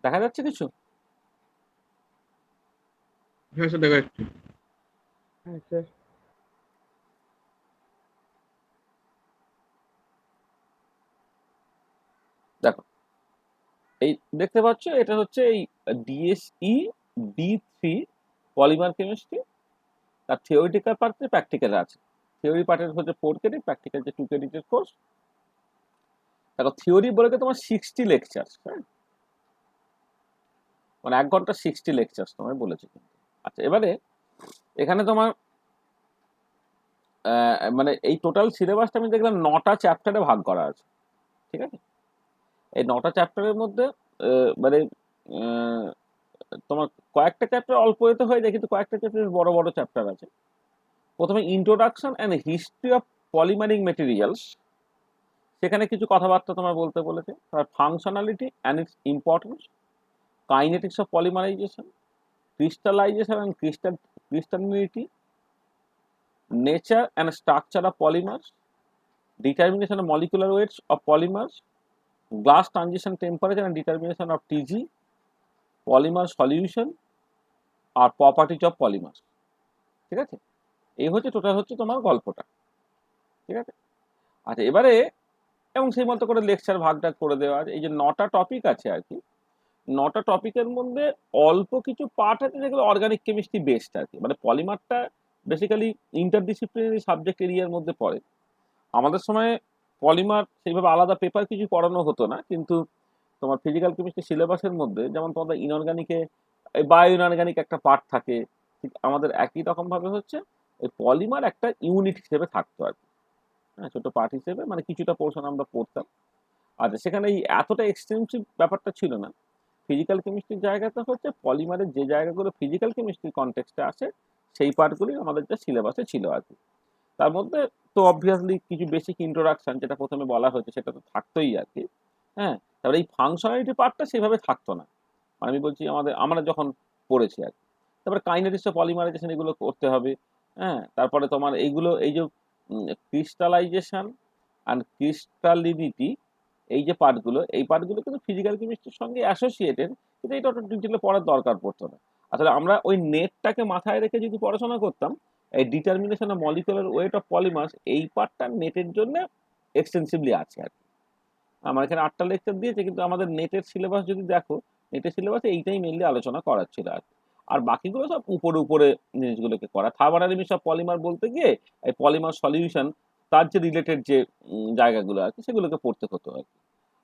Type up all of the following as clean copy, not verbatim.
দেখা যাচ্ছে কিছু? হ্যাঁ স্যার, দেখা যাচ্ছে। হ্যাঁ স্যার। দেখো, এই দেখতে পাচ্ছ এটা হচ্ছে এই ডিএসই B3 পলিমার কেমিস্ট্রি। তার থিওরিটিক্যাল পার্ট প্র্যাকটিক্যাল আছে। থিওরি পার্টের হচ্ছে 4 ক্রেডিট, প্র্যাকটিক্যাল যে 2 ক্রেডিটের কোর্স। দেখো থিওরি বলে তোমার 60 লেকচার, হ্যাঁ, মানে 1 ঘন্টা 60 লেকচার তোমায় বলেছে কিন্তু। আচ্ছা এবারে এখানে তোমার মানে এই টোটাল সিলেবাসটা আমি দেখলাম 9টা চ্যাপ্টারে ভাগ করা আছে। ঠিক আছে, এই 9টা চ্যাপ্টারের মধ্যে মানে আহ, তোমার কয়েকটা চ্যাপ্টার অল্প এতে হয়ে যায়, কিন্তু কয়েকটা চ্যাপ্টার বড় বড় চ্যাপ্টার আছে। প্রথমে introduction and history of polymeric materials, সেখানে কিছু কথাবার্তা তোমার বলতে বলেছে। তার functionality and its importance, kinetics of polymerization, crystallization and crystallinity, nature and structure of polymers, determination of molecular weights of polymers, glass transition temperature and determination of Tg, polymer solution আর properties of polymers। ঠিক আছে, এই হচ্ছে total হচ্ছে তোমার গল্পটা। ঠিক আছে, আচ্ছা এবারে এবং সেই মতো করে লেকচার ভাগ টাগ করে দেওয়া আছে। এই যে 9টা টপিক আছে আর কি, 9টা টপিকের মধ্যে অল্প কিছু পার্ট আছে যেগুলো অর্গানিক কেমিস্ট্রি বেসড আর কি। মানে পলিমারটা বেসিক্যালি ইন্টারডিসিপ্লিনারি সাবজেক্ট এরিয়ার মধ্যে পড়ে। আমাদের সময় পলিমার সেইভাবে আলাদা পেপার কিছু পড়ানো হতো না, কিন্তু তোমার ফিজিক্যাল কেমিস্ট্রি সিলেবাসের মধ্যে যেমন তোমাদের ইনঅর্গানিকে বায়ো ইনঅর্গানিক একটা পার্ট থাকে, ঠিক আমাদের একই রকম ভাবে হচ্ছে এই পলিমার একটা ইউনিট হিসেবে থাকতো আর কি। হ্যাঁ, ছোট পার্ট হিসেবে মানে কিছুটা পোর্শন আমরা পড়তাম। আচ্ছা সেখানে এই এতটা এক্সটেন্সিভ ব্যাপারটা ছিল না। ফিজিক্যাল কেমিস্ট্রির জায়গাটা হচ্ছে পলিমারের যে জায়গাগুলো ফিজিক্যাল কেমিস্ট্রির কনটেক্সটে আসে সেই পার্টগুলি আমাদের যা সিলেবাসে ছিল আর কি। তার মধ্যে তো অবভিয়াসলি কিছু বেসিক ইন্ট্রোডাকশন যেটা প্রথমে বলা হয়েছে সেটা তো থাকতোই আর কি। হ্যাঁ, তারপরে এই ফাংশনালিটি পার্টটা সেভাবে থাকতো না, মানে আমি বলছি আমরা যখন পড়েছি আর কি। তারপরে কাইনেটিক্স অফ পলিমারাইজেশন এগুলো করতে হবে। হ্যাঁ, তারপরে তোমার এইগুলো এই যে ক্রিস্টালাইজেশন অ্যান্ড ক্রিস্টালিনিটি, এই যে পার্টগুলো এই পার্টগুলো কিন্তু ফিজিক্যাল কেমিস্ট্রির সঙ্গে অ্যাসোসিয়েটেড, কিন্তু এটা অত ডিটেলে পড়ার দরকার পড়তো না। আসলে আমরা ওই নেটটাকে মাথায় রেখে যদি পড়াশোনা করতাম, এই determination of molecular weight of polymers এই পার্টটা নেটের জন্য এক্সটেন্সিভলি আছে আর কি। আমার এখানে 8টা লেকচার দিয়েছে, কিন্তু আমাদের নেটের সিলেবাস যদি দেখো, নেটের সিলেবাসে এইটাই মেনলি আলোচনা করার ছিল আর কি। আর বাকিগুলো সব উপরে উপরে জিনিসগুলোকে করা। থার্মোডাইনামিক্স অফ পলিমার বলতে গিয়ে এই পলিমার সলিউশন তার যে রিলেটেড যে জায়গাগুলো আছে সেগুলোকে পড়তে হতো আর কি।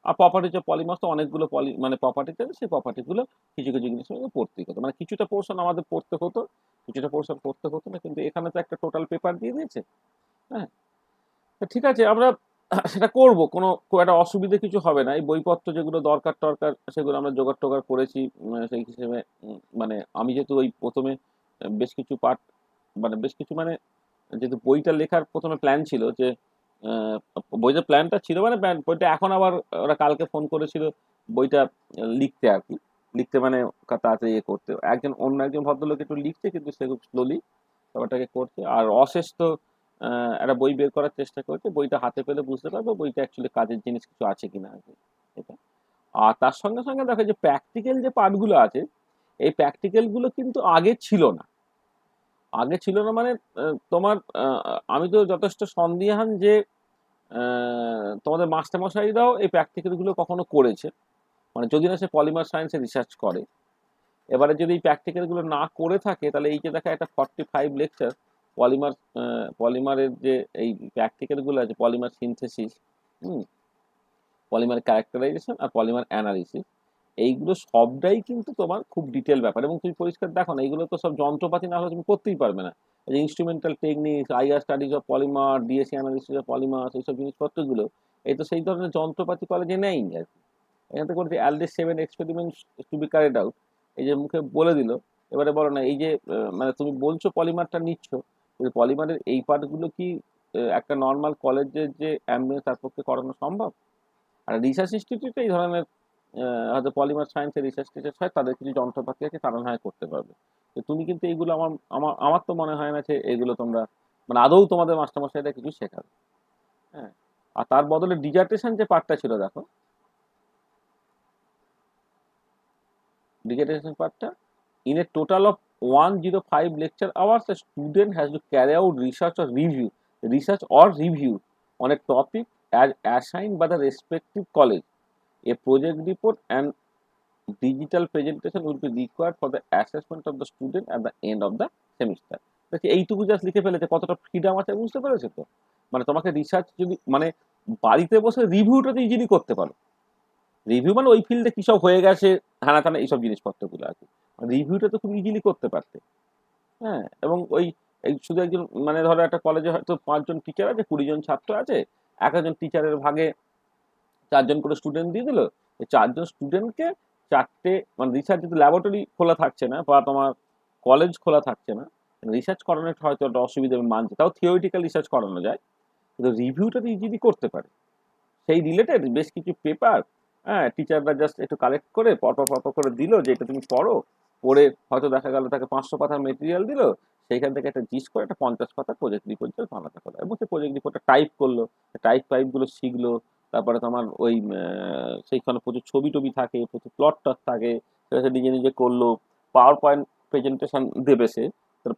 আর প্রপার্টিজ অফ পলিমার্স তো অনেকগুলো মানে প্রপার্টিজ আছে, সেই প্রপার্টিগুলো কিছু কিছু জিনিস পড়তেই হতো। মানে কিছুটা পোর্শন আমাদের পড়তে হতো, কিছুটা পোর্শন পড়তে হতো না, কিন্তু এখানে তো একটা টোটাল পেপার দিয়ে দিয়েছে। হ্যাঁ, তো ঠিক আছে, আমরা সেটা করব, কোনো খুব একটা অসুবিধে কিছু হবে না। এই বইপত্র যেগুলো দরকার টরকার সেগুলো আমরা জোগাড় টোগাড় করেছি। সেই হিসেবে মানে আমি যেহেতু ওই প্রথমে বেশ কিছু পার্ট, মানে বেশ কিছু মানে যেহেতু বইটা লেখার প্রথমে প্ল্যান ছিল যে আহ, বইটার প্ল্যানটা ছিল মানে বইটা এখন আবার ওরা কালকে ফোন করেছিল বইটা লিখতে আর কি। লিখতে মানে তাড়াতাড়ি ইয়ে করতে, অন্য একজন ভদ্রলোক একটু লিখছে, কিন্তু সে খুব স্লোলি ব্যাপারটাকে করছে। আর অশেষ তো একটা বই বের করার চেষ্টা করছে, বইটা হাতে পেলে বুঝতে পারবো বইটা অ্যাকচুয়ালি কাজের জিনিস কিছু আছে কিনা আর কি। এটা আর তার সঙ্গে সঙ্গে দেখো যে প্র্যাকটিক্যাল যে পার্টগুলো আছে, এই প্র্যাকটিক্যাল গুলো কিন্তু আগে ছিল না। আগে ছিল না মানে তোমার আমি তো যথেষ্ট সন্দিহান যে তোমাদের মাস্টারমশাইরাও এই প্র্যাকটিক্যাল গুলো কখনো করেছে, মানে যদি না সে পলিমার সায়েন্সে রিসার্চ করে। এবারে যদি এই প্র্যাকটিক্যাল গুলো না করে থাকে, তাহলে এই যে দেখা একটা 45 লেকচার পলিমার, পলিমারের যে এই প্র্যাকটিক্যাল গুলো আছে, পলিমার সিনথেসিস, হুম, পলিমার ক্যারেক্টারাইজেশন আর পলিমার অ্যানালিসিস, এইগুলো সবটাই কিন্তু তোমার খুব ডিটেল ব্যাপার। এবং তুমি পরিষ্কার দেখো না, এইগুলো তো সব যন্ত্রপাতি না হলে তুমি করতেই পারবে না। এই যে instrumental techniques, IR studies of polymer, DAC analysis of polymer, এইসব জিনিসপত্রগুলো এই তো সেই ধরনের যন্ত্রপাতি কলেজে নেই আর কি। এখান থেকে বলছে all these 7 experiments to be carried out, এই যে মুখে বলে দিল। এবারে বলো না এই যে মানে তুমি বলছো পলিমারটা নিচ্ছ, কিন্তু পলিমারের এই পার্টগুলো কি একটা নর্মাল কলেজের যে অ্যাম্বিয়েন্স তার পক্ষে করানো সম্ভব? আর রিসার্চ ইনস্টিটিউটে এই ধরনের হয়তো পলিমার সায়েন্সের রিসার্চ টিচার্স হয়, তাদের কিছু যন্ত্রপাতি আছে, তারা হয় করতে পারবে। তো তুমি কিন্তু এইগুলো আমার আমার আমার তো মনে হয় না যে এগুলো তোমরা মানে আদৌ তোমাদের মাস্টারমশাইরা কিছু শেখাবে। হ্যাঁ, আর তার বদলে ডিজার্টেশন যে পার্টটা ছিল দেখো, digitization পার্টটা in a total of 105 lecture hours a student has to carry out research or review on a topic as assigned by the respective college. A project report and digital presentation will be required for the assessment of the student at the end of the semester. দেখি এইটুকু just লিখে ফেলেছে, কতটা freedom আছে বুঝতে পেরেছো তো? মানে তোমাকে রিসার্চ যদি মানে বাড়িতে বসে রিভিউটা তো ইজিলি করতে পারো। রিভিউ মানে ওই ফিল্ডে কি সব হয়ে গেছে হানা টানা এইসব জিনিসপত্রগুলো আছে। রিভিউটা তো খুব ইজিলি করতে পারতে। হ্যাঁ, এবং ওই এই শুধু একজন মানে ধরো একটা কলেজে হয়তো ৫ জন টিচার আছে, ২০ জন ছাত্র আছে, এক একজন টিচারের ভাগে ৪ জন করে স্টুডেন্ট দিয়ে দিল। এই ৪ জন স্টুডেন্টকে ৪টে মানে রিসার্চ যদি ল্যাবরেটরি খোলা থাকছে না বা তোমার কলেজ খোলা থাকছে না, রিসার্চ করানোর হয়তো একটা অসুবিধা আমি মানছি, তাও থিওরিটিক্যাল রিসার্চ করানো যায়, কিন্তু রিভিউটা তো ইজিলি করতে পারে। সেই রিলেটেড বেশ কিছু পেপার, হ্যাঁ, টিচাররা জাস্ট একটু কালেক্ট করে পরপর করে দিল যে এটা তুমি পড়ো, পড়ে হয়তো দেখা গেল তাকে ৫০০ পাতার মেটেরিয়াল দিল, সেইখান থেকে একটা জিস করে একটা ৫০ পাতার প্রজেক্ট রিপোর্ট বানাতে হলো, এবং সেই প্রজেক্ট রিপোর্টটা টাইপ করলো, টাইপ ফাইপগুলো শিখলো। তারপরে তোমার ওই সেইখানে প্রচুর ছবি টবি থাকে, প্রচুর প্লট টট থাকে, সেটা সে নিজে নিজে করলো। পাওয়ার পয়েন্ট প্রেজেন্টেশন দেবে সে,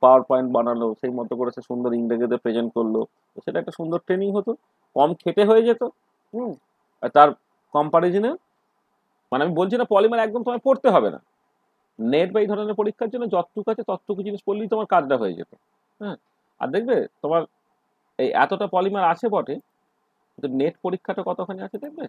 পাওয়ার পয়েন্ট বানালো, সেই মতো করে সে সুন্দর ইংরেজিতে প্রেজেন্ট করলো। তো সেটা একটা সুন্দর ট্রেনিং হতো, কম খেটে হয়ে যেত। হুম, আর তার কম্পারিজনে মানে আমি বলছি না পলিমার একদম তোমায় পড়তে হবে না, নেট বা এই ধরনের পরীক্ষার জন্য যতটুকু আছে ততটুকু জিনিস পড়লেই তোমার কাজটা হয়ে যেত। হ্যাঁ, আর দেখবে তোমার এই এতটা পলিমার আছে বটে, কিন্তু নেট পরীক্ষাটা কতখানি আছে দেখবে।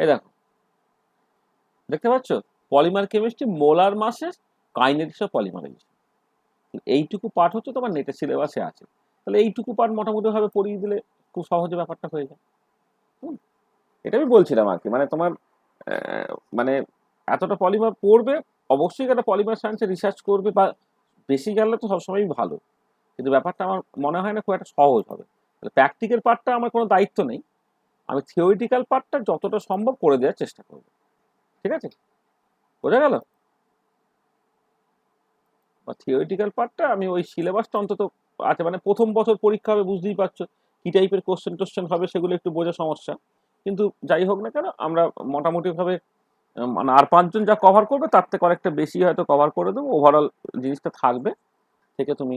এই দেখো, দেখতে পাচ্ছ, পলিমার কেমিস্ট্রি, মোলার মাসের কাইনেটিক্স অফ পলিমারাইজেশন, এইটুকু পাঠ হচ্ছে তোমার নেটের সিলেবাসে আছে। তাহলে এইটুকু পাঠ মোটামুটি ভাবে পড়িয়ে দিলে খুব সহজে ব্যাপারটা হয়ে যায়। হুম, এটা আমি বলছিলাম আর কি, মানে তোমার মানে এতটা পলিমার পড়বে, অবশ্যই একটা পলিমার সায়েন্সে রিসার্চ করবে বা বেশি জানলে তো সবসময়ই ভালো, কিন্তু ব্যাপারটা আমার মনে হয় না খুব একটা সহজ হবে। প্র্যাকটিক্যাল পার্টটা আমার কোনো দায়িত্ব নেই, আমি থিওরিটিক্যাল পার্টটা যতটা সম্ভব করে দেওয়ার চেষ্টা করবো। ঠিক আছে, বোঝা গেল? বা থিওরিটিক্যাল পার্টটা আমি ওই সিলেবাসটা অন্তত আছে, মানে প্রথম বছর পরীক্ষা হবে বুঝতেই পারছো কি টাইপের কোশ্চেন টোশ্চেন হবে, সেগুলো একটু বোঝা সমস্যা। কিন্তু যাই হোক না কেন, আমরা মোটামুটিভাবে মানে আর ৫ জন যা কভার করবে তার থেকে অনেকটা বেশি হয়তো কভার করে দেবো, ওভারঅল জিনিসটা থাকবে, থেকে তুমি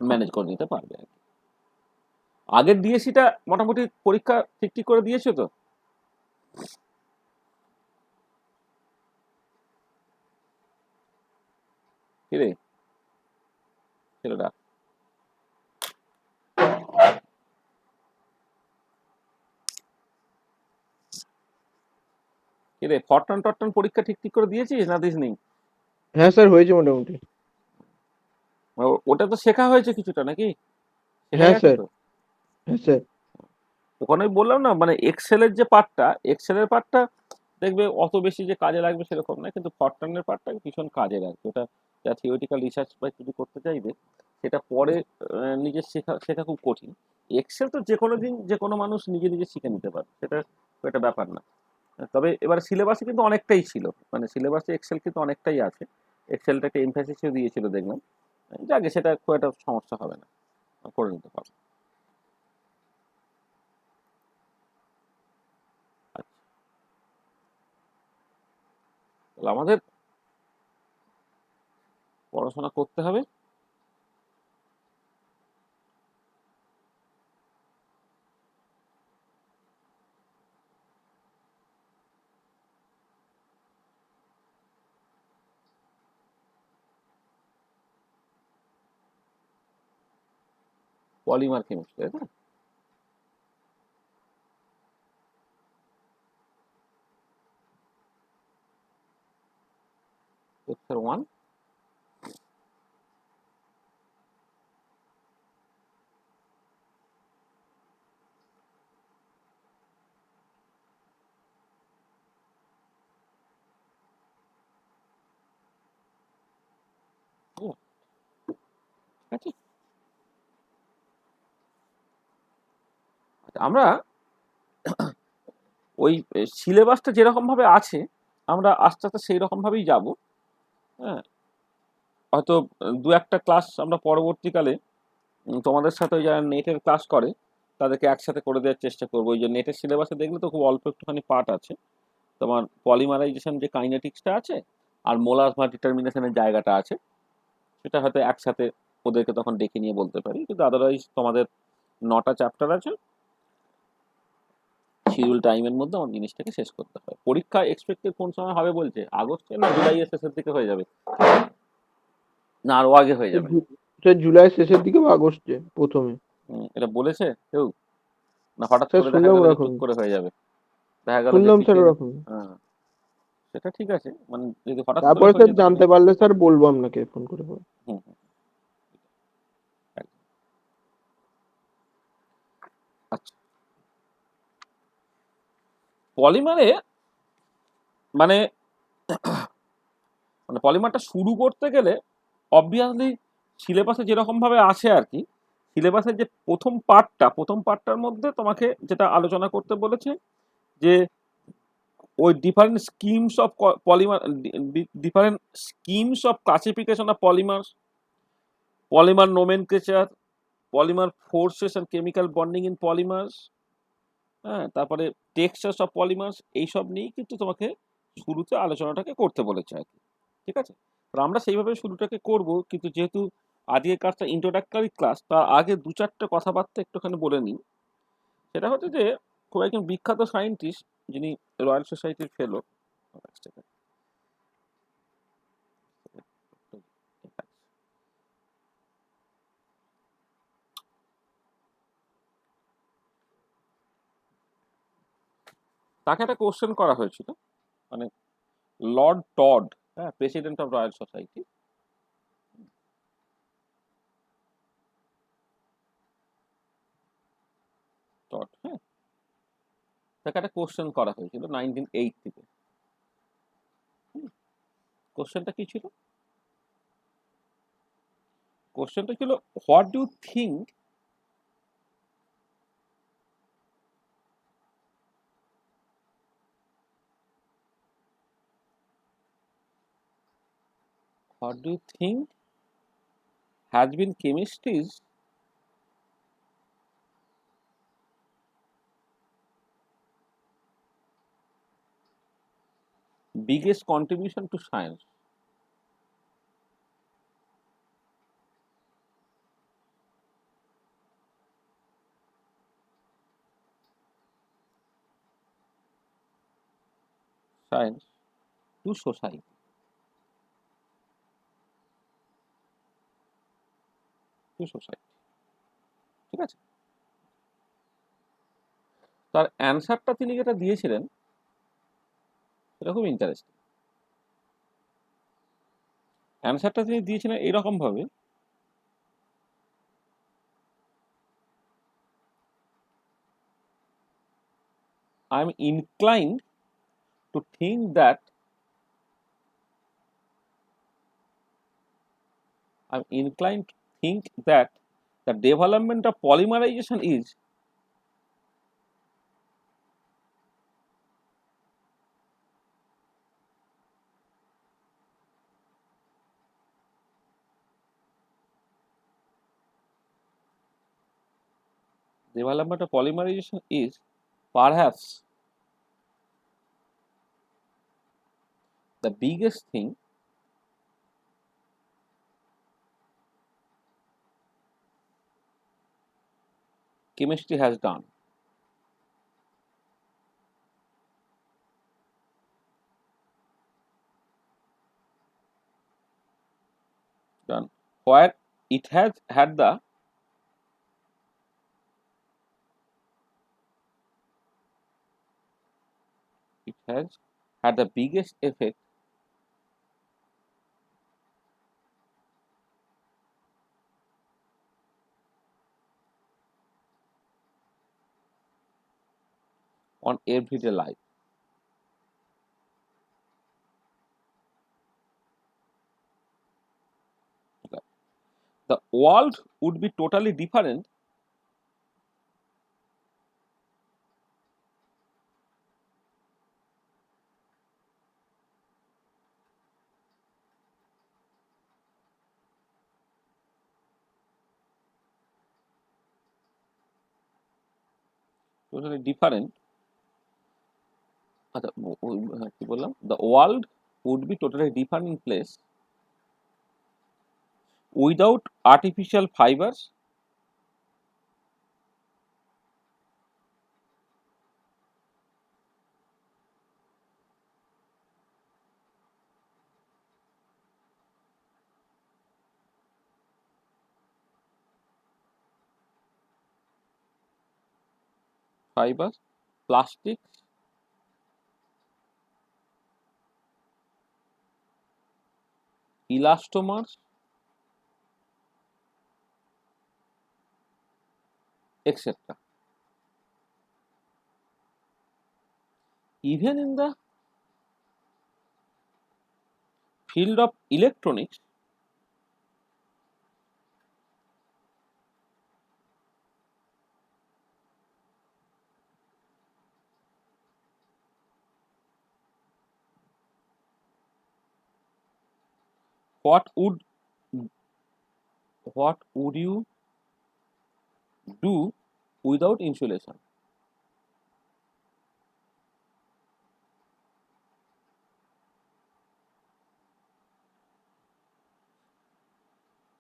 ম্যানেজ করে নিতে পারবে আর কি। আগের ডিএসসিটা মোটামুটি পরীক্ষা ঠিক ঠিক করে দিয়েছো তো? কিরে ছেলেটা, কিরে ফরটান টরটান পরীক্ষা ঠিক ঠিক করে দিয়েছিস না দিস নি? হ্যাঁ স্যার, হয়েছে মোটামুটি। ওটা তো শেখা হয়েছে কিছুটা নাকি? শেখা হ্যাঁ গেছে স্যার। তো? হ্যাঁ স্যার। ওখানে বললাম না, মানে এক্সেলের যে পার্টটা, এক্সেলের পার্টটা দেখবে অত বেশি যে কাজে লাগবে সেরকম না, কিন্তু ফরটানের পার্টটা ভীষণ কাজে লাগবে। ওটা যা থিওরিটিক্যাল রিসার্চ বা যদি করতে চাইবে, সেটা পরে নিজে শেখা শেখা খুব কঠিন। এক্সেল তো যে কোনো দিন যে কোনো মানুষ নিজে নিজে শিখে নিতে পারে, সেটা খুব একটা ব্যাপার না। তবে এবার সিলেবাসে কিন্তু অনেকটাই ছিল, মানে সিলেবাসে এক্সেল কিন্তু অনেকটাই আছে, এক্সেলটাকে এমফ্যাসিসও দিয়েছিল দেখলাম। যাকে সেটা খুব একটা সমস্যা হবে না, করে নিতে পারবে। আচ্ছা, তাহলে আমাদের পড়াশোনা করতে হবে। পলিমার কেমিস্ট্রি, তাই না? লেকচার 1, ঠিক আছে? আমরা ওই সিলেবাসটা যেরকম ভাবে আছে আমরা আস্তে আস্তে সেই রকম ভাবেই যাব। হ্যাঁ, হয়তো দু একটা ক্লাস আমরা পরবর্তীকালে তোমাদের সাথে ওই যারা নেটের ক্লাস করে তাদেরকে একসাথে করে দেওয়ার চেষ্টা করবো। ওই যে নেটের সিলেবাসে দেখলে তো খুব অল্প একটুখানি পার্ট আছে, তোমার পলিমারাইজেশন যে কাইনেটিক্সটা আছে আর মোলার বা ডিটারমিনেশনের জায়গাটা আছে, সেটা হয়তো একসাথে ওদেরকে তখন ডেকে নিয়ে বলতে পারি। কিন্তু আদারওয়াইজ তোমাদের 9টা চ্যাপ্টার আছে, শিডিউল টাইমের মধ্যে আমার জিনিসটাকে শেষ করতে হয়। পরীক্ষা এক্সপেক্টেড কোন সময় হবে বলছে? আগস্টে না জুলাইয়ের শেষের দিকে হয়ে যাবে, না আরও আগে হয়ে যাবে? স্যার জুলাই শেষের দিকে বা আগস্টে প্রথমে। এটা বলেছে কেউ, না হঠাৎ স্যার করে দেখা শুনলাম গেল যে টুক ওরকমই। করে হয়ে যাবে? দেখা গেল যে শুনলাম স্যার পিছিয়ে ওরকমই। হ্যাঁ, সেটা ঠিক আছে, মানে যদি হঠাৎ করে তারপরে হয়ে স্যার যেত তাহলে জানতে পারলে স্যার বলবো আপনাকে ফোন করে। হুম হুম, একদম। আচ্ছা, পলিমারে মানে মানে পলিমারটা শুরু করতে গেলে অবভিয়াসলি সিলেবাসে যেরকম ভাবে আছে আর কি, সিলেবাসের যে প্রথম পার্টটার মধ্যে তোমাকে যেটা আলোচনা করতে বলেছে যে ওই different schemes of polymer, different schemes of classification of polymer, polymer nomenclature, polymer forces and chemical bonding in polymers, হ্যাঁ, তারপরে টেক্সচার্স অফ পলিমার্স, এইসব নিয়েই কিন্তু তোমাকে শুরুতে আলোচনাটাকে করতে বলেছে আর কি। ঠিক আছে, তো আমরা সেইভাবে শুরুটাকে করব, কিন্তু যেহেতু আজকের ক্লাসটা ইন্ট্রোডাক্টরি ক্লাস, তার আগে দু চারটে কথাবার্তা একটুখানি বলে নিই। সেটা হচ্ছে যে খুব একজন বিখ্যাত সায়েন্টিস্ট যিনি রয়্যাল সোসাইটির ফেলো, তাকে একটা কোশ্চেন করা হয়েছিল, মানে লর্ড টড, হ্যাঁ, president of royal society, Todd, হ্যাঁ, তাকে একটা কোশ্চেন করা হয়েছিল 1980-তে। কোশ্চেনটা কি ছিল? কোশ্চেনটা ছিল, what do think what do you think has been chemistry's biggest contribution to science? Science to society. To society. ঠিক আছে, তার অ্যান্সারটা তিনি যেটা দিয়েছিলেন সেটা খুব ইন্টারেস্টিং। অ্যান্সারটা তিনি দিয়েছিলেন এইরকম ভাবে, I am inclined to think that I am inclined to think that the development of polymerization is development of polymerization is perhaps the biggest thing chemistry has done. Done where it has had the it has had the biggest effect on everyday life. the world would be totally different totally different আচ্ছা কি বললাম the world would be totally different place without artificial fibers plastic elastomers etc. Even in the field of electronics, what would what would you do without insulation?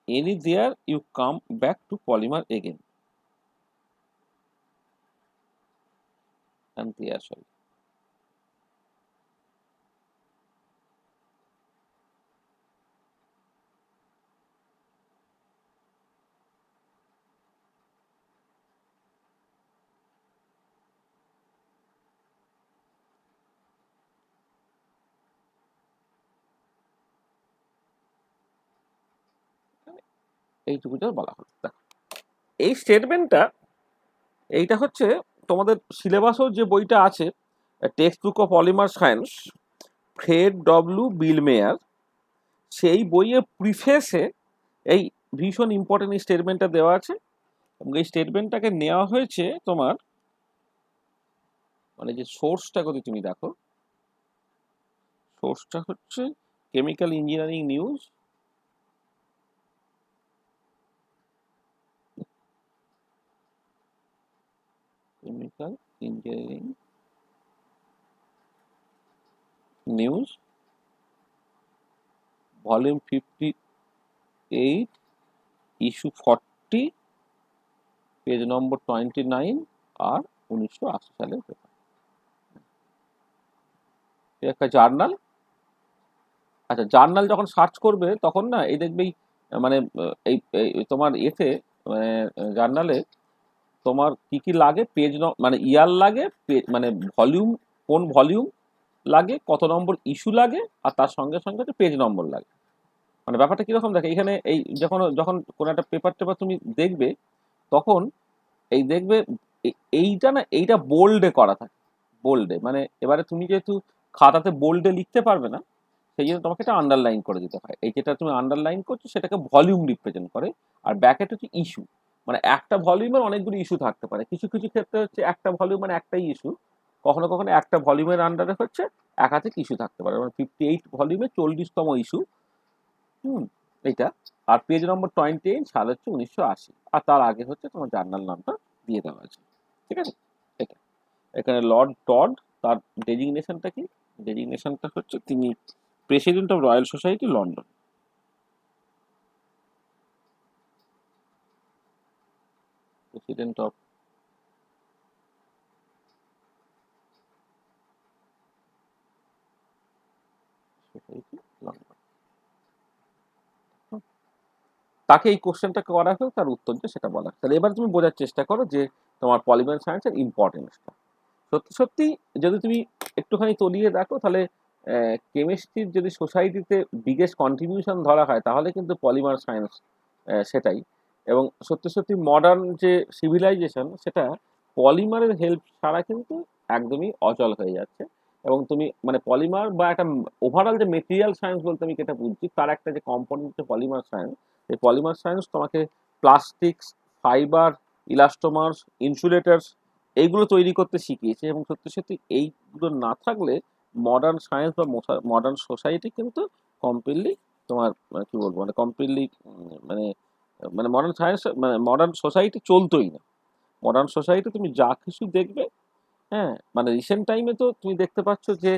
Any there you come back to polymer again and there sorry. এইটুকুটা বলা হলো দেখো এই স্টেটমেন্টটা এইটা হচ্ছে তোমাদের সিলেবাসও যে বইটা আছে text book of polymer science Fred W Billmeyer সেই বইয়ের প্রিফেসে এই ভীষণ ইম্পর্টেন্ট এই স্টেটমেন্টটা দেওয়া আছে এবং এই স্টেটমেন্টটাকে নেওয়া হয়েছে তোমার মানে যে সোর্সটা যদি তুমি দেখো সোর্সটা হচ্ছে chemical engineering news chemical engineering news volume 58 issue 40 page নম্বর 29 আর 1980 সালের পেপার একটা জার্নাল আচ্ছা জার্নাল যখন সার্চ করবে তখন না এই দেখবেই মানে এই তোমার এতে মানে জার্নালে তোমার কি কি লাগে পেজ মানে ইয়ার লাগে মানে ভলিউম কোন ভলিউম লাগে কত নম্বর ইস্যু লাগে আর তার সঙ্গে সঙ্গে পেজ নম্বর লাগে মানে ব্যাপারটা কিরকম দেখে এখানে এই যখন যখন কোনো একটা পেপার টেপার তুমি দেখবে তখন এই দেখবে এইটা না এইটা বোল্ডে করা থাকে বোল্ডে মানে এবারে তুমি যেহেতু খাতাতে বোল্ডে লিখতে পারবে না সেই জন্য তোমাকে এটা আন্ডারলাইন করে দিতে হয় এই যেটা তুমি আন্ডারলাইন করছো সেটাকে ভলিউম রিপ্রেজেন্ট করে আর ব্যাকেট হচ্ছে ইস্যু মানে একটা ভলিউমের অনেকগুলো ইস্যু থাকতে পারে কিছু কিছু ক্ষেত্রে হচ্ছে একটা ভলিউম মানে একটাই ইস্যু কখনো কখনো একটা ভলিউমের আন্ডারে হচ্ছে একাধিক ইস্যু থাকতে পারে মানে 58 ভলিউমে 40তম ইস্যু এইটা আর পেজ নম্বর 28 সাল হচ্ছে 1980 আর তার আগে হচ্ছে তোমার জার্নাল নামটা দিয়ে দেওয়া আছে ঠিক আছে এটা এখানে লর্ড টড তার ডেজিগনেশনটা কি ডেজিগনেশনটা হচ্ছে তিনি president of royal society London president of society London তাকে এই কোশ্চেনটা করা হয় তার উত্তর যে সেটা বলা তাহলে এবার তুমি বোঝার চেষ্টা করো যে তোমার পলিমার সায়েন্সের ইম্পর্টেন্সটা সত্যি সত্যি যদি তুমি একটুখানি তলিয়ে দেখো তাহলে কেমিস্ট্রির যদি সোসাইটিতে বিগেস্ট কন্ট্রিবিউশন ধরা হয় তাহলে কিন্তু পলিমার সায়েন্স সেটাই এবং সত্যি সত্যি মডার্ন যে সিভিলাইজেশন সেটা পলিমারের হেল্প ছাড়া কিন্তু একদমই অচল হয়ে যাচ্ছে এবং তুমি মানে পলিমার বা একটা ওভারঅল যে মেটেরিয়াল সায়েন্স বলতে আমি যেটা বুঝছি তার একটা যে কম্পোনেন্ট হচ্ছে পলিমার সায়েন্স। এই পলিমার সায়েন্স তোমাকে প্লাস্টিক্স, ফাইবার, ইলাস্টোমার্স, ইনসুলেটার্স এইগুলো তৈরি করতে শিখিয়েছে, এবং সত্যি সত্যি এইগুলো না থাকলে মডার্ন সায়েন্স বা মডার্ন সোসাইটি কিন্তু কমপ্লিটলি তোমার কি বলবো মানে কমপ্লিটলি মানে মানে মডার্ন সায়েন্স মানে মডার্ন সোসাইটি চলতোই না। মডার্ন সোসাইটি তুমি যা কিছু দেখবে, হ্যাঁ, মানে রিসেন্ট টাইমে তো তুমি দেখতে পাচ্ছ যে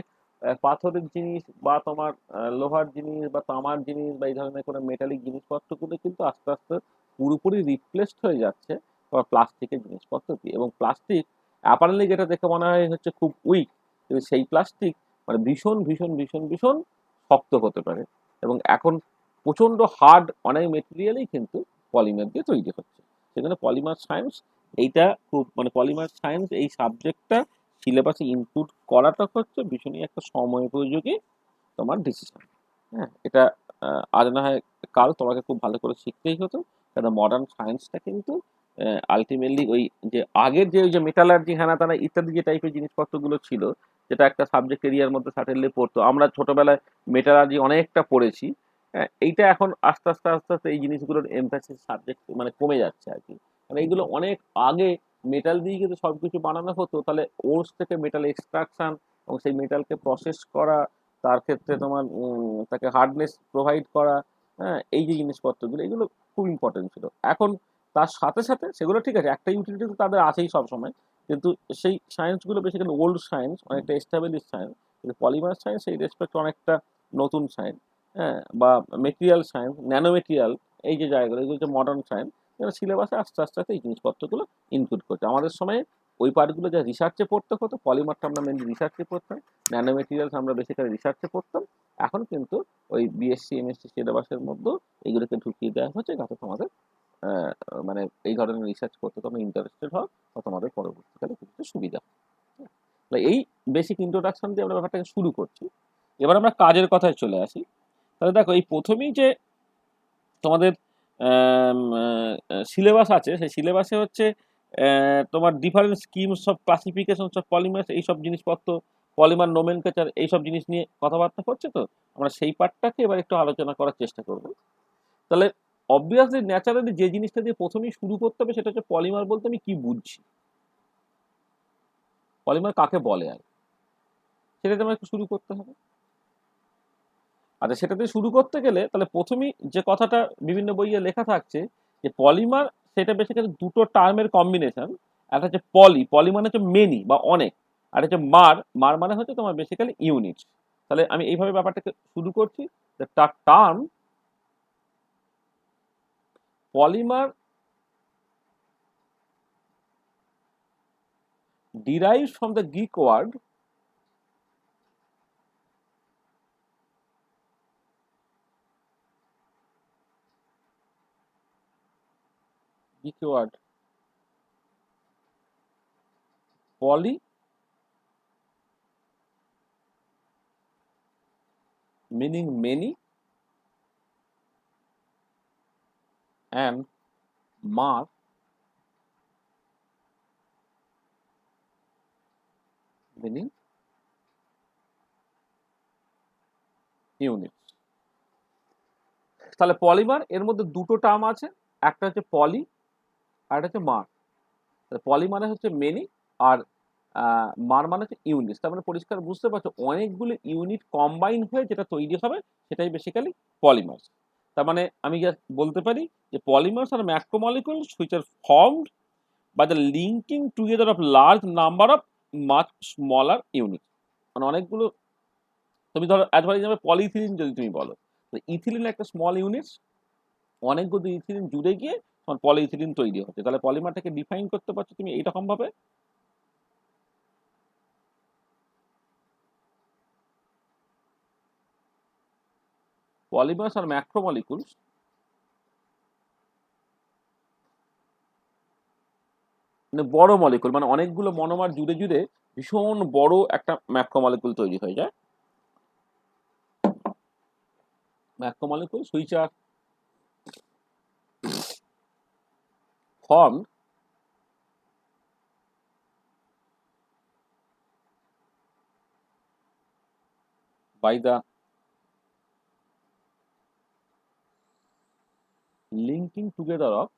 পাথরের জিনিস বা তোমার লোহার জিনিস বা তামার জিনিস বা এই ধরনের কোনো মেটালিক জিনিসপত্রগুলো কিন্তু আস্তে আস্তে পুরোপুরি রিপ্লেসড হয়ে যাচ্ছে তোমার প্লাস্টিকের জিনিসপত্র দিয়ে। এবং প্লাস্টিক অ্যাপারেন্টলি যেটা দেখে মনে হয় হচ্ছে খুব উইক, কিন্তু সেই প্লাস্টিক মানে ভীষণ ভীষণ ভীষণ ভীষণ শক্ত হতে পারে। এবং এখন প্রচণ্ড হার্ড অনেক মেটেরিয়ালই কিন্তু পলিমার দিয়ে তৈরি হচ্ছে। সেখানে পলিমার সায়েন্স এইটা খুব মানে পলিমার সায়েন্স এই সাবজেক্টটা সিলেবাসে ইনক্লুড করাটা হচ্ছে ভীষণই একটা সময়োপযোগী তোমার ডিসিশন। হ্যাঁ, এটা আজ না হয় কাল তোমাকে খুব ভালো করে শিখতেই হতো, কারণ মডার্ন সায়েন্সটা কিন্তু আলটিমেটলি ওই যে আগের যে ওই যে মেটালার্জি হ্যানা তানা ইত্যাদি যে টাইপের জিনিসপত্রগুলো ছিল, যেটা একটা সাবজেক্ট এরিয়ার মধ্যে সার্টেনলি পড়তো, আমরা ছোটবেলায় মেটালার্জি অনেকটা পড়েছি। হ্যাঁ, এইটা এখন আস্তে আস্তে আস্তে আস্তে এই জিনিসগুলোর এমফ্যাসিস সাবজেক্ট মানে কমে যাচ্ছে আর কি। মানে এইগুলো অনেক আগে মেটাল দিয়ে কিন্তু সবকিছু বানানো হতো, তাহলে ওর্স থেকে মেটাল এক্সট্রাকশন এবং সেই মেটালকে প্রসেস করা, তার ক্ষেত্রে তোমার তাকে হার্ডনেস প্রোভাইড করা, হ্যাঁ, এই যে জিনিসপত্রগুলো এগুলো খুব ইম্পর্টেন্ট ছিল। এখন তার সাথে সাথে সেগুলো ঠিক আছে, একটা ইউটিলিটি তো তাদের আছেই সবসময়, কিন্তু সেই সায়েন্সগুলো বেসিক্যালি ওল্ড সায়েন্স, অনেকটা এস্টাবলিশ সায়েন্স। কিন্তু পলিমার সায়েন্স এই রেসপেক্ট অনেকটা নতুন সায়েন্স, হ্যাঁ, বা মেটেরিয়াল সায়েন্স, ন্যানো মেটেরিয়াল, এই যে জায়গাগুলো এগুলো হচ্ছে মডার্ন সায়েন্স। এরা সিলেবাসে আস্তে আস্তে আস্তে এই জিনিসপত্রগুলো ইনক্লুড করছে। আমাদের সময়ে ওই পার্টগুলো যা রিসার্চে পড়তে হতো, পলিমারটা আমরা মেনলি রিসার্চে পড়তাম, ন্যানো মেটেরিয়ালস আমরা বেসিক্যালি রিসার্চে পড়তাম। এখন কিন্তু ওই বিএসসি এমএসসি সিলেবাসের মধ্যেও এগুলোকে ঢুকিয়ে দেওয়া হচ্ছে, যাতে তোমাদের আহ, মানে এই ধরনের রিসার্চ করতে তোমরা ইন্টারেস্টেড হও বা তোমাদের পরবর্তীকালে কিছু সুবিধা হয়। তাহলে এই বেসিক ইন্ট্রোডাকশন দিয়ে আমরা ব্যাপারটাকে শুরু করছি। এবার আমরা কাজের কথায় চলে আসি। তাহলে দেখো এই প্রথমেই যে তোমাদের সিলেবাস আছে, সেই সিলেবাসে হচ্ছে তোমার different schemes of classification of polymers এইসব জিনিসপত্র, পলিমার নোমেনক্লেচার এইসব জিনিস নিয়ে কথাবার্তা হচ্ছে। তো আমরা সেই পার্টটাকে এবার একটু আলোচনা করার চেষ্টা করব। তাহলে অবভিয়াসলি ন্যাচারালি যে জিনিসটা দিয়ে প্রথমেই শুরু করতে হবে সেটা হচ্ছে পলিমার বলতে আমি কি বুঝছি, পলিমার কাকে বলে, আর সেটা দিয়ে আমার একটু শুরু করতে হবে। আচ্ছা, সেটা দিয়ে শুরু করতে গেলে তাহলে প্রথমেই যে কথাটা বিভিন্ন বইয়ে লেখা থাকছে যে পলিমার সেটা বেসিক্যালি দুটো টার্মের কম্বিনেশন। একটা হচ্ছে পলি, পলি মানে হচ্ছে মেনি বা অনেক, আর হচ্ছে মার, মার মানে হচ্ছে তোমার বেসিক্যালি ইউনিট। তাহলে আমি এইভাবে ব্যাপারটাকে শুরু করছি। তার term polymer derives from the Greek word poly meaning many and mar meaning unit. তাহলে পলিমার এর মধ্যে দুটো টার্ম আছে, একটা হচ্ছে পলি আর একটা হচ্ছে মার। পলি মানে হচ্ছে মেনি, আর মার মানে হচ্ছে ইউনিট। তার মানে পরিষ্কার বুঝতে পারছো অনেকগুলো ইউনিট কম্বাইন হয়ে যেটা তৈরি হবে সেটাই বেসিক্যালি পলিমার্স। তার মানে আমি জাস্ট বলতে পারি যে polymers are macromolecules which are formed by the linking together of large number of much smaller unit. মানে অনেকগুলো, তুমি ধরো অ্যাজ ফর এক্সাম্পল পলিইথিলিন যদি তুমি বলো, ইথিলিন একটা স্মল ইউনিট, অনেকগুলো ইথিলিন জুড়ে গিয়ে তোমার পলিইথিলিন তৈরি হচ্ছে। তাহলে পলিমারটাকে ডিফাইন করতে পারছো তুমি এইরকম ভাবে, পলিমার্স আর ম্যাক্রোমলিকুলস মানে বড় মলিকুল, মানে অনেকগুলো মনোমার জুড়ে জুড়ে ভীষণ বড় একটা ম্যাক্রোমলিকুল তৈরি হয়ে যায়। Macromolecules which are formed, by the linking together of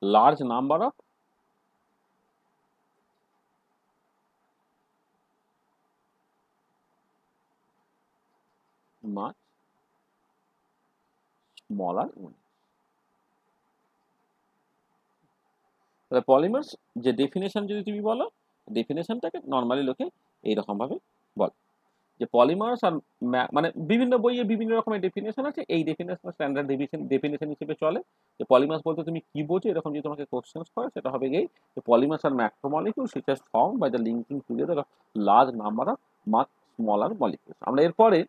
large number of much smaller units. তাহলে পলিমার্স যে ডেফিনেশন যদি তুমি বলো, ডেফিনেশনটাকে নর্মালি লোকে এইরকম ভাবে বলে যে পলিমার্স আর মানে বিভিন্ন বইয়ে বিভিন্ন রকমের ডেফিনেশন আছে, এই ডেফিনেশন স্ট্যান্ডার্ড ডেফিনেশন হিসেবে চলে। যে পলিমার্স বলতে তুমি কি বোঝো, এরকম যদি তোমাকে কোশ্চেন করে সেটা হবে গিয়ে যে polymers are macromolecules which are formed by the linking together of large number of much smaller molecules। আমরা এরপরে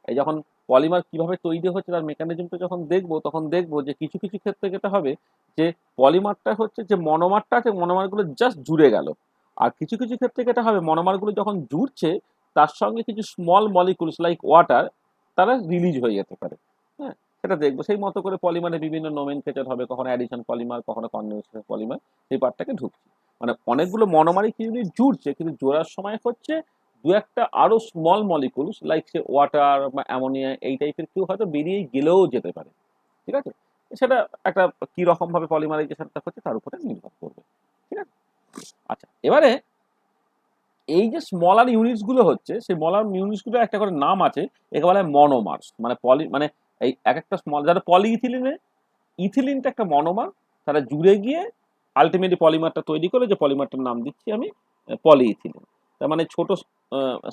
এই যখন পলিমার কিভাবে তৈরি হচ্ছে তার মেকানিজমটা যখন দেখবো, তখন দেখবো যে কিছু কিছু ক্ষেত্রে যেটা হবে যে পলিমারটা হচ্ছে যে মনোমারটা আছে, মনোমারগুলো জাস্ট জুড়ে গেল। আর কিছু কিছু ক্ষেত্রে যেটা হবে মনোমারগুলো যখন জুড়ছে তার সঙ্গে কিছু স্মল মলিকুলস লাইক ওয়াটার তারা রিলিজ হয়ে যেতে পারে। হ্যাঁ, সেটা দেখবো। সেই মতো করে পলিমারে বিভিন্ন নোমেনক্লেচার হবে, কখনো অ্যাডিশন পলিমার, কখনো কনডেনসেশন পলিমার, সেই পার্টটাকে ঢুকছে। মানে অনেকগুলো মনোমারিক ইউনিট জুড়ছে, কিন্তু জোড়ার সময় হচ্ছে দু একটা আরো স্মল মলিকুলস লাইক সে ওয়াটার বা অ্যামোনিয়া এই টাইপের কেউ হয়তো বেরিয়ে গেলেও যেতে পারে। ঠিক আছে, সেটা একটা কি রকম ভাবে পলিমারাইজেশনটা হচ্ছে তার উপরে নির্ভর করবে। ঠিক আছে, আচ্ছা এবারে এই যে স্মলার ইউনিটস গুলো হচ্ছে, সেই স্মলার ইউনিটস গুলো একটা করে নাম আছে, একে বলা হয় মনোমার্স। মানে পলি মানে এই এক একটা স্মল, যারা পলি ইথিলিনে, ইথিলিনটা একটা মনোমার, তারা জুড়ে গিয়ে আলটিমেটলি পলিমারটা তৈরি করে, যে পলিমারটার নাম দিচ্ছি আমি পলি ইথিলিন। তার মানে ছোট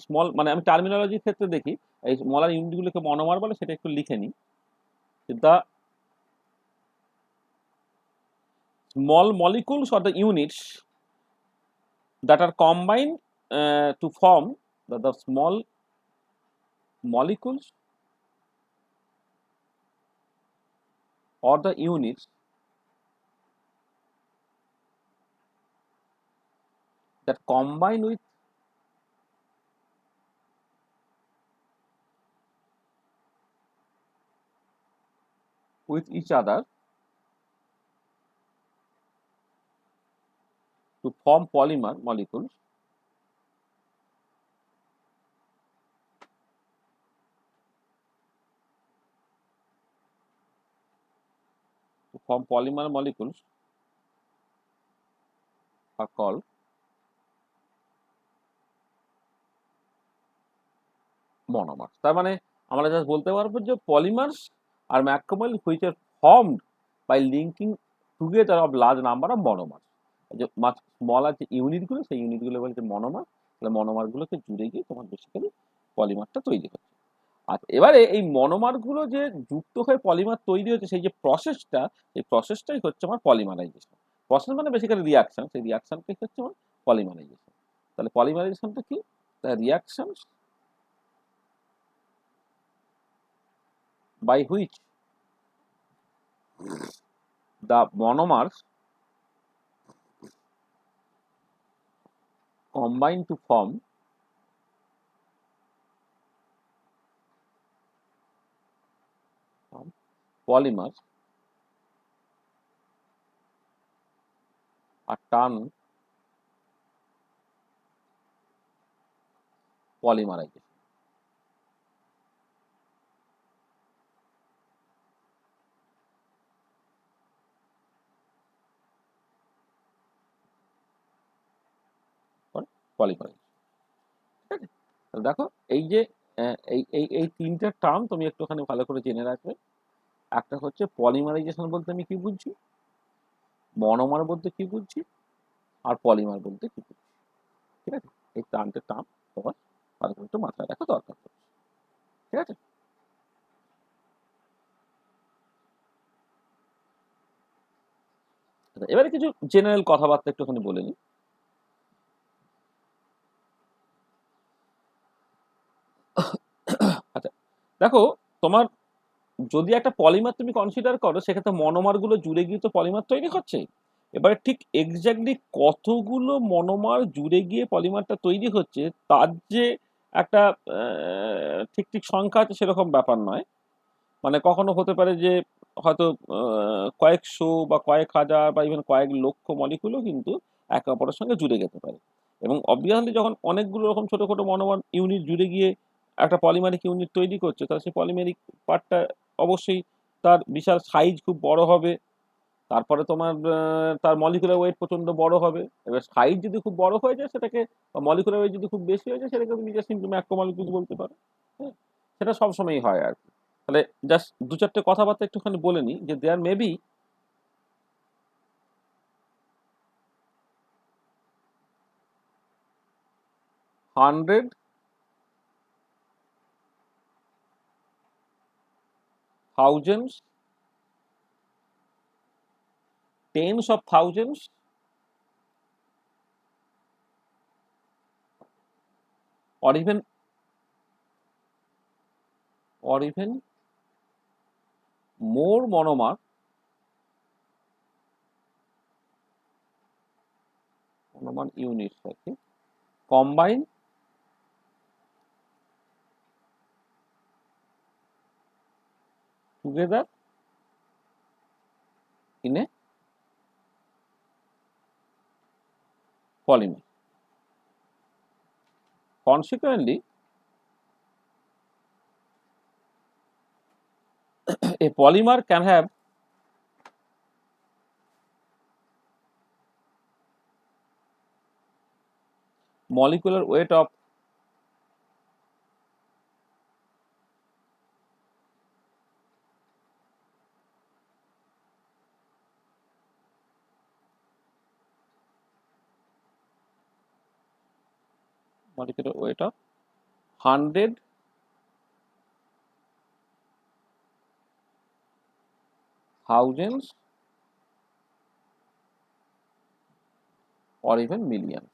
স্মল, মানে আমি টার্মিনোলজির ক্ষেত্রে দেখি এই স্মলার ইউনিটগুলোকে মনোমার বলে, সেটা একটু লিখে নিই। The small molecules or the units that are combined to form the small molecules or the units that combine with each other to form polymer molecules are called monomers। তার মানে আমরা just বলতে পারবো যে polymers are macromol which are formed by linking together of large number of monomer. যে smaller যে ইউনিটগুলো, সেই ইউনিটগুলো বলছে মনোমার। তাহলে মনোমারগুলোকে জুড়ে গিয়ে তোমার বেসিক্যালি পলিমারটা তৈরি হচ্ছে। আর এবারে এই মনোমারগুলো যে যুক্ত হয়ে পলিমার তৈরি হচ্ছে, সেই যে প্রসেসটা, সেই প্রসেসটাই হচ্ছে আমার পলিমারাইজেশন। প্রসেস মানে বেসিক্যালি রিয়াকশন, সেই রিয়াকশনটাই হচ্ছে আমার পলিমারাইজেশন। তাহলে পলিমারাইজেশনটা কি? The reaction by which the monomers combine to form polymers are termed polymerization। Polymerization, ঠিক আছে। তাহলে দেখো এই যে এই এই এই তিনটা টার্ম তুমি একটুখানি ভালো করে জেনে রাখবে। একটা হচ্ছে পলিমারাইজেশন বলতে আমি কি বুঝছি, মনোমার বলতে কি বুঝছি, আর পলিমার বলতে কি বুঝছি। ঠিক আছে, এই তিনটে টার্ম তোমার ভালো করে একটু মাথায় রাখা দরকার। ঠিক আছে, এবারে কিছু জেনারেল কথাবার্তা একটুখানি বলে নিই। আচ্ছা দেখো, তোমার যদি একটা পলিমার তুমি কনসিডার করো, সেক্ষেত্রে মনোমার গুলো জুড়ে গিয়ে তো পলিমার তৈরি হচ্ছে। এবারে ঠিক এক্স্যাক্টলি কতগুলো মনোমার জুড়ে গিয়ে পলিমারটা তৈরি হচ্ছে তার যে একটা ঠিক ঠিক সংখ্যা আছে সেরকম ব্যাপার নয়। মানে কখনো হতে পারে যে হয়তো কয়েকশো বা কয়েক হাজার বা ইভেন কয়েক লক্ষ মলিকুলও কিন্তু একে অপরের সঙ্গে জুড়ে যেতে পারে। এবং অবভিয়াসলি যখন অনেকগুলো রকম ছোট ছোট মনোমার ইউনিট জুড়ে গিয়ে একটা পলিমারিক ইউনিট তৈরি করছে, তাহলে সেই পলিমারিক পার্টটা অবশ্যই তার বিশাল সাইজ খুব বড় হবে। তারপরে তোমার তার মলিকুলার ওয়েট প্রচন্ড বড় হবে। এবার সাইজ যদি খুব বড় হয়ে যায় সেটাকে, মলিকুলার ওয়েট যদি খুব বেশি হয়ে যায় সেটাকে তুমি জাস্ট সিম্পলি ম্যাক্রোমলিকুল বলতে পারো। হ্যাঁ, সেটা সবসময়ই হয় আর কি। তাহলে জাস্ট দু চারটে কথাবার্তা একটুখানি বলে নিই যে there maybe hundred, thousands, tens of thousands, or even more monomer units আর কি combine together in a polymer. Consequently, a polymer can have molecular weight of molecular weight of 100, thousands, or even million.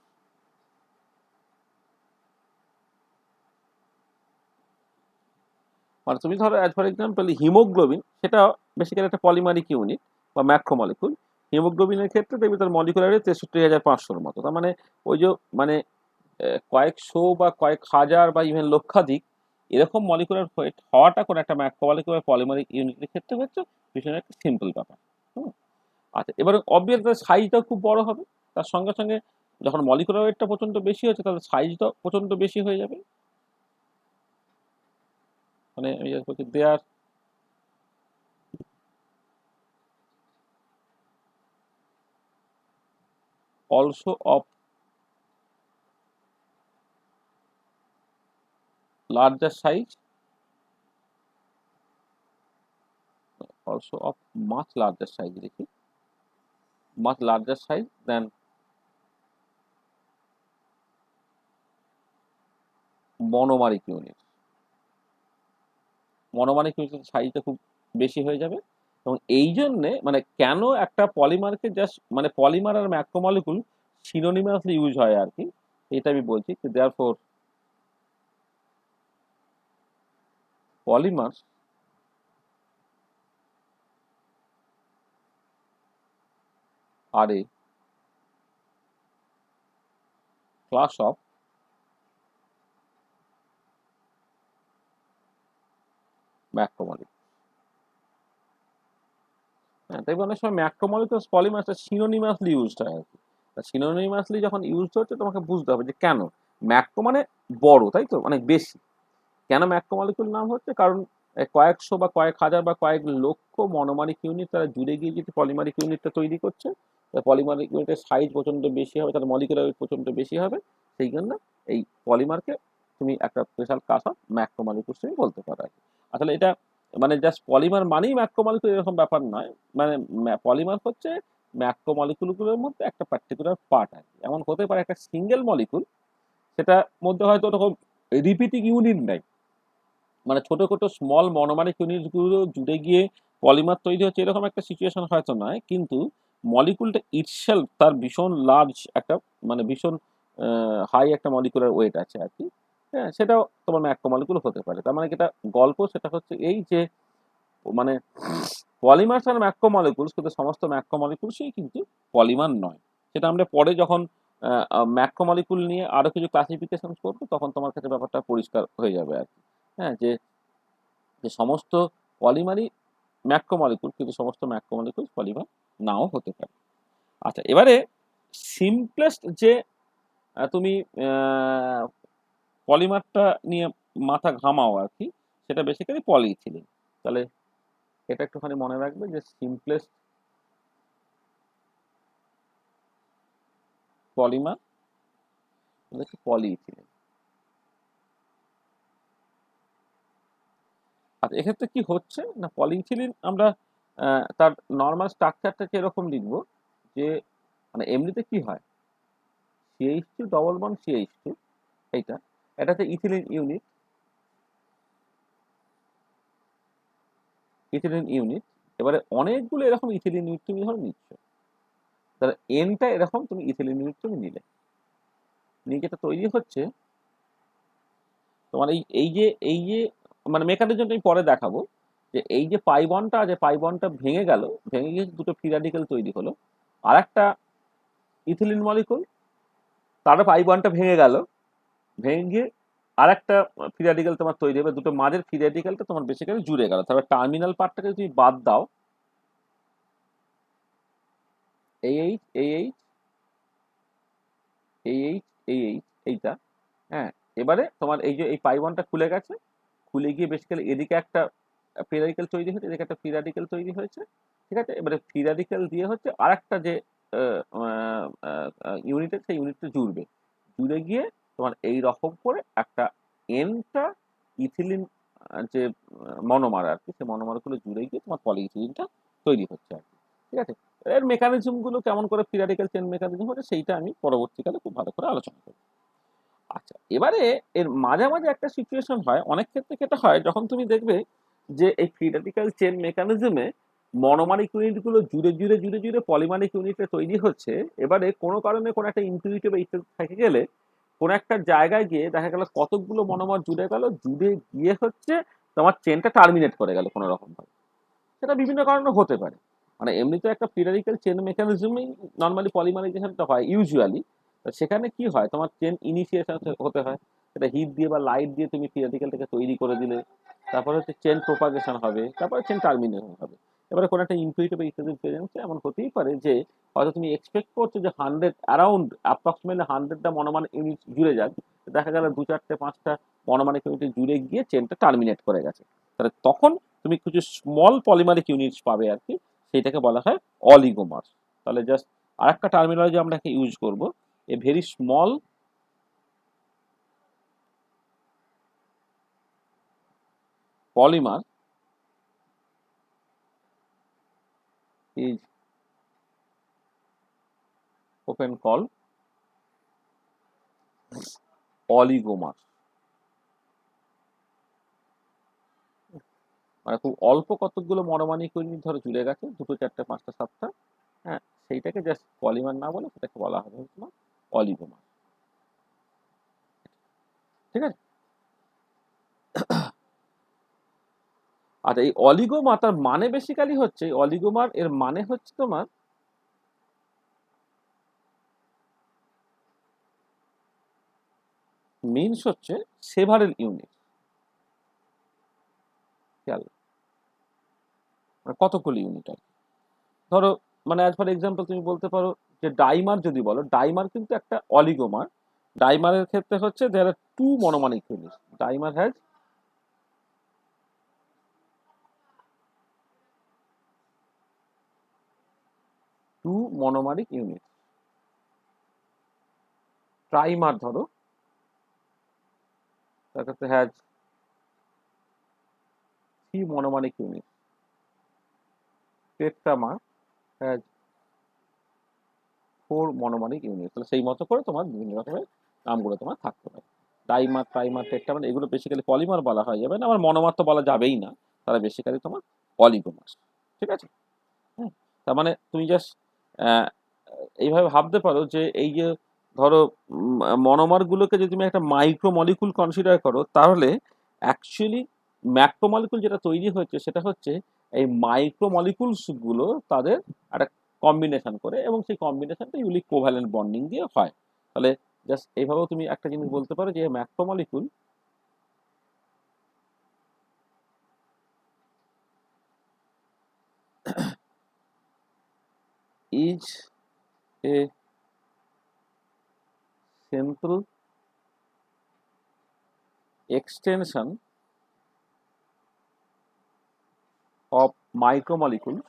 মানে তুমি ধরো as for example haemoglobin, সেটা basically একটা polymeric unit বা macromolecule. হিমোগ্লোবিনের ক্ষেত্রে দেখবি তার মলিকুলার ওয়েট 63,500-র মতো। তার মানে ওই যে মানে কয়েকশো বা কয়েক হাজার বা ইভেন লক্ষাধিক এরকম মলিকুলার ওয়েট হওয়াটা কোনো একটা ম্যাক্রোমলিকুলার পলিমারিক ইউনিটের ক্ষেত্রে হচ্ছে ভীষণ একটা সিম্পল ব্যাপার। আচ্ছা, এবার অবভিয়াস সাইজটা খুব বড় হবে, তার সঙ্গে সঙ্গে যখন মলিকুলার ওয়েটটা প্রচন্ড বেশি হচ্ছে তাহলে সাইজটা প্রচন্ড বেশি হয়ে যাবে। মানে আমি বলছি দেয়ার also of larger size, also of much larger size, দেখি much larger size than monomeric unit. monomeric unit সাইজটা খুব বেশি হয়ে যাবে এবং এই জন্যে মানে কেন একটা পলিমারকে জাস্ট মানে পলিমার আর ম্যাক্রোমলিকুল সিনোনিমাসলি ইউজ হয় আর কি, এটা আমি বলছি। Therefore polymers are a class of macromolecules. তাই অনেক সময় ম্যাক্রোমলিকুলস পলিমারটা সিনোনিমাসলি ইউজড হয় আর কি। সিনোনিমাসলি যখন ইউজ হচ্ছে তোমাকে বুঝতে হবে যে কেন ম্যাক্রো মানে বড়, তাই তো অনেক বেশি। কেন ম্যাক্রোমলিকুল নাম হচ্ছে, কারণ কয়েকশো বা কয়েক হাজার বা কয়েক লক্ষ মনোমারিক ইউনিট তারা জুড়ে গিয়ে যদি পলিমারিক ইউনিটটা তৈরি করছে, পলিমারিক ইউনিটের সাইজ প্রচন্ড বেশি হবে, তার মলিকুলার ওয়েট প্রচন্ড বেশি হবে। সেই জন্য এই পলিমারকে তুমি একটা স্পেশাল ক্লাস অফ ম্যাক্রোমলিকুলস তুমি বলতে পারো আর কি। আসলে এটা মানে জাস্ট পলিমার মানেই ম্যাক্রোমলিকুল এরকম ব্যাপার নয়। মানে পলিমার হচ্ছে ম্যাক্রোমলিকুলগুলোর মধ্যে একটা পার্টিকুলার পার্ট আর কি। এমন হতে পারে একটা সিঙ্গেল মলিকুল, সেটার মধ্যে হয়তো ওরকম রিপিটিং ইউনিট নেই, মানে ছোট ছোট স্মল মনোমারিক ইউনিটগুলো জুড়ে গিয়ে পলিমার তৈরি হচ্ছে এরকম একটা সিচুয়েশন হয়তো নয়, কিন্তু মলিকুলটা ইটসেলফ তার ভীষণ লার্জ একটা মানে ভীষণ হাই একটা মলিকুলার ওয়েট আছে আর কি। হ্যাঁ, সেটাও তোমার ম্যাক্রোমলিকুল হতে পারে। তার মানে যেটা গল্প সেটা হচ্ছে এই যে মানে পলিমার্স আর ম্যাক্রোমলিকুলস, কিন্তু সমস্ত ম্যাক্রোমলিকুলসই কিন্তু পলিমার নয়। সেটা আমরা পরে যখন ম্যাক্রোমলিকুল নিয়ে আরো কিছু ক্লাসিফিকেশন করবো তখন তোমার কাছে ব্যাপারটা পরিষ্কার হয়ে যাবে আর কি। হ্যাঁ, যে যে সমস্ত পলিমারই ম্যাক্রোমলিকুল, কিন্তু সমস্ত ম্যাক্রোমলিকুল পলিমার নাও হতে পারে। আচ্ছা, এবারে সিম্পলেস্ট যে তুমি পলিমারটা নিয়ে মাথা ঘামাও আর কি, সেটা বেসিক্যালি পলিইথিলিন। তাহলে এটা একটুখানি মনে রাখবে যে সিম্পলেস্ট পলিমার হচ্ছে পলিইথিলিন। আচ্ছা, এক্ষেত্রে কি হচ্ছে না, পলিইথিলিন আমরা তার নর্মাল স্ট্রাকচারটাকে এরকম লিখবো যে মানে এমনিতে কি হয়, CH2 ডবল বন্ড CH2, এইটা এটা হচ্ছে ইথিলিন ইউনিট, ইথিলিন ইউনিট। এবারে অনেকগুলো এরকম ইথিলিন ইউনিট তুমি ধরো নিচ্ছ, তাহলে এনটা এরকম তুমি ইথিলিন ইউনিট তুমি নিলে, নিয়ে যেটা তৈরি হচ্ছে তোমার এই যে মানে মেকানিজমটা আমি পরে দেখাবো, যে এই যে পাই বন্ডটা আছে, পাই বন্ডটা ভেঙে গেল, ভেঙে গিয়ে দুটো ফ্রি র্যাডিক্যাল তৈরি হলো, আর একটা ইথিলিন মলিকুল, তার পাই বন্ডটা ভেঙে গেল, ভেঙে গিয়ে আর একটা ফ্রি র্যাডিক্যাল তোমার তৈরি হবে, দুটো মাঝের ফ্রি র্যাডিক্যালটা তোমার বেসিক্যালি জুড়ে গেল। তারপর টার্মিনাল পার্টটাকে তুমি বাদ দাও, এইচ এইচ এইচ এইচ এইটা, হ্যাঁ। এবারে তোমার এই যে এই পাই বন্ডটা খুলে গেছে, খুলে গিয়ে বেসিক্যালি এদিকে একটা ফ্রি র্যাডিক্যাল তৈরি হয়েছে, এদিকে একটা ফ্রি র্যাডিক্যাল তৈরি হয়েছে, ঠিক আছে। এবারে ফ্রি র্যাডিক্যাল দিয়ে হচ্ছে আর একটা যে ইউনিটের, সেই ইউনিটটা জুড়বে, জুড়ে গিয়ে তোমার এই রকম করে একটা এনটা ইথিলিন যে মনোমার আর কি, সেই মনোমারগুলো জুড়ে গিয়ে তোমার পলিইথিলিনটা তৈরি হচ্ছে আর কি, ঠিক আছে। এর মেকানিজম গুলো কেমন করে ফ্রি র্যাডিক্যাল চেন মেকানিজম হচ্ছে, সেইটা আমি পরবর্তীকালে খুব ভালো করে আলোচনা করব। আচ্ছা, এবারে এর মাঝে মাঝে একটা সিচুয়েশন হয়, অনেক ক্ষেত্রে যেটা হয়, যখন তুমি দেখবে যে এই ফ্রি র্যাডিক্যাল চেন মেকানিজমে মনোমারিক ইউনিট গুলো জুড়ে জুড়ে জুড়ে জুড়ে পলিমারিক ইউনিটে তৈরি হচ্ছে। এবারে কোনো কারণে কোনো একটা ইনফিনিটি বা ইত্যাদি থেকে গেলে কোনো একটা জায়গায় গিয়ে দেখা গেল কতকগুলো মনোমার জুড়ে গেল, জুড়ে গিয়ে হচ্ছে তোমার চেনটা টার্মিনেট করে গেল কোনো রকম ভাবে। সেটা বিভিন্ন কারণে হতে পারে, মানে এমনিতে একটা ফ্রি র্যাডিক্যাল চেন মেকানিজমেই নর্মালি পলিমারাইজেশনটা হয় ইউজুয়ালি। সেখানে কি হয়, তোমার চেন ইনিশিয়েশন হতে হয়, সেটা হিট দিয়ে বা লাইট দিয়ে তুমি ফ্রি র্যাডিক্যালটাকে তৈরি করে দিলে, তারপরে হচ্ছে চেন প্রোপাগেশন হবে, তারপরে চেন টার্মিনেশন হবে। এবারে কোনো একটা ইনফিনিটি বা ইত্যাদি প্রেজেন্স এমন হতেই পারে যে হয়তো তুমি এক্সপেক্ট করছো যে 100 অ্যারাউন্ড অ্যাপ্রক্সিমেটলি 100টা মনোমার ইউনিট জুড়ে যাক, দেখা গেল 2-4-5টা মনোমারিক ইউনিট জুড়ে গিয়ে চেনটা টার্মিনেট করে গেছে। তাহলে তখন তুমি কিছু স্মল পলিমারিক ইউনিটস পাবে আর কি, সেইটাকে বলা হয় অলিগোমার। তাহলে জাস্ট আরেকটা টার্মিনোলজি আমরা ইউজ করব, a very small polymer is often called oligomer। মানে খুব অল্প কতগুলো মনোমারিক ইউনিট ধরো জুড়ে গেছে, 2-4-5-7টা, হ্যাঁ, সেইটাকে জাস্ট পলিমার না বলে সেটাকে বলা হবে তোমার অলিগোমার, ঠিক আছে। আচ্ছা, এই অলিগোমার তার মানে বেসিক্যালি হচ্ছে, অলিগোমার এর মানে হচ্ছে তোমার মিনস হচ্ছে সেভারেল ইউনিট, খেয়াল, মানে কতগুলো ইউনিট আর কি। ধরো মানে অ্যাজ ফর এক্সাম্পল তুমি বলতে পারো যে ডাইমার যদি বলো, ডাইমার কিন্তু একটা অলিগোমার। ডাইমারের ক্ষেত্রে হচ্ছে there are two monomeric unit, dimer has two monomeric unit. Trimer ধরো, তার ক্ষেত্রে has three monomeric unit. Tetramer has four monomeric unit. তাহলে সেই মতো করে তোমার বিভিন্ন রকমের নামগুলো তোমার থাকতে পারে। ডাইমার, ট্রাইমার, টেট্রামার, এগুলো বেসিক্যালি পলিমার বলা হয় যাবে না, আমার মনোমার তো বলা যাবেই না, তারা বেসিক্যালি তোমার অলিগোমার, ঠিক আছে। হুম, তার মানে তুমি জাস্ট এইভাবে ভাবতে পারো যে এই যে ধরো মনোমার গুলোকে যদি তুমি একটা মাইক্রো মলিকুল কনসিডার করো, তাহলে অ্যাকচুয়ালি ম্যাক্রো মলিকুল যেটা তৈরি হচ্ছে সেটা হচ্ছে এই মাইক্রো মলিকুলস গুলো তাদের একটা কম্বিনেশন করে, এবং সেই কম্বিনেশনটা ইউনিক কোভ্যালেন্ট বন্ডিং দিয়ে হয়। তাহলে জাস্ট এইভাবেও তুমি একটা জিনিস বলতে পারো যে macromolecule is a central extension of micromolecules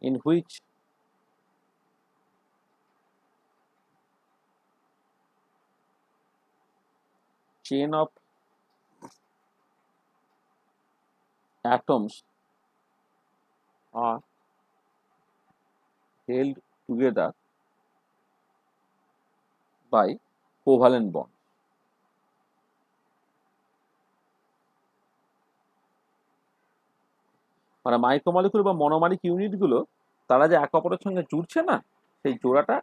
in which chain of atoms are held together by covalent bond. মানে মাইক্রোমলিকুল বা মনোমারিক ইউনিটগুলো তারা যে একে অপরের সঙ্গে জুড়ছে না, সেই জোড়াটা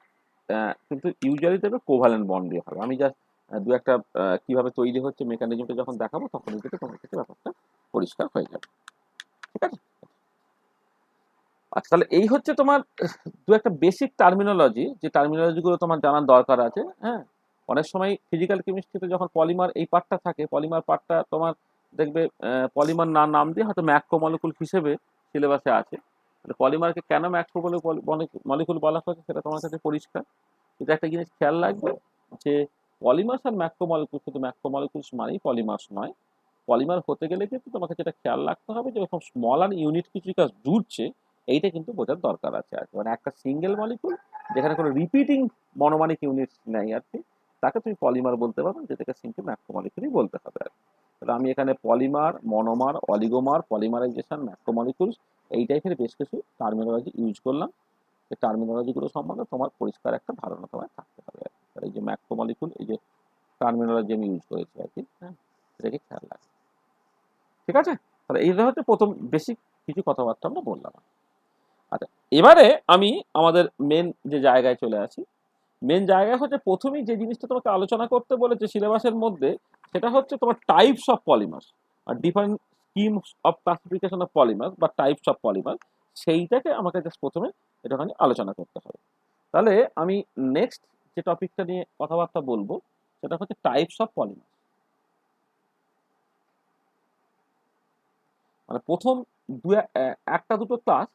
কিন্তু ইউজুয়ালি দেবে কোভালেন্ট বন্ড দিয়ে হবে। আমি জাস্ট দু একটা কিভাবে তৈরি হচ্ছে মেকানিজমটা যখন দেখাবো তখন কিন্তু তোমার কাছে ব্যাপারটা পরিষ্কার হয়ে যাবে। ঠিক আছে? আচ্ছা, তাহলে এই হচ্ছে তোমার দু একটা বেসিক টার্মিনোলজি, যে টার্মিনোলজিগুলো তোমার জানার দরকার আছে। হ্যাঁ, অনেক সময় ফিজিক্যাল কেমিস্ট্রিতে যখন পলিমার এই পার্টটা থাকে, পলিমার পার্টটা তোমার দেখবে পলিমার নাম দিয়ে হয়তো ম্যাক্রোমলিকুল হিসেবে সিলেবাসে আছে। পলিমারকে কেন ম্যাক্রোমলিকুল বলা হচ্ছে সেটা তোমার কাছে পরিষ্কার। এটা একটা জিনিস খেয়াল রাখবে যে পলিমার্স আর ম্যাক্রোমলিকুল, শুধু ম্যাক্রোমলিকুলস মানেই পলিমার্স নয়। পলিমার হতে গেলে কিন্তু তোমাকে যেটা খেয়াল রাখতে হবে যে এরকম স্মল আর ইউনিট কিছু কাজ জুড়ছে, এইটা কিন্তু বোঝার দরকার আছে আর কি। মানে একটা সিঙ্গেল মলিকুল যেখানে কোনো রিপিটিং মনোমানিক ইউনিট নেই আর কি, তাকে তুমি পলিমার বলতে পারো, যেটাকে সিম্পল ম্যাক্রোমলিকুলই বলতে হবে আর কি। তাহলে আমি এখানে পলিমার, মনোমার, অলিগোমার, পলিমারাইজেশন, ম্যাক্রোমলিকুলস এই টাইপের বেশ কিছু টার্মিনোলজি ইউজ করলাম। এই টার্মিনোলজিগুলো সম্বন্ধে তোমার পরিষ্কার একটা ধারণা তোমার থাকতে হবে আর কি। এই যে ম্যাক্রোমলিকুল, এই যে টার্মিনোলজি আমি ইউজ করেছি আর কি, হ্যাঁ, এটাকে খেয়াল রাখবে। ঠিক আছে? তাহলে এইটা হচ্ছে প্রথম বেসিক কিছু কথাবার্তা আমরা বললাম। আচ্ছা, এবারে আমি আমাদের মেন যে জায়গায় চলে আসি। মেন জায়গায় হচ্ছে প্রথমেই যে জিনিসটা তোমাকে আলোচনা করতে বলেছে সিলেবাসের মধ্যে, সেটা হচ্ছে তোমার টাইপস অফ পলিমার আর different schemes of classification of polymer বা টাইপস অফ পলিমার, সেইটাকে আমাকে জাস্ট প্রথমে একটুখানি আলোচনা করতে হবে। তাহলে আমি নেক্সট যে টপিকটা নিয়ে কথাবার্তা বলবো সেটা হচ্ছে টাইপস অফ পলিমার। মানে প্রথম একটা দুটো ক্লাস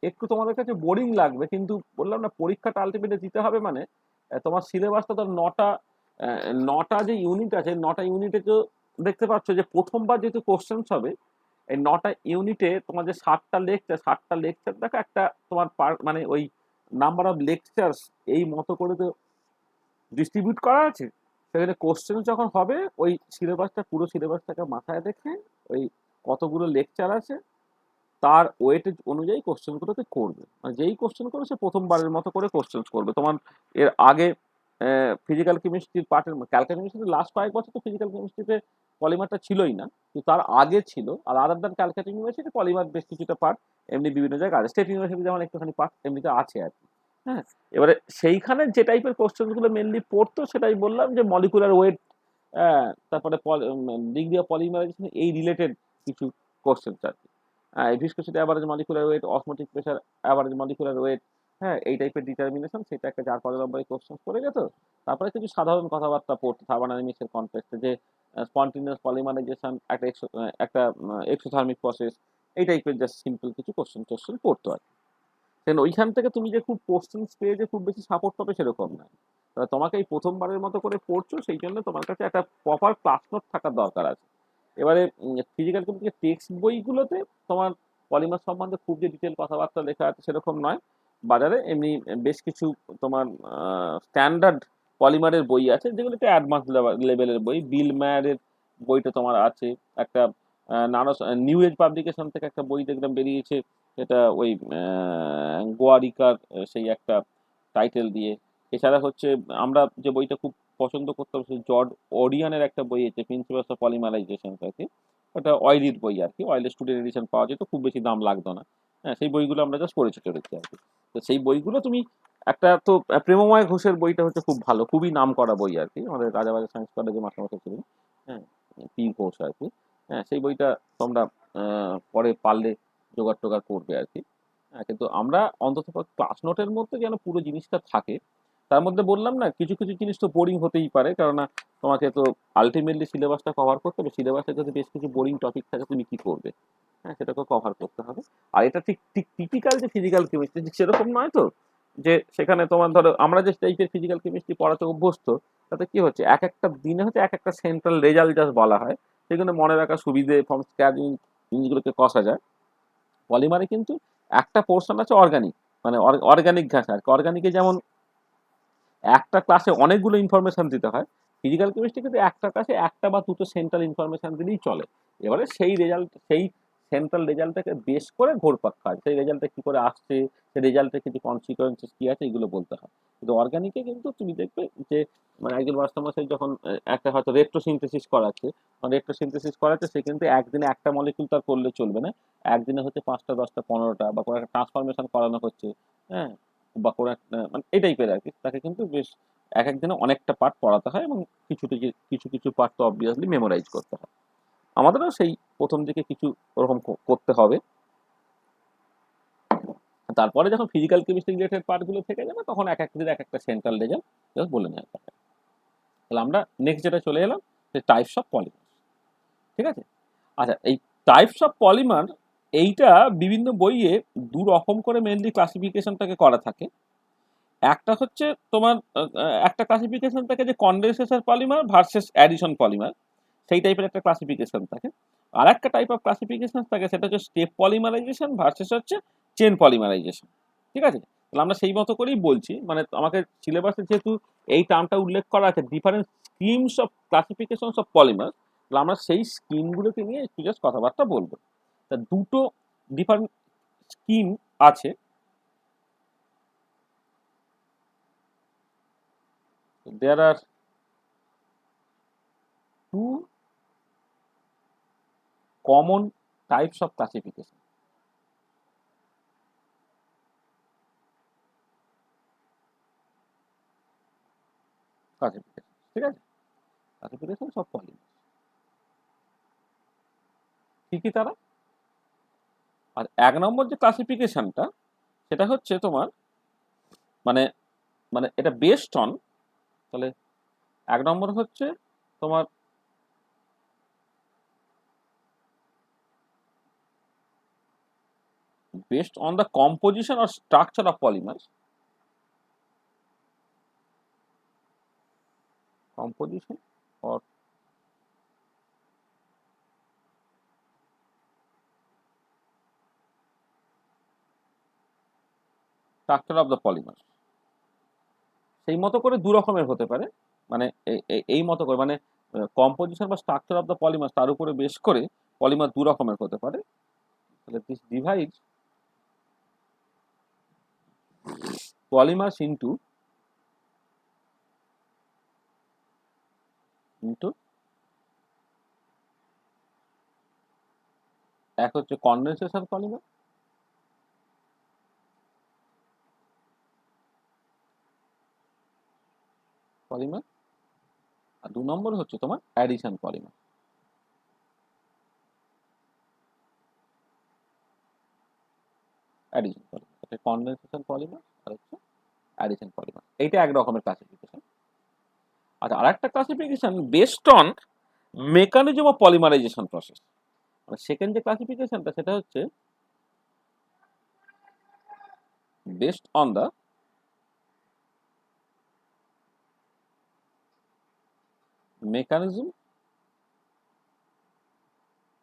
একটু তোমাদের কাছে বোরিং লাগবে, কিন্তু বললাম না পরীক্ষাটা আলটিমেটলি দিতে হবে। মানে তোমার সিলেবাসটা তো নটা যে ইউনিট আছে, নটা ইউনিটে তো দেখতে পাচ্ছ যে প্রথমবার যেহেতু কোশ্চেন্স হবে, এই নটা ইউনিটে তোমার যে 7টা লেকচার দেখো একটা তোমার মানে ওই নাম্বার অফ লেকচার্স এই মতো করে তো ডিস্ট্রিবিউট করা আছে। সেখানে কোশ্চেন যখন হবে ওই সিলেবাসটা, পুরো সিলেবাসটাকে মাথায় রেখে ওই কতগুলো লেকচার আছে তার ওয়েট অনুযায়ী কোশ্চেনগুলোকে করবে। মানে যেই কোশ্চেন করবে সে প্রথমবারের মতো করে কোশ্চেন করবে। তোমার এর আগে ফিজিক্যাল কেমিস্ট্রির পার্টের ক্যালকুলাস কেমিস্ট্রিতে লাস্ট কয়েক বছর তো ফিজিক্যাল কেমিস্ট্রিতে পলিমারটা ছিলই না, কিন্তু তার আগে ছিল। আর other than Calcutta university polymer বেশ কিছুটা পার্ট এমনি বিভিন্ন জায়গায় আছে, স্টেট ইউনিভার্সিটি যেমন একটুখানি পার্ট এমনিতে আছে আর কি। হ্যাঁ, এবারে সেইখানে যে টাইপের কোশ্চেনগুলো মেনলি পড়তো সেটাই বললাম, যে মলিকুলার ওয়েট, তারপরে ডিগ্রি অফ পলিমারাইজেশন, এই রিলেটেড কিছু কোশ্চেন আর কি। Viscosity average molecular weight, osmotic pressure average molecular weight, হ্যাঁ, এই টাইপের ডিটারমিনেশন, সেটা একটা 4-5 নম্বরের কোশ্চেন পড়ে যেত। তারপরে কিছু সাধারণ কথাবার্তা পড়তো থার্মোডাইনামিক্সের কনটেক্সটে, যে স্পন্টিনিয়াস পলিমারাইজেশন একটা এক্সোথার্মিক প্রসেস, এই টাইপের জাস্ট সিম্পল কিছু কোশ্চেন পড়তো আর কি। ওইখান থেকে তুমি যে খুব কোশ্চেন পেয়ে যে খুব বেশি সাপোর্ট পাবে সেরকম নয়। তোমাকে এই প্রথমবারের মতো করে পড়ছো, সেই জন্য তোমার কাছে একটা প্রপার ক্লাস নোট থাকার দরকার আছে। এবারে ফিজিক্যাল কেমিস্ট্রি টেক্সট বইগুলোতে তোমার পলিমার সম্বন্ধে খুব যে ডিটেল কথাবার্তা লেখা আছে সেরকম নয়। বাজারে এমনি বেশ কিছু তোমার স্ট্যান্ডার্ড পলিমারের বই আছে, যেগুলো একটু অ্যাডভান্স লেভেলের বই। বিল ম্যারের বইটা তোমার আছে একটা, নানো নিউ এজ পাবলিকেশন থেকে একটা বই দেখলাম বেরিয়েছে, সেটা ওই গোয়ারিকার সেই একটা টাইটেল দিয়ে। এছাড়া হচ্ছে আমরা যে বইটা খুব পছন্দ করতাম, সেই জর্জ ওরিয়ানের একটা বই আছে প্রিন্সিপালস অফ পলিমারাইজেশন আর কি। ওটা অয়েলির বই আর কি, অয়েলের স্টুডেন্ট এডিশন পাওয়া যেত, খুব বেশি দাম লাগতো না। হ্যাঁ, সেই বইগুলো আমরা জাস্ট পড়েছি চলেছি আর কি। তো সেই বইগুলো তুমি একটা তো প্রেমময় ঘোষের বইটা হচ্ছে খুব ভালো, খুবই নাম করা বই আর কি, আমাদের রাজাবাজার সায়েন্স কলেজে মাস্টারমশাই ছিলেন, হ্যাঁ, পি ঘোষ আর কি। হ্যাঁ, সেই বইটা তোমরা পরে পারলে জোগাড় টোগাড় করবে আর কি। হ্যাঁ, কিন্তু আমরা অন্তত ক্লাস নোটের মধ্যে যেন পুরো জিনিসটা থাকে, তার মধ্যে বললাম না কিছু কিছু জিনিস তো বোরিং হতেই পারে, কারণ তোমাকে তো আলটিমেটলি সিলেবাসটা কভার করতে হবে। সিলেবাসে যদি বেশ কিছু বোরিং টপিক থাকে তুমি কি করবে? হ্যাঁ, সেটাকে কভার করতে হবে। আর এটা ঠিক ঠিক টিপিক্যাল যে ফিজিক্যাল কেমিস্ট্রি সেরকম নয় তো, যে সেখানে তোমার ধরো আমরা যে টাইপের ফিজিক্যাল কেমিস্ট্রি পড়াতে অভ্যস্ত, তাতে কি হচ্ছে এক একটা দিনে হচ্ছে এক একটা সেন্ট্রাল রেজাল্ট জাস্ট বলা হয়, সেখানে মনে রাখা সুবিধে ফর্ম স্ক্যানিং জিনিসগুলোকে কষা যায়। পলিমারে কিন্তু একটা পোর্শন আছে অর্গানিক, মানে অর্গানিক ঘাস আর কি। অর্গানিকে যেমন একটা ক্লাসে অনেকগুলো ইনফরমেশন দিতে হয়, ফিজিক্যাল কেমিস্ট্রি কিন্তু একটা ক্লাসে একটা বা দুটো সেন্ট্রাল ইনফরমেশন দিলেই চলে। এবারে সেই রেজাল্ট, সেই সেন্ট্রাল রেজাল্টটাকে বেস করে ঘুরপাক খায়, সেই রেজাল্টটা কি করে আসছে, সেই রেজাল্টের কিছু কনসিকোয়েন্সেস কি আছে, এগুলো বলতে হয়। কিন্তু অর্গানিকে কিন্তু তুমি দেখবে যে মানে একজন মাস্টারমশাই যখন একটা হয়তো রেট্রোসিনথেসিস করাচ্ছে, রেট্রোসিনথেসিস করাচ্ছে, সে কিন্তু একদিনে একটা মলিকিউল তার করলে চলবে না, একদিনে হচ্ছে 5টা 10টা 15টা, বা কোনো একটা ট্রান্সফরমেশন করানো হচ্ছে, হ্যাঁ, বা কোনো একটা মানে এই টাইপের আর কি, তাকে কিন্তু বেশ এক একদিনে অনেকটা পার্ট পড়াতে হয়, এবং কিছু কিছু পার্ট তো অবভিয়াসলি মেমোরাইজ করতে হয়। আমাদেরও সেই প্রথম দিকে কিছু ওরকম করতে হবে। তারপরে যখন ফিজিক্যাল কেমিস্ট্রি রিলেটেড পার্টগুলো থেকে যাবে, তখন এক এক দিন এক একটা সেন্ট্রাল রেজাল্ট জাস্ট বলে নেওয়া যাবে। তাহলে আমরা নেক্সট যেটা চলে এলাম, যে টাইপস অফ পলিমার। ঠিক আছে? আচ্ছা, এই টাইপস অফ পলিমার এইটা বিভিন্ন বইয়ে দু রকম করে মেনলি ক্লাসিফিকেশনটাকে করা থাকে। একটা হচ্ছে তোমার একটা ক্লাসিফিকেশন থাকে যে condensation polymer versus addition polymer, সেই টাইপের একটা ক্লাসিফিকেশন থাকে। আর একটা টাইপ অফ ক্লাসিফিকেশন থাকে, সেটা হচ্ছে স্টেপ পলিমারাইজেশন ভার্সেস হচ্ছে চেন পলিমারাইজেশন। ঠিক আছে? তাহলে আমরা সেই মতো করেই বলছি, মানে আমাকে সিলেবাসে যেহেতু এই টার্মটা উল্লেখ করা আছে, different schemes of classification of polymer, তাহলে আমরা সেই স্কিমগুলোকে নিয়ে একটু জাস্ট কথাবার্তা বলবো। তা দুটো ডিফারেন্ট স্কিম আছে। দেয়ার are two common types of classification. Classification, ঠিক আছে? ক্লাসিফিকেশন সব পলিমার, কি কি তারা? আর এক নম্বর যে ক্লাসিফিকেশনটা, সেটা হচ্ছে তোমার মানে মানে এটা বেসড অন, তাহলে এক নম্বর হচ্ছে তোমার based on the composition or structure of polymer. Composition or structure of the polymer, সেই মতো করে দু রকমের হতে পারে। মানে এই মতো করে, মানে কম্পোজিশন বা স্ট্রাকচার অফ দ্য পলিমার, তার উপরে বেস করে পলিমার দু রকমের হতে পারে। তাহলে দিস ডিভাইড polymers into এক হচ্ছে কনডেনসেশন পলিমার, পলিমার, আর দু নম্বর হচ্ছে তোমার অ্যাডিশন পলিমার। অ্যাডিশন পলিমার, এটা কনডেনসেশন পলিমার আর হচ্ছে অ্যাডিশন পলিমার। এইটা এক রকমের ক্লাসিফিকেশন। আচ্ছা, আরেকটা classification based on mechanism of polymerization process. মানে সেকেন্ড যে ক্লাসিফিকেশনটা, সেটা হচ্ছে based on the mechanism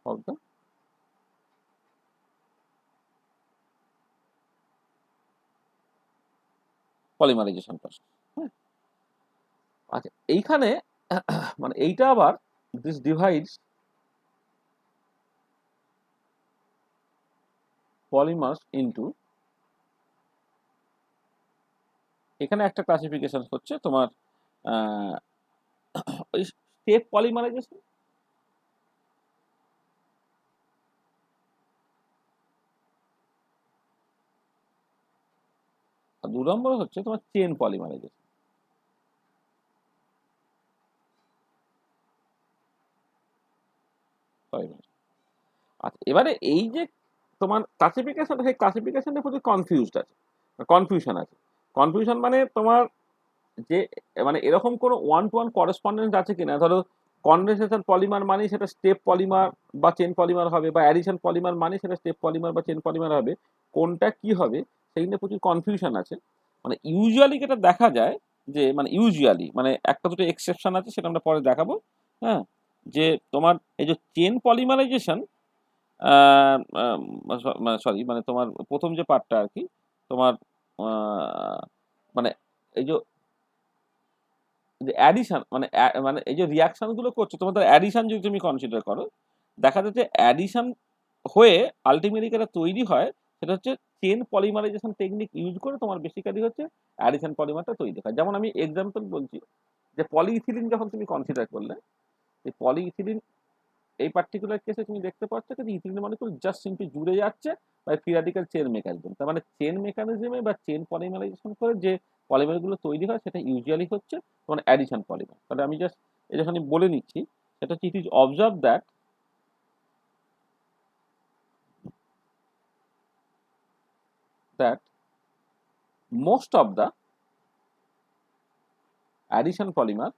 of the polymerization process। হ্যাঁ, আচ্ছা এইখানে মানে এইটা আবার দিস ডিভাইডস পলিমার্স ইনটু, এখানে একটা ক্লাসিফিকেশন হচ্ছে তোমার ওই স্টেপ পলিমারাইজেশন, আর দু নম্বর হচ্ছে তোমার চেন পলিমারাইজেশন। আচ্ছা, এবারে এই যে তোমার ক্লাসিফিকেশন, সেই ক্লাসিফিকেশনে প্রচুর কনফিউজড আছে, কনফিউশন আছে। কনফিউশন মানে তোমার যে মানে এরকম কোনো ওয়ান টু ওয়ান করেসপন্ডেন্স আছে কিনা, ধরো কনডেনসেশন পলিমার মানে সেটা স্টেপ পলিমার বা চেন পলিমার হবে, বা অ্যাডিশন পলিমার মানে সেটা স্টেপ পলিমার বা চেন পলিমার হবে, কোনটা কি হবে সেই নিয়ে প্রচুর কনফিউশন আছে। মানে ইউজুয়ালি যেটা দেখা যায় যে মানে ইউজুয়ালি মানে একটা দুটো এক্সেপশন আছে, সেটা আমরা পরে দেখাবো। হ্যাঁ, যে তোমার এই যে চেন পলিমারাইজেশন, সরি মানে তোমার প্রথম যে পার্টটা আর কি, তোমার মানে এই যে অ্যাডিশন মানে মানে এই যে রিয়াকশন গুলো করছো তোমাদের অ্যাডিশন যদি তুমি কনসিডার করো, দেখা যাচ্ছে অ্যাডিশন হয়ে আলটিমেটলি যেটা তৈরি হয় সেটা হচ্ছে চেন পলিমারাইজেশন টেকনিক ইউজ করে তোমার বেসিক্যালি হচ্ছে অ্যাডিশন পলিমারটা তৈরি হয়। যেমন আমি এক্সাম্পল বলছি, যে পলিইথিলিন যখন তুমি কনসিডার করলে, এই পলিইথিলিন এই পার্টিকুলার কেসে তুমি দেখতে পাচ্ছ যে ইথিলিন মলিকুল জাস্ট সিম্পলি জুড়ে যাচ্ছে by free radical chain mechanism. তার মানে চেন মেকানিজমে বা চেন পলিমারাইজেশন করে যে পলিমারগুলো তৈরি হয় সেটা ইউজুয়ালি হচ্ছে তোমার অ্যাডিশন পলিমার। তাহলে আমি জাস্ট এটা এখানে বলে নিচ্ছি, সেটা হচ্ছে it is observe that most of the addition polymer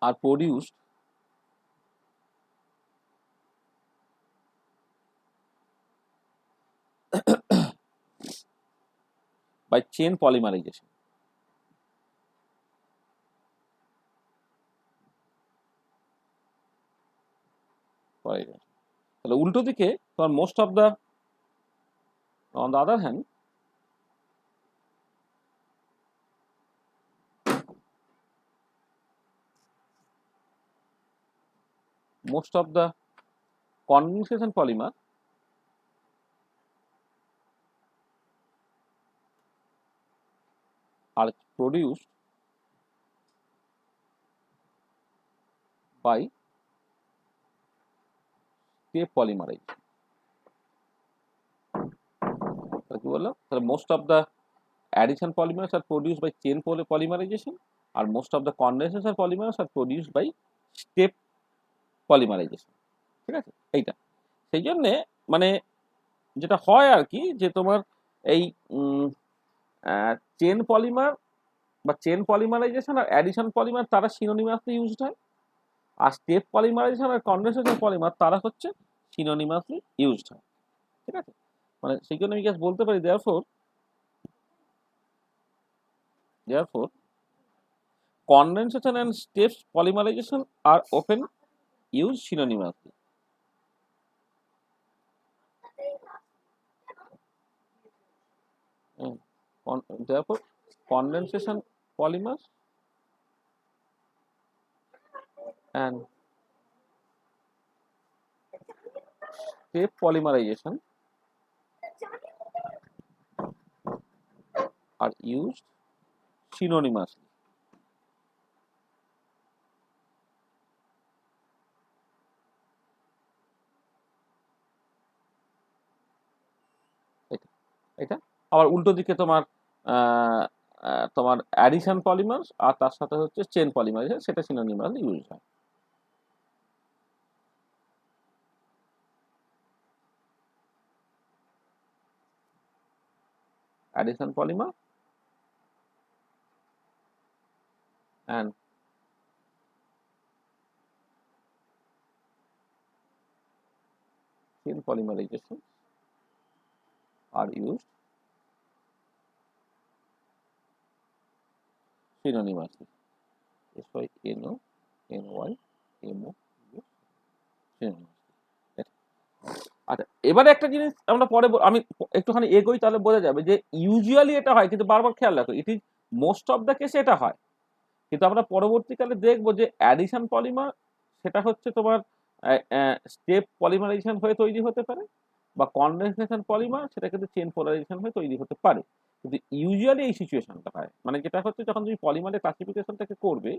are produced by chain polymerization. তাহলে উল্টো দিকে তোমার most of the, on the other hand, most of the condensation polymer are produced by step polymerization. তাহলে কি বললাম, তাহলে most of the addition polymers are produced by chain polymerization, আর most of the condensation polymers are produced by step polymerization। ঠিক আছে, এইটা সেই জন্যে মানে যেটা হয় আর কি, যে তোমার এই চেন পলিমার বা চেন পলিমারাইজেশন আর অ্যাডিশন পলিমার তারা সিনোনিমাসলি ইউজড হয়, আর স্টেপ পলিমারাইজেশন আর কনডেনসেশন পলিমার তারা হচ্ছে সিনোনিমাসলি ইউজড হয়। ঠিক আছে, মানে সেই জন্য আমি জাস্ট বলতে পারি therefore condensation and steps polymerization are often used synonymously. Therefore condensation polymers and step polymerization are used synonymously. এটা আবার উল্টো দিকে তোমার তোমার অ্যাডিশন পলিমার আর তার সাথে হচ্ছে চেন পলিমারাইজেশন, সেটা সিনোনিমাসলি ইউজ হয়। Addition polymer and chain polymerization are used synonymously. SYNONYMO synonymously. আচ্ছা, এবারে একটা জিনিস আমরা পরে আমি একটুখানি এগোই, তাহলে বোঝা যাবে যে ইউজুয়ালি এটা হয়, কিন্তু বারবার খেয়াল রাখো it is most of the কেসে এটা হয়, কিন্তু আমরা পরবর্তীকালে দেখবো যে অ্যাডিশন পলিমার সেটা হচ্ছে তোমার স্টেপ পলিমারাইজেশন হয়ে তৈরি হতে পারে, বা কনডেনসেশন পলিমার সেটা কিন্তু চেন পোলারাইজেশন হয়ে তৈরি হতে পারে। কিন্তু ইউজুয়ালি এই সিচুয়েশনটা হয়, মানে যেটা হচ্ছে যখন তুমি পলিমারের ক্লাসিফিকেশনটাকে করবে,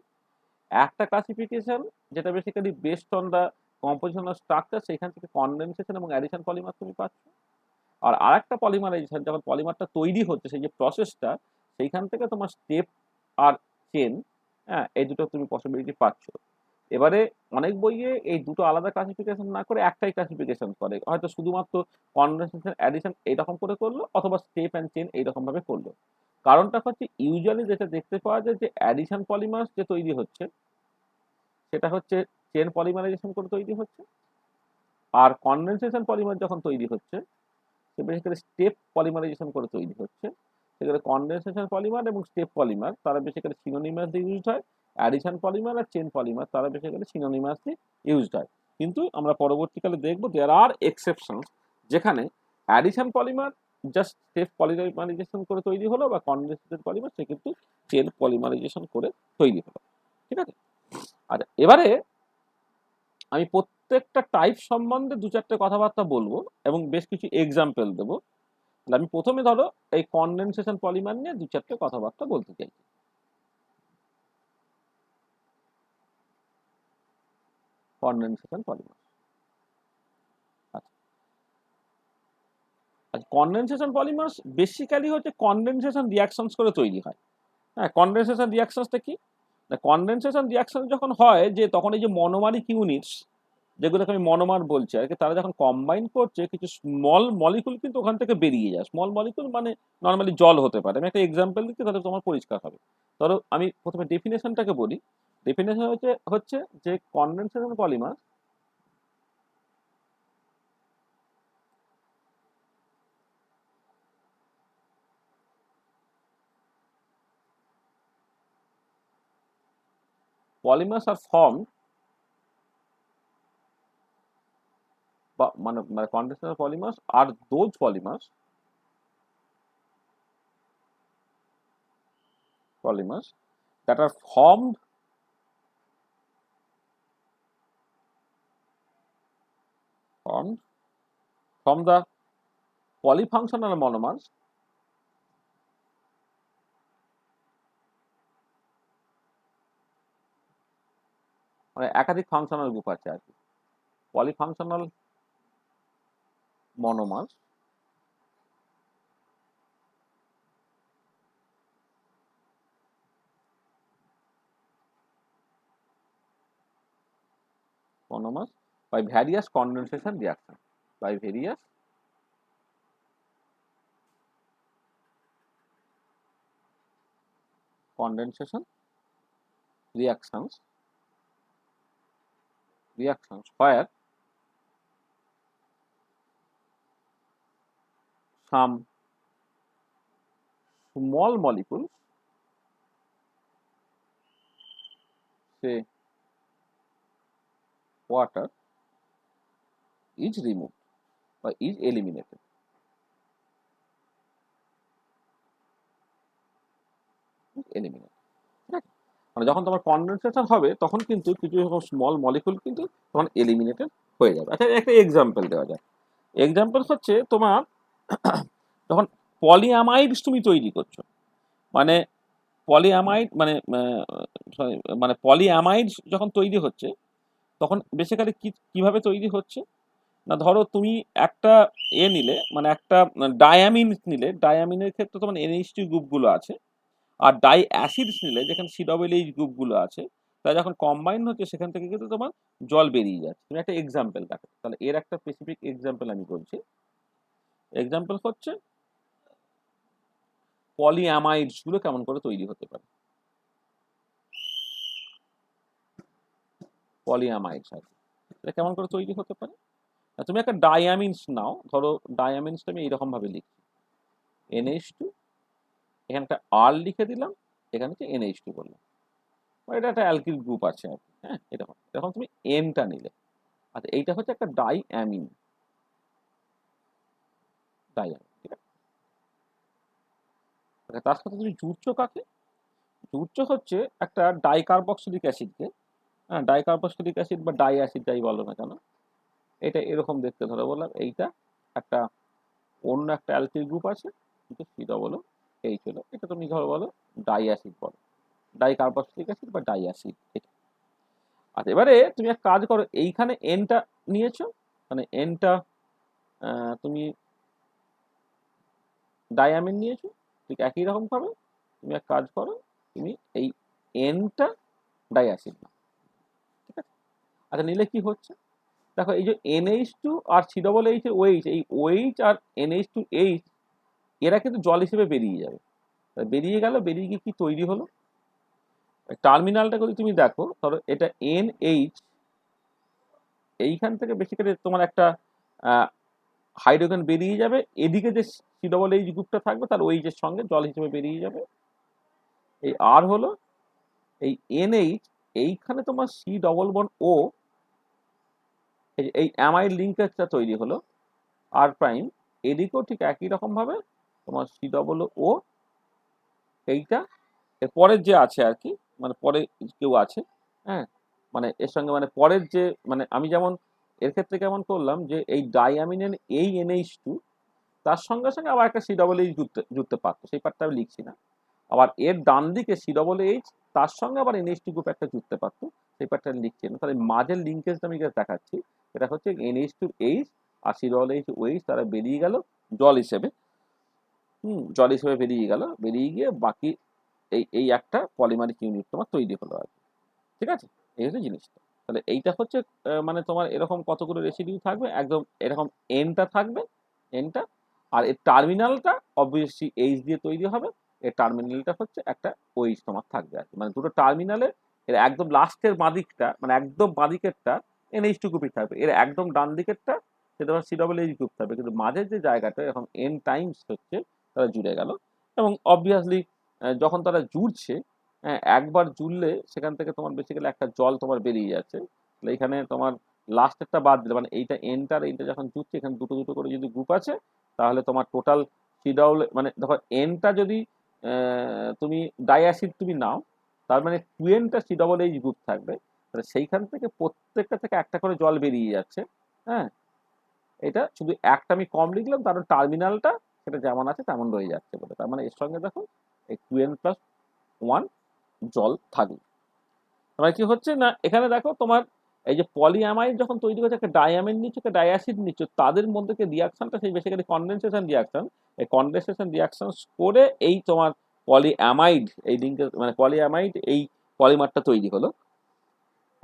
একটা ক্লাসিফিকেশন যেটা basically based on the composition of structure, সেখান থেকে কনডেনসেশন এবং অ্যাডিশন পলিমার তুমি পাচ্ছ। আর আরেকটা পলিমারাইজেশন যখন পলিমারটা তৈরি হচ্ছে, সেই যে প্রসেসটা, সেইখান থেকে তোমার স্টেপ আর চেন, হ্যাঁ, এই দুটো তুমি পসিবিলিটি পাচ্ছ। এবারে অনেক বইয়ে এই দুটো আলাদা ক্লাসিফিকেশন না করে একটাই ক্লাসিফিকেশন করে, হয়তো শুধুমাত্র কনডেনসেশন অ্যাডিশন এইরকম করে করলো, অথবা স্টেপ অ্যান্ড চেন এইরকম ভাবে করলো। কারণটা হচ্ছে ইউজুয়ালি যেটা দেখতে পাওয়া যায় যে অ্যাডিশন পলিমার্স যে তৈরি হচ্ছে সেটা হচ্ছে চেন পলিমারাইজেশন করে তৈরি হচ্ছে, আর কনডেনসেশন পলিমার যখন তৈরি হচ্ছে বেসিক্যালি স্টেপ পলিমারাইজেশন করে তৈরি হচ্ছে। সেখানে কনডেনসেশন পলিমার এবং স্টেপ পলিমার তারা বেসিক্যালি সিনোনিমাসলি ইউজড হয়, অ্যাডিশন পলিমার আর চেন পলিমার তারা বেসিক্যালি সিনোনিমাসলি ইউজড হয়। কিন্তু আমরা পরবর্তীকালে দেখবো দেয়ার আর এক্সেপশনস, যেখানে addition polymer just step polymerization করে তৈরি হলো, বা কনডেনসেশন পলিমার সে কিন্তু চেন পলিমারাইজেশন করে তৈরি হলো। ঠিক আছে, আর এবারে আমি প্রত্যেকটা টাইপ সম্বন্ধে দু চারটে কথাবার্তা বলবো এবং বেশ কিছু এক্সাম্পল দেবো। তাহলে আমি প্রথমে ধরো এই কনডেনসেশন পলিমার নিয়ে দু চারটে কথাবার্তা বলতে চাই। কনডেনসেশন পলিমার, আচ্ছা, কনডেনসেশন পলিমার বেসিক্যালি হচ্ছে কনডেনসেশন রিয়াকশনস করে তৈরি হয়। হ্যাঁ, কনডেনসেশন রিয়াকশনসটা কি? কনডেনসেশন রিয়াকশন যখন হয় যে তখন এই যে মনোমারিক ইউনিটস, যেগুলোকে আমি মনোমার বলছি আর কি, তারা যখন কম্বাইন করছে কিছু স্মল মলিকুল কিন্তু ওখান থেকে বেরিয়ে যায়। স্মল মলিকুল মানে নর্মালি জল হতে পারে। আমি একটা এক্সাম্পল দিচ্ছি তাহলে তোমার পরিষ্কার হবে। ধরো আমি প্রথমে ডেফিনেশনটাকে বলি। ডেফিনেশন হচ্ছে হচ্ছে যে condensation polymer polymers are formed, বা মানে condensational polymers are those polymers that are formed from the polyfunctional monomers মানে একাধিক ফাংশনাল গ্রুপ আছে আর কি, পলিফাংশনাল মনোমার্স monomers by various condensation reaction, by various condensation reactions where some small molecules, say water, is removed or is eliminated. Eliminated. ঠিক আছে? মানে যখন তোমার condensation হবে তখন কিন্তু কিছু স্মল মলিকুল কিন্তু তখন এলিমিনেটেড হয়ে যাবে। আচ্ছা, একটা এক্সাম্পল দেওয়া যায়। এক্সাম্পল হচ্ছে তোমার যখন পলিঅ্যামাইডস তুমি তৈরি করছো, মানে পলিঅ্যামাইড মানে sorry, মানে পলিঅ্যামাইড যখন তৈরি হচ্ছে তখন বেসিক্যালি কিভাবে তৈরি হচ্ছে না, ধরো তুমি একটা নিলে, মানে একটা ডায়ামিন নিলে, ডায়ামিনের ক্ষেত্রে তোমার NH2 গ্রুপগুলো আছে, আর ডাই অ্যাসিডস নিলে যেখানে COOH গ্রুপগুলো আছে, তারা যখন কম্বাইন হচ্ছে সেখান থেকে কিন্তু তোমার জল বেরিয়ে যাচ্ছে। তুমি একটা এক্সাম্পল দেখো, তাহলে এর একটা স্পেসিফিক এক্সাম্পল আমি বলছি। এক্সাম্পল হচ্ছে পলিঅ্যামাইডস গুলো কেমন করে তৈরি হতে পারে। পলিঅ্যামাইডস আর এটা কেমন করে তৈরি হতে পারে, তুমি একটা ডায়ামিনস নাও, ধরো ডায়ামিনসটা আমি এইরকম ভাবে লিখি NH2, এখানে একটা R লিখে দিলাম, এখানে হচ্ছে NH2 বললাম, এটা একটা অ্যালকিল গ্রুপ আছে আর কি। হ্যাঁ, এরকম এখন তুমি এনটা নিলে, আচ্ছা এইটা হচ্ছে একটা ডাইঅ্যামিন, ডাইঅ্যামিন, ঠিক আছে। তার সাথে তুমি জুড়ছো কাকে? জুড়ছো হচ্ছে একটা ডাইকার্বক্সিলিক অ্যাসিডকে। হ্যাঁ, ডাইকার্বক্সিলিক অ্যাসিড বা ডাই অ্যাসিড যাই বলো না কেন, এটা এরকম দেখতে, ধরো বললাম এইটা একটা অন্য একটা অ্যালকিল গ্রুপ আছে, কিন্তু সেটা বলো এই ছিল, এটা তুমি ধরো বলো ডাই অ্যাসিড বলো, ডাইকার্বক্সিলিক অ্যাসিড বা ডাই অ্যাসিড এটা। আচ্ছা, এবারে তুমি এক কাজ করো, এইখানে এনটা নিয়েছো, মানে এনটা তুমি ডায়ামিন নিয়েছো, ঠিক একই রকম ভাবে তুমি এক কাজ করো, তুমি এই এনটা ডাই অ্যাসিড নাও, ঠিক আছে। আচ্ছা নিলে কি হচ্ছে, দেখো এই যে NH2 আর COOH এর OH, এই OH আর NH2H এরা কিন্তু জল হিসেবে বেরিয়ে যাবে। বেরিয়ে গেল, বেরিয়ে গিয়ে কি তৈরি হলো, টার্মিনালটা যদি তুমি দেখো, ধরো এটা NH, এইখান থেকে বেসিক্যালি তোমার একটা হাইড্রোজেন বেরিয়ে যাবে, এদিকে যে COOH গ্রুপটা থাকবে তার OH এর সঙ্গে জল হিসেবে বেরিয়ে যাবে। এই আর হলো এই NH, এইখানে তোমার C ডবল বন্ড O, এই অ্যামাইড লিঙ্কেজটা তৈরি হলো আর প্রাইম, এদিকেও ঠিক একই রকম ভাবে তোমার C ডবল O, এইটা এর পরের যে আছে আর কি, মানে পরে কেউ আছে, হ্যাঁ, মানে এর সঙ্গে মানে পরের যে, মানে আমি যেমন এর ক্ষেত্রে কেমন করলাম যে এই ডাইঅ্যামিনের এই NH2 তার সঙ্গে সঙ্গে আবার একটা COOH জুড়তে জুড়তে পারতো, সেই পার্টটা আমি লিখছি না। আবার এর ডান দিকে COOH তার সঙ্গে আবার NH2 গ্রুপ একটা জুড়তে পারতো, সেই পার্টটা আমি লিখছি না। তাহলে মাঝের লিঙ্কেজটা আমি দেখাচ্ছি, এটা হচ্ছে NH2H আর COOH তারা বেরিয়ে গেল জল হিসেবে, জল হিসেবে বেরিয়ে গেল, বেরিয়ে গিয়ে বাকি এই একটা পলিমারিক ইউনিট তোমার তৈরি হলো আর কি। ঠিক আছে, এই হচ্ছে জিনিসটা। তাহলে এইটা হচ্ছে মানে তোমার এরকম কতগুলো রেসিডিউ থাকবে, একদম এরকম এনটা থাকবে, এনটা, আর এর টার্মিনালটা অবভিয়াসলি এইচ দিয়ে তৈরি হবে, এর টার্মিনালটা হচ্ছে একটা ওইচ তোমার থাকবে আর কি। মানে দুটো টার্মিনালে এর একদম লাস্টের বাঁদিকটা, মানে একদম বাঁদিকেরটা NH2 গ্রুপই থাকবে, এর একদম ডান দিকেরটা সেটা তোমার COOH গ্রুপ থাকবে, কিন্তু মাঝের যে জায়গাটা এখন N টাইমস হচ্ছে তারা জুড়ে গেল। এবং অবভিয়াসলি যখন তারা জুড়ছে, হ্যাঁ, একবার জুড়লে সেখান থেকে তোমার বেসিক্যালি একটা জল তোমার বেরিয়ে যাচ্ছে। তাহলে এখানে তোমার লাস্টেরটা বাদ দিলে, মানে এইটা এনটার এইটা যখন জুড়ছে, এখানে দুটো দুটো করে যদি গ্রুপ আছে, তাহলে তোমার টোটাল সিডাউল, মানে দেখো এনটা যদি তুমি ডাইঅ্যাসিড তুমি নাও, তার মানে 2Nটা COOH গ্রুপ থাকবে, তাহলে সেইখান থেকে প্রত্যেকটা থেকে একটা করে জল বেরিয়ে যাচ্ছে। হ্যাঁ, এটা শুধু একটা আমি কম লিখলাম, কারণ টার্মিনালটা সেটা যেমন আছে তেমন রয়ে যাচ্ছে বলে। তার মানে এর সঙ্গে দেখো এই 2N+1 জল থাকবে। মানে কি হচ্ছে না, এখানে দেখো তোমার এই যে পলিঅ্যামাইড যখন তৈরি করছে, একটা ডাইঅ্যামিন নিচ্ছ, একটা ডাইঅ্যাসিড নিচ্ছ, তাদের মধ্যে যে রিয়াকশনটা সেই বেসিক্যালি কনডেনসেশন রিয়াকশন, এই কনডেনসেশন রিয়াকশন করে এই তোমার পলিঅ্যামাইড, এই লিঙ্কের মানে পলিঅ্যামাইড এই পলিমারটা তৈরি হলো।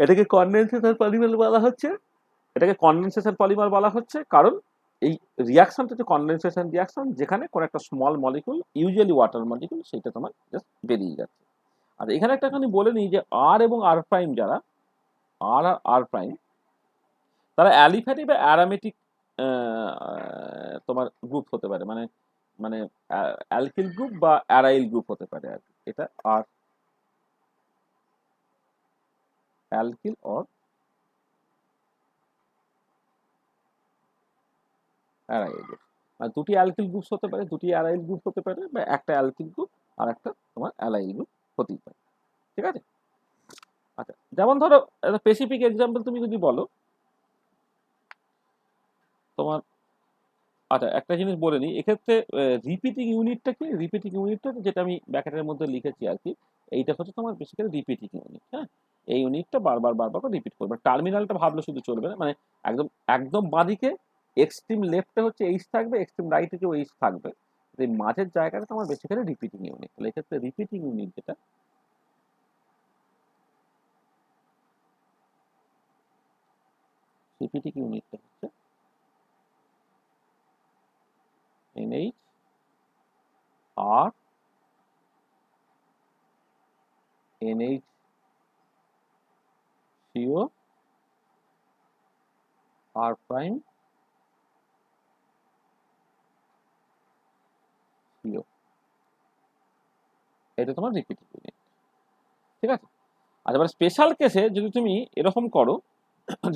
এটাকে কনডেনসেশন পলিমার বলা হচ্ছে, এটাকে কনডেনসেশন পলিমার বলা হচ্ছে, কারণ এই রিয়াকশনটা হচ্ছে কনডেনসেশন রিয়াকশন, যেখানে কোনো একটা small molecule, usually water molecule, সেটা তোমার জাস্ট বেরিয়ে যাচ্ছে। আর এখানে একটা খানি বলে নিই যে আর এবং আর প্রাইম, যারা আর আর আর প্রাইম, তারা অ্যালিফ্যাটিক বা অ্যারোমেটিক তোমার গ্রুপ হতে পারে, মানে মানে অ্যালকিল গ্রুপ বা অ্যারাইল গ্রুপ হতে পারে আর কি। এটা আর অ্যালকিল অর অ্যারাইল গ্রুপ, মানে দুটি অ্যালকিল গ্রুপ হতে পারে, দুটি অ্যারাইল গ্রুপ হতে পারে, বা একটা অ্যালকিল গ্রুপ আর একটা তোমার অ্যালাইল গ্রুপ হতেই পারে। ঠিক আছে, আচ্ছা যেমন ধরো একটা স্পেসিফিক এক্সাম্পল তুমি যদি বলো তোমার, আচ্ছা একটা জিনিস বলে নিই এক্ষেত্রে, রিপিটিং ইউনিটটা কি, রিপিটিং ইউনিটটা যেটা আমি ব্র্যাকেটের মধ্যে লিখেছি আর কি, এইটা হচ্ছে তোমার বেসিক্যালি রিপিটিং ইউনিট। হ্যাঁ, এই ইউনিটটা বারবার বারবার করে রিপিট করবে। টার্মিনালটা ভাবলে শুধু চলবে না, মানে একদম একদম বাঁদিকে এক্সট্রিম লেফটে হচ্ছে এইচ থাকবে, এক্সট্রিম রাইটে কেউ এইচ থাকবে, এই মাঝের জায়গাটা তোমার বেসিক্যালি রিপিটিং ইউনিট। তাহলে এক্ষেত্রে রিপিটিং ইউনিট যেটা, রিপিটিং ইউনিটটা হচ্ছে NH আর NH CO আর প্রাইম CO, এটা তোমার রিপিটিং ইউনিট। ঠিক আছে, আচ্ছা এবার স্পেশাল কেসে যদি তুমি এরকম করো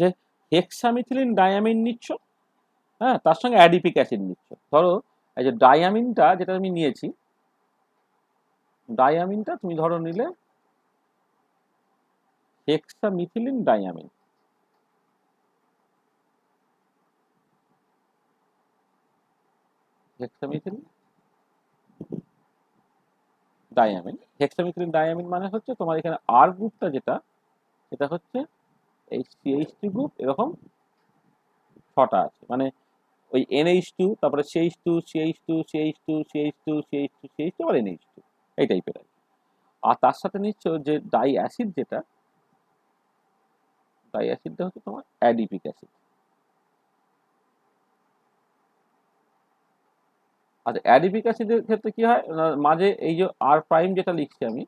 যে হেক্সামিথিলিন ডায়ামিন নিচ্ছ, হ্যাঁ, তার সঙ্গে অ্যাডিপিক অ্যাসিড নিচ্ছ, ধরো এই যে ডায়ামিনটা যেটা আমি নিয়েছি, ডায়ামিনটা তুমি ধরো নিলে hexamethylene diamine, hexamethylene diamine, hexamethylene diamine মানে হচ্ছে তোমার এখানে আর গ্রুপটা যেটা, সেটা হচ্ছে এই CH3 গ্রুপ, এরকম 6টা আছে, মানে ওই NH2, তারপরে CH2 CH2 CH2 CH2 CH2 CH2 আবার NH2, এই টাইপের আর কি। আর তার সাথে নিচ্ছ যে ডাই অ্যাসিড যেটা, তাই অ্যাসিডটা হচ্ছে তোমার অ্যাডিপিক অ্যাসিড। আচ্ছা, অ্যাডিপিক অ্যাসিডের ক্ষেত্রে কি হয় মাঝে এই যে আর প্রাইম যেটা লিখছি আমি,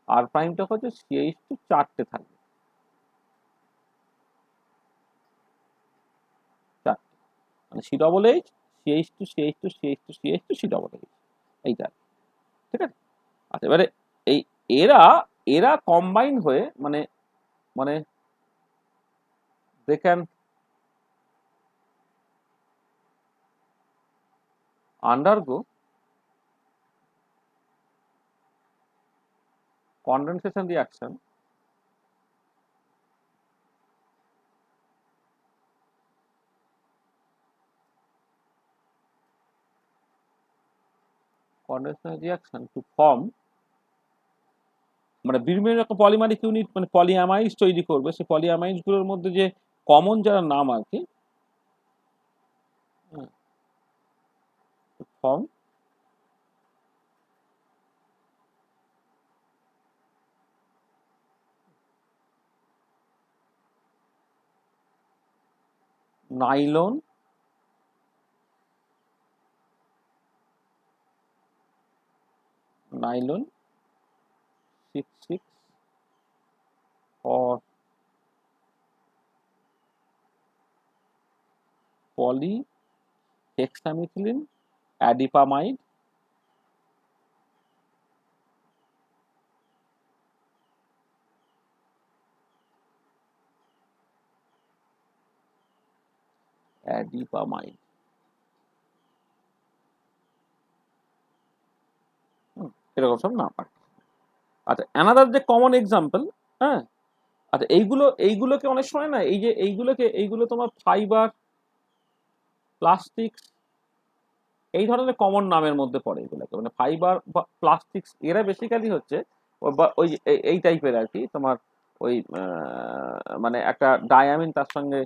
আর প্রাইমটা হচ্ছে সিএইচ টু চারটে থাকবে, চারটে, মানে C double H, CH two CH two CH two CH two C double H, এইটা, ঠিক আছে। আচ্ছা, এবারে এই এরা এরা কম্বাইন হয়ে মানে মানে they can undergo condensation reaction to form, মানে বিভিন্ন রকম পলিমারিক ইউনিট মানে পলিঅ্যামাইডস তৈরি করবে। সেই পলিঅ্যামাইডস গুলোর মধ্যে যে কমন যারা নাম আর কি, form nylon, nylon 66 or polyhexamethylene adipamide, adipamide, এরকম সব নাম আর কি। আচ্ছা, অ্যানাদার যে কমন এক্সাম্পল, হ্যাঁ, আচ্ছা এইগুলোকে অনেক সময় না এই যে এইগুলো তোমার ফাইবার, প্লাস্টিক, এই ধরনের কমন নামের মধ্যে পড়ে এগুলোকে, মানে ফাইবার বা প্লাস্টিক্স, এরা বেসিক্যালি হচ্ছে ওই এই টাইপের আর কি তোমার, ওই মানে একটা ডায়ামিন তার সঙ্গে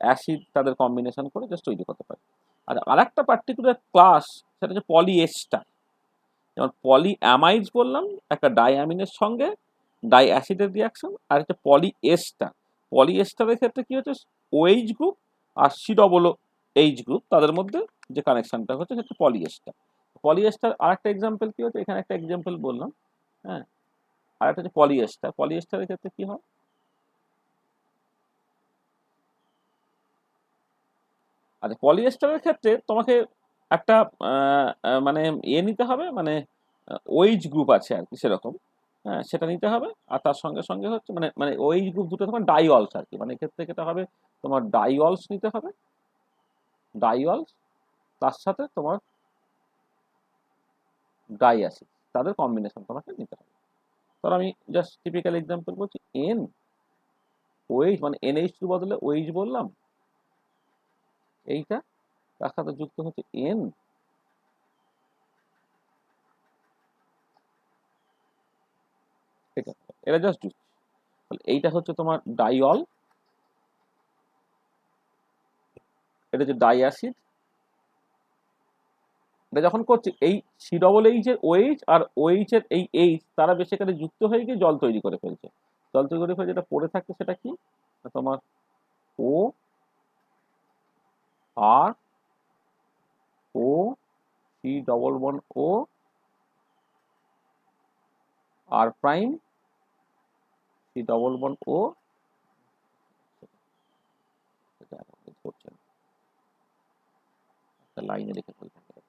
অ্যাসিড তাদের কম্বিনেশন করে জাস্ট তৈরি করতে পারে। আর আরেকটা পার্টিকুলার ক্লাস, সেটা হচ্ছে পলিএস্টার। যেমন পলিঅ্যামাইডস বললাম একটা ডাইঅ্যামিনের সঙ্গে ডাই অ্যাসিডের রিয়াকশন, আর হচ্ছে পলিএস্টার। পলিএস্টারের ক্ষেত্রে কি হচ্ছে, ওএইচ গ্রুপ আর সি ডবল এইচ গ্রুপ, তাদের মধ্যে যে কানেকশনটা হচ্ছে সেটা পলিএস্টার। পলিএস্টার আরেকটা এক্সাম্পল কি হচ্ছে, এখানে একটা এক্সাম্পল বললাম, হ্যাঁ, আর একটা হচ্ছে পলিএস্টার। পলিএস্টারের ক্ষেত্রে কি হয়, আচ্ছা পলিএস্টারের ক্ষেত্রে তোমাকে একটা মানে নিতে হবে, মানে ওএইচ গ্রুপ আছে আর কি সেরকম, হ্যাঁ, সেটা নিতে হবে। আর তার সঙ্গে সঙ্গে হচ্ছে মানে মানে ওএইচ গ্রুপ দুটো তোমার ডাইঅলস আর কি, মানে এক্ষেত্রে এটা হবে তোমার ডাইঅলস নিতে হবে, ডাইঅলস, তার সাথে তোমার ডাই অ্যাসিড, তাদের কম্বিনেশন তোমাকে নিতে হবে। ধর আমি জাস্ট টিপিক্যাল এক্সাম্পল বলছি, এন ওএইচ মানে এনএইচ টু বদলে ওএইচ বললাম, এইটা তার সাথে যুক্ত হচ্ছে এন, ঠিক আছে, এটা জাস্ট যুক্ত। এইটা হচ্ছে তোমার ডাইঅল, এটা হচ্ছে ডাই অ্যাসিড। এটা যখন করছি এই সি ডবল এইচ এর ওএইচ আর ওএইচ এর এই এইচ তারা বেসিক্যালি যুক্ত হয়ে গিয়ে জল তৈরি করে ফেলছে। জল তৈরি করে ফেলে যেটা পড়ে থাকছে সেটা কি, তোমার ও আর ও সি ডবল বন ও আর প্রাইম সি ডবল বন ও, করছে না, একটা লাইনে লিখে ফেলতে হবে।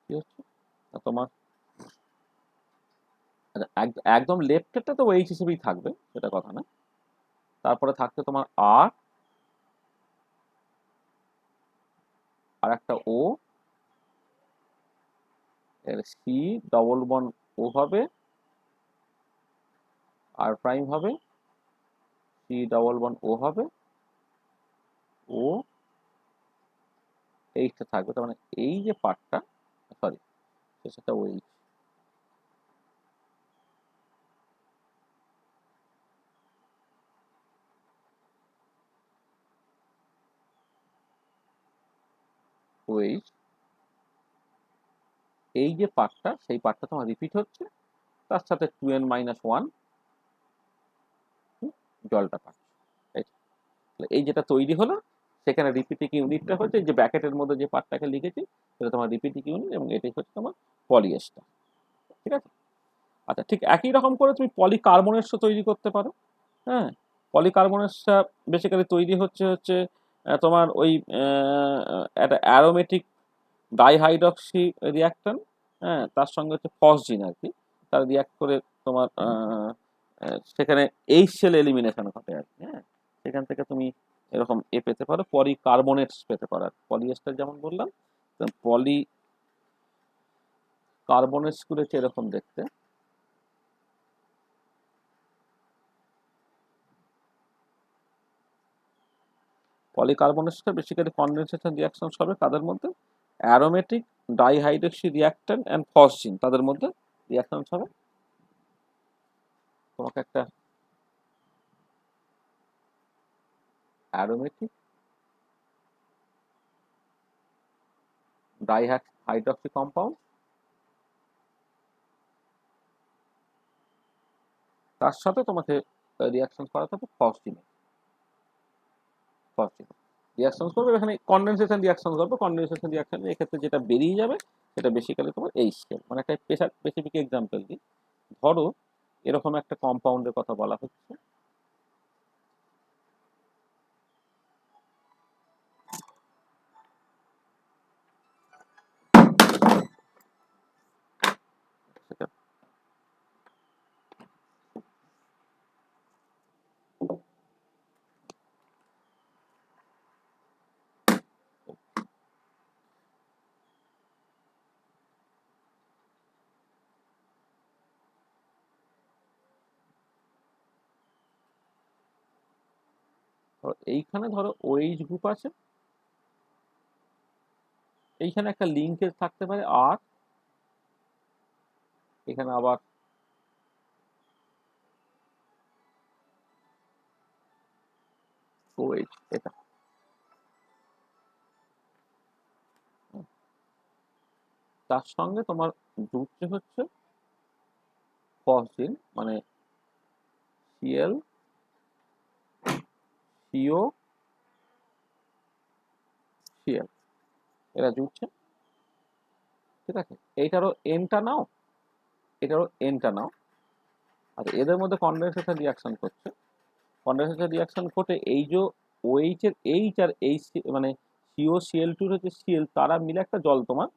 কি হচ্ছে না তোমার, আচ্ছা, একদম লেফটেরটা তো ওএইচ হিসেবেই থাকবে, সেটা কথা না। তারপরে থাকছে তোমার আর, আর একটা ও, এর সি ডবল বন ও হবে, আর প্রাইম হবে, সি ডবল বন ও হবে, ও এইচটা থাকবে। তার মানে এই যে পার্টটা, সরি, সেটা ওএইচ, OH, এই যে পার্টটা সেই পার্টটা তোমার রিপিট হচ্ছে, তার সাথে 2n-1 জলটা পাচ্ছে। এই যেটা তৈরি হলো সেখানে রিপিটিং ইউনিটটা হচ্ছে যে ব্র্যাকেটের মধ্যে যে পার্টটাকে লিখেছি সেটা তোমার রিপিটিং ইউনিট, এবং এটাই হচ্ছে তোমার পলিএস্টার। ঠিক আছে? আচ্ছা, ঠিক একই রকম করে তুমি পলিকার্বনেটসও তৈরি করতে পারো। হ্যাঁ, পলিকার্বনেটসটা বেসিক্যালি তৈরি হচ্ছে তোমার ওই একটা অ্যারোমেটিক ডাইহাইড্রক্সি রিয়াক্ট্যান্ট, হ্যাঁ, তার সঙ্গে হচ্ছে ফসজিন আর কি, তার রিয়াক্ট করে তোমার সেখানে এইচ সেল এলিমিনেশন ঘটে আর কি। হ্যাঁ, সেখান থেকে তুমি এরকম পেতে পারো, পলিকার্বনেটস পেতে পারো। পলিএস্টার যেমন বললাম, পলি কার্বনেটস গুলো হচ্ছে এরকম দেখতে। পলিকার্বনেটসটা বেসিক্যালি কনডেনসেশন রিয়াকশন হবে তাদের মধ্যে aromatic dihydroxy reactant and phosgene, তাদের মধ্যে রিয়াকশন হবে। তোমাকে একটা অ্যারোমেটিক ডাইহাইড্রক্সি কম্পাউন্ড, তার সাথে তোমাকে রিয়াকশন করাতে হবে ফসজিন। রিয়াকশন করবে এখানে, কনডেনসেশন রিয়াকশন করবে। কনডেনসেশন রিয়াকশন এক্ষেত্রে যেটা বেরিয়ে যাবে সেটা বেসিক্যালি তোমার এইচ সেল। মানে একটা স্পেসিফিক এক্সাম্পল দিই, ধরো এরকম একটা কম্পাউন্ডের কথা বলা হচ্ছে, সেটা ধরো এইখানে ধরো OH গ্রুপ আছে, এইখানে একটা লিঙ্কেজ থাকতে পারে আর এখানে আবার OH, এটা তার সঙ্গে তোমার জুড়ছে হচ্ছে ফসজিন, মানে Cl CO Cl, এরা জুড়ছে। ঠিক আছে, এইটারও এনটা নাও, এটারও এনটা নাও। আচ্ছা, এদের মধ্যে কনডেনসেশন রিয়াকশন করছে, কনডেনসেশন রিয়াকশন ঘটে এই যে OH এর এইচ আর এইচ, মানে COCl2 হচ্ছে Cl, তারা মিলে একটা জল তোমার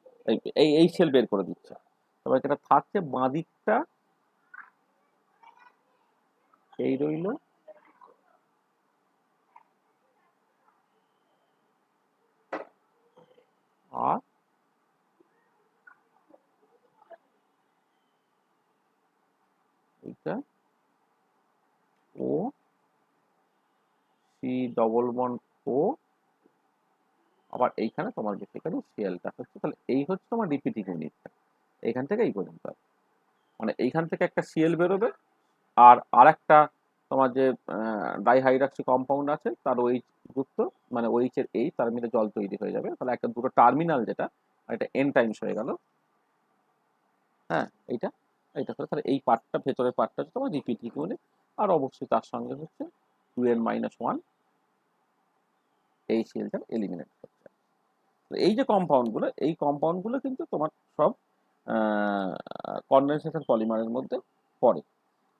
এই সেল বের করে দিচ্ছে। তবে যেটা থাকছে বাঁ দিকটা এই রইল, আর এইটা ও সি ডবল বন্ড ও, আবার এইখানে তোমার বেসিক্যালি সিএলটা হচ্ছে। তাহলে এই হচ্ছে তোমার রিপিটিং ইউনিটটা, এইখান থেকে এই পর্যন্ত। মানে এইখান থেকে একটা সিএল বেরোবে, আর আরেকটা তোমার যে ডাইহাইড্রক্সি কম্পাউন্ড আছে তার OH যুক্ত, মানে OH এর এইচ, তার মিলে জল তৈরি হয়ে যাবে। তাহলে একটা দুটো টার্মিনাল, যেটা এটা এন টাইমস হয়ে গেল। হ্যাঁ, এইটা এইটা তাহলে এই পার্টটা, ভেতরের পার্টটা হচ্ছে তোমার রিপিটিং ইউনিট, আর অবশ্যই তার সঙ্গে হচ্ছে 2n-1 এই সিএলটা এলিমিনেট করছে। এই যে কম্পাউন্ডগুলো, এই কম্পাউন্ডগুলো কিন্তু তোমার সব কনডেনসেশন পলিমারের মধ্যে পড়ে।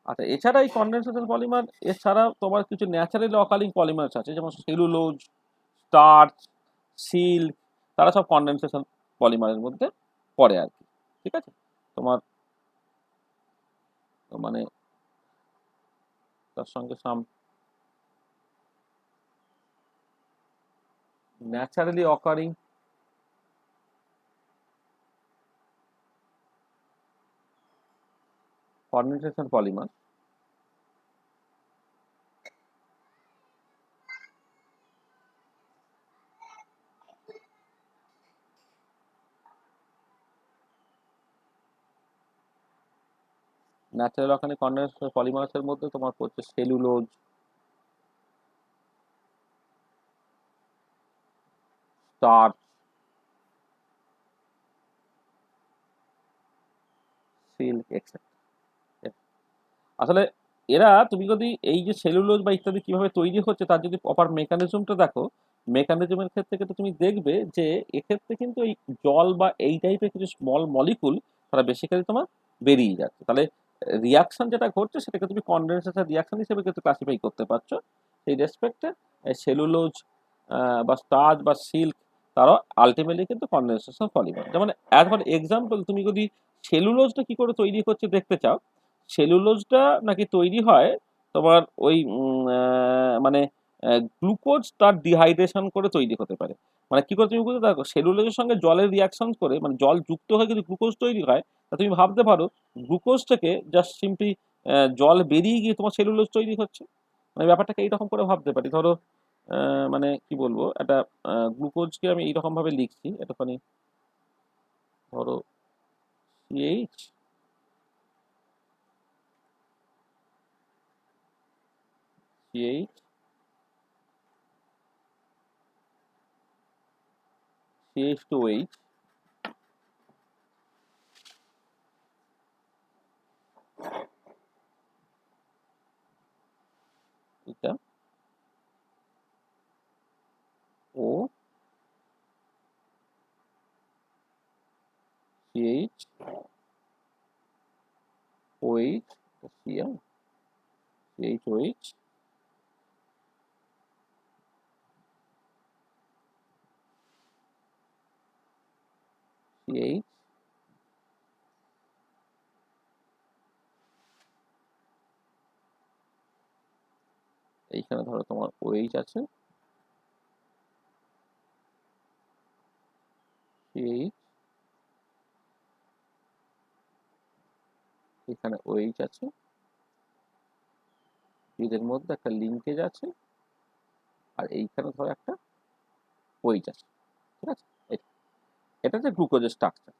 আচ্ছা, এছাড়া এই কনডেনসেশন পলিমার এছাড়া তোমার কিছু ন্যাচারালি অকারিং পলিমার্স আছে, যেমন সেলুলোজ, স্টার্চ, সিল্ক, তারা সব কনডেনসেশন পলিমারের মধ্যে পড়ে আর কি। ঠিক আছে, তোমার মানে তার সঙ্গে some naturally occurring condensation polymer, natural occurring condensation পলিমার্সের মধ্যে তোমার হচ্ছে সেলুলোজ, স্টার্চ, সিল্ক এক্সেট্রা। আসলে এরা তুমি যদি এই যে সেলুলোজ বা ইত্যাদি কিভাবে তৈরি হচ্ছে তার যদি প্রপার মেকানিজমটা দেখো, মেকানিজমের ক্ষেত্রে কিন্তু তুমি দেখবে যে এক্ষেত্রে কিন্তু এই জল বা এই টাইপের কিছু স্মল মলিকুল তারা বেসিক্যালি তোমার বেরিয়ে যাচ্ছে। তাহলে রিয়াকশন যেটা ঘটছে সেটাকে তুমি কনডেনসেশন রিয়াকশন হিসেবে কিন্তু ক্লাসিফাই করতে পারছো। সেই রেসপেক্টে সেলুলোজ বা স্টার্চ বা সিল্ক তারাও আলটিমেটলি কিন্তু কনডেনসেশন পলিমার। যেমন অ্যাজ ফর এক্সাম্পল তুমি যদি সেলুলোজটা কি করে তৈরি হচ্ছে দেখতে চাও, সেলুলোজটা নাকি তৈরি হয় তোমার ওই মানে গ্লুকোজ তার ডিহাইড্রেশন করে তৈরি হতে পারে। মানে কি করে তুমি বুঝতে থাকো, সেলুলোজের সঙ্গে জলের রিয়াকশন করে মানে জল যুক্ত হয়ে যদি গ্লুকোজ তৈরি হয়, তা তুমি ভাবতে পারো গ্লুকোজ থেকে জাস্ট সিম্পলি জল বেরিয়ে গিয়ে তোমার সেলুলোজ তৈরি হচ্ছে। মানে ব্যাপারটাকে এইরকম করে ভাবতে পারি। ধরো মানে কি বলবো, একটা গ্লুকোজকে আমি এইরকম ভাবে লিখছি একটুখানি। ধরো সিএইচ সিএইচ CH2H, এটা ও CH OH Cl CHOH CH এইখানে ধরো তোমার OH আছে, CH এখানে OH আছে, এদের মধ্যে একটা লিঙ্কেজ আছে, আর এইখানে ধরো একটা OH আছে। ঠিক আছে, এটা হচ্ছে গ্লুকোজের স্ট্রাকচার।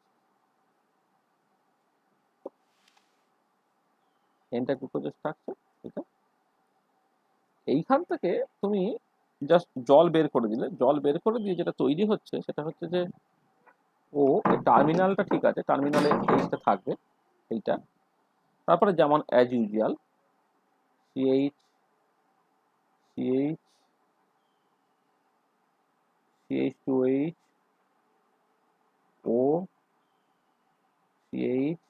এটা গ্লুকোজের স্ট্রাকচার। এটা এইখান থেকে তুমি জাস্ট জল বের করে দিলে, জল বের করে দিয়ে যেটা তৈরি হচ্ছে সেটা হচ্ছে যে ও টার্মিনালটা ঠিক আছে, টার্মিনালে এইচটা থাকবে এইটা। তারপরে যেমন as usual CH CH CH2H ও CH,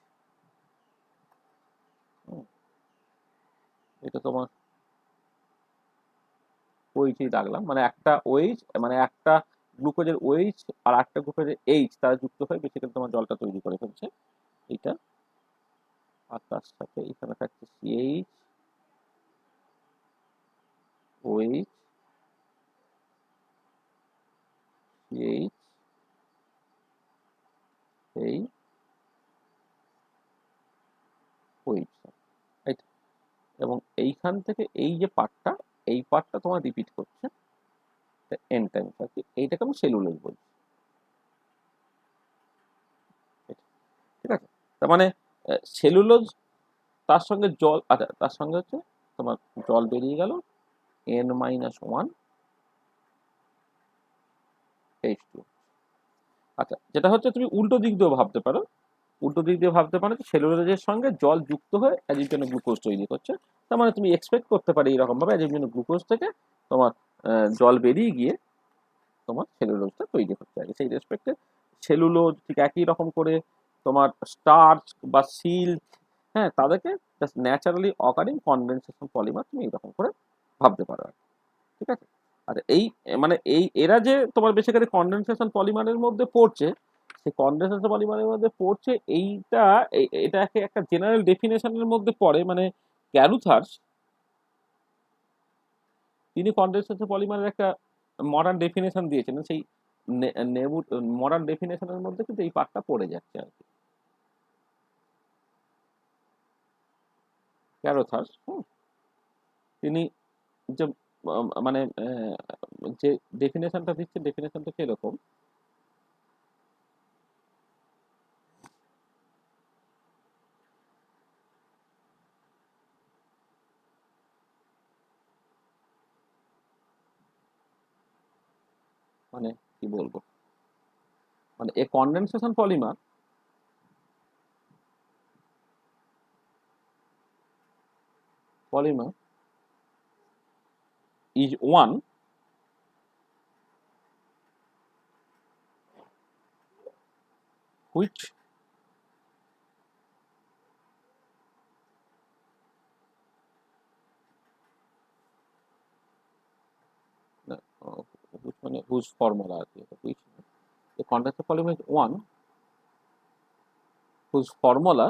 এটা তোমার ওইচই রাখলাম, মানে একটা ওইচ মানে একটা গ্লুকোজের ওইচ আর একটা গ্লুকোজের এইচ তারা যুক্ত হয়ে বেসিক্যালি তোমার জলটা তৈরি করে ফেলছে এইটা। আর তার সাথে এখানে থাকছে সিএইচ ওইচ সিএইচ এই ওইচ, এবং এইখান থেকে এই যে পার্টটা, এই পার্টটা তোমার রিপিট করছে এন টাইমস আর কি। এইটাকে আমি সেলুলোজ বলছি। ঠিক আছে, তার মানে সেলুলোজ তার সঙ্গে জল, আচ্ছা তার সঙ্গে হচ্ছে তোমার জল বেরিয়ে গেল N-1 H2। আচ্ছা, যেটা হচ্ছে তুমি উল্টো দিক দিয়েও ভাবতে পারো, উল্টো দিক দিয়ে ভাবতে পারো যে সেলুলোজের সঙ্গে জল যুক্ত হয়ে অ্যাজিউটেনো গ্লুকোজ তৈরি করছে। তার মানে তুমি এক্সপেক্ট করতে পারি এরকম ভাবে অ্যাজিউটেনো গ্লুকোজ থেকে তোমার জল বেরিয়ে গিয়ে তোমার সেলুলোজটা তৈরি হচ্ছে আর কি। সেই রেসপেক্টে সেলুলোজ ঠিক একই রকম করে তোমার স্টার্চ বা সিল্ক, হ্যাঁ তাদেরকে just naturally occurring condensation polymer তুমি এইরকম করে ভাবতে পারো আর কি। ঠিক আছে, আচ্ছা এই মানে এই এরা যে তোমার বেসিক্যালি কনডেনসেশন পলিমারের মধ্যে পড়ছে, সেই কনডেনসেশন পলিমারের মধ্যে পড়ছে এইটা এটাকে একটা জেনারেল ডেফিনেশনের মধ্যে পড়ে। মানে ক্যারুথার্স তিনি কনডেনসেশন পলিমারের একটা মডার্ন ডেফিনেশন দিয়েছিলেন, সেই নেবু মডার্ন ডেফিনেশনের মধ্যে কিন্তু এই পার্টটা পড়ে যাচ্ছে আর কি। ক্যারোথার্স তিনি যে মানে যে ডেফিনেশনটা দিচ্ছে ডেফিনেশনটা কিরকম, মানে কি বলবো, মানে a condensation polymer polymer is one which which মানে whose formula আছে এটা which the condenser polymer is one whose formula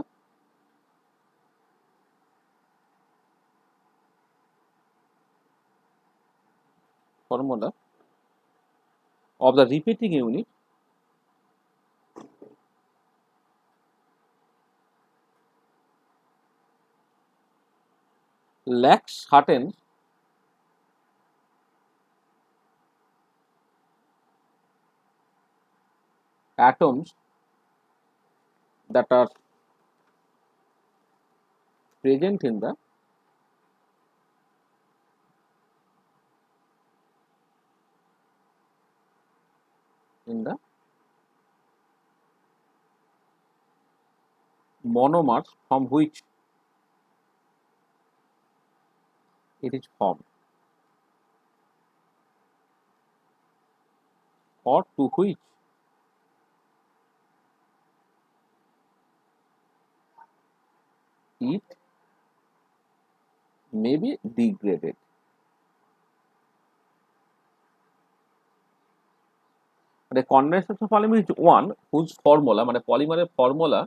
of the repeating unit lacks certain atoms that are present in the monomers from which it is formed or to which it may be degraded. The condensation polymer is one whose formula মানে পলিমারের formula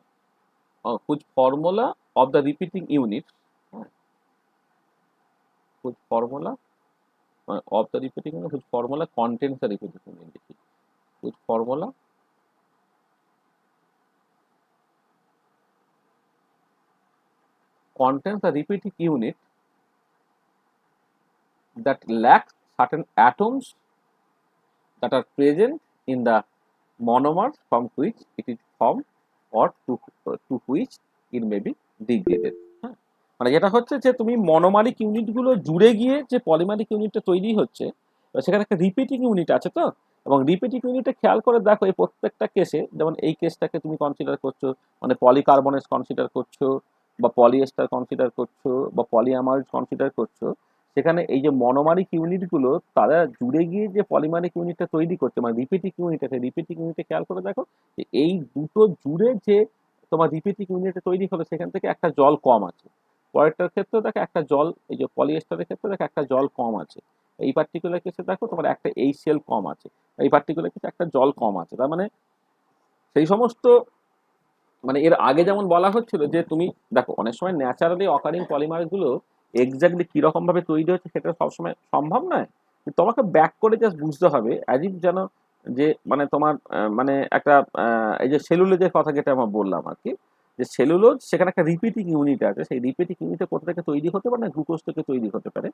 whose formula of the repeating unit whose formula of the repeating unit whose formula contains the repeating unit whose formula contains the repeating unit that lacks certain atoms that are present in the monomers from which it is formed or to which it may be degraded. মানে যেটা হচ্ছে যে তুমি monomeric ইউনিটগুলো জুড়ে গিয়ে যে polymeric ইউনিটটা তৈরি হচ্ছে সেখানে একটা রিপিটিং ইউনিট আছে তো, এবং রিপিটিং ইউনিটে খেয়াল করে দেখো এই প্রত্যেকটা কেসে, যেমন এই কেসটাকে তুমি কনসিডার করছো মানে পলিকার্বনেট কনসিডার করছো বা পলিএস্টার কনসিডার করছো বা পলিঅ্যামাইড কনসিডার করছো, সেখানে এই যে মনোমারিক ইউনিটগুলো তারা জুড়ে গিয়ে যে পলিমারিক ইউনিটটা তৈরি করছে মানে রিপিটিং ইউনিট আছে, রিপিটিং ইউনিটে খেয়াল করে দেখো যে এই দুটো জুড়ে যে তোমার রিপিটিং ইউনিটে তৈরি হলো সেখান থেকে একটা জল কম আছে। পরেরটার ক্ষেত্রে দেখো একটা জল, এই যে পলিএস্টারের ক্ষেত্রে দেখো একটা জল কম আছে, এই পার্টিকুলার কেসে দেখো তোমার একটা HCl কম আছে, এই পার্টিকুলার কেসে একটা জল কম আছে। তার মানে সেই সমস্ত মানে এর আগে যেমন বলা হচ্ছিল যে তুমি দেখো অনেক সময় ন্যাচারালি অকারিং পলিমারগুলো এক্স্যাক্টলি কিরকম ভাবে তৈরি হচ্ছে সেটা সবসময় সম্ভব নয়, তোমাকে ব্যাক করে জাস্ট বুঝতে হবে অ্যাজ ইফ যেন যে মানে তোমার মানে একটা এই যে সেলুলোজের কথা যেটা আমরা বললাম আর কি, যে সেলুলোজ সেখানে একটা রিপিটিং ইউনিট আছে, সেই রিপিটিং ইউনিটে কোথা থেকে তৈরি হতে পারে না গ্লুকোজ থেকে তৈরি হতে পারে।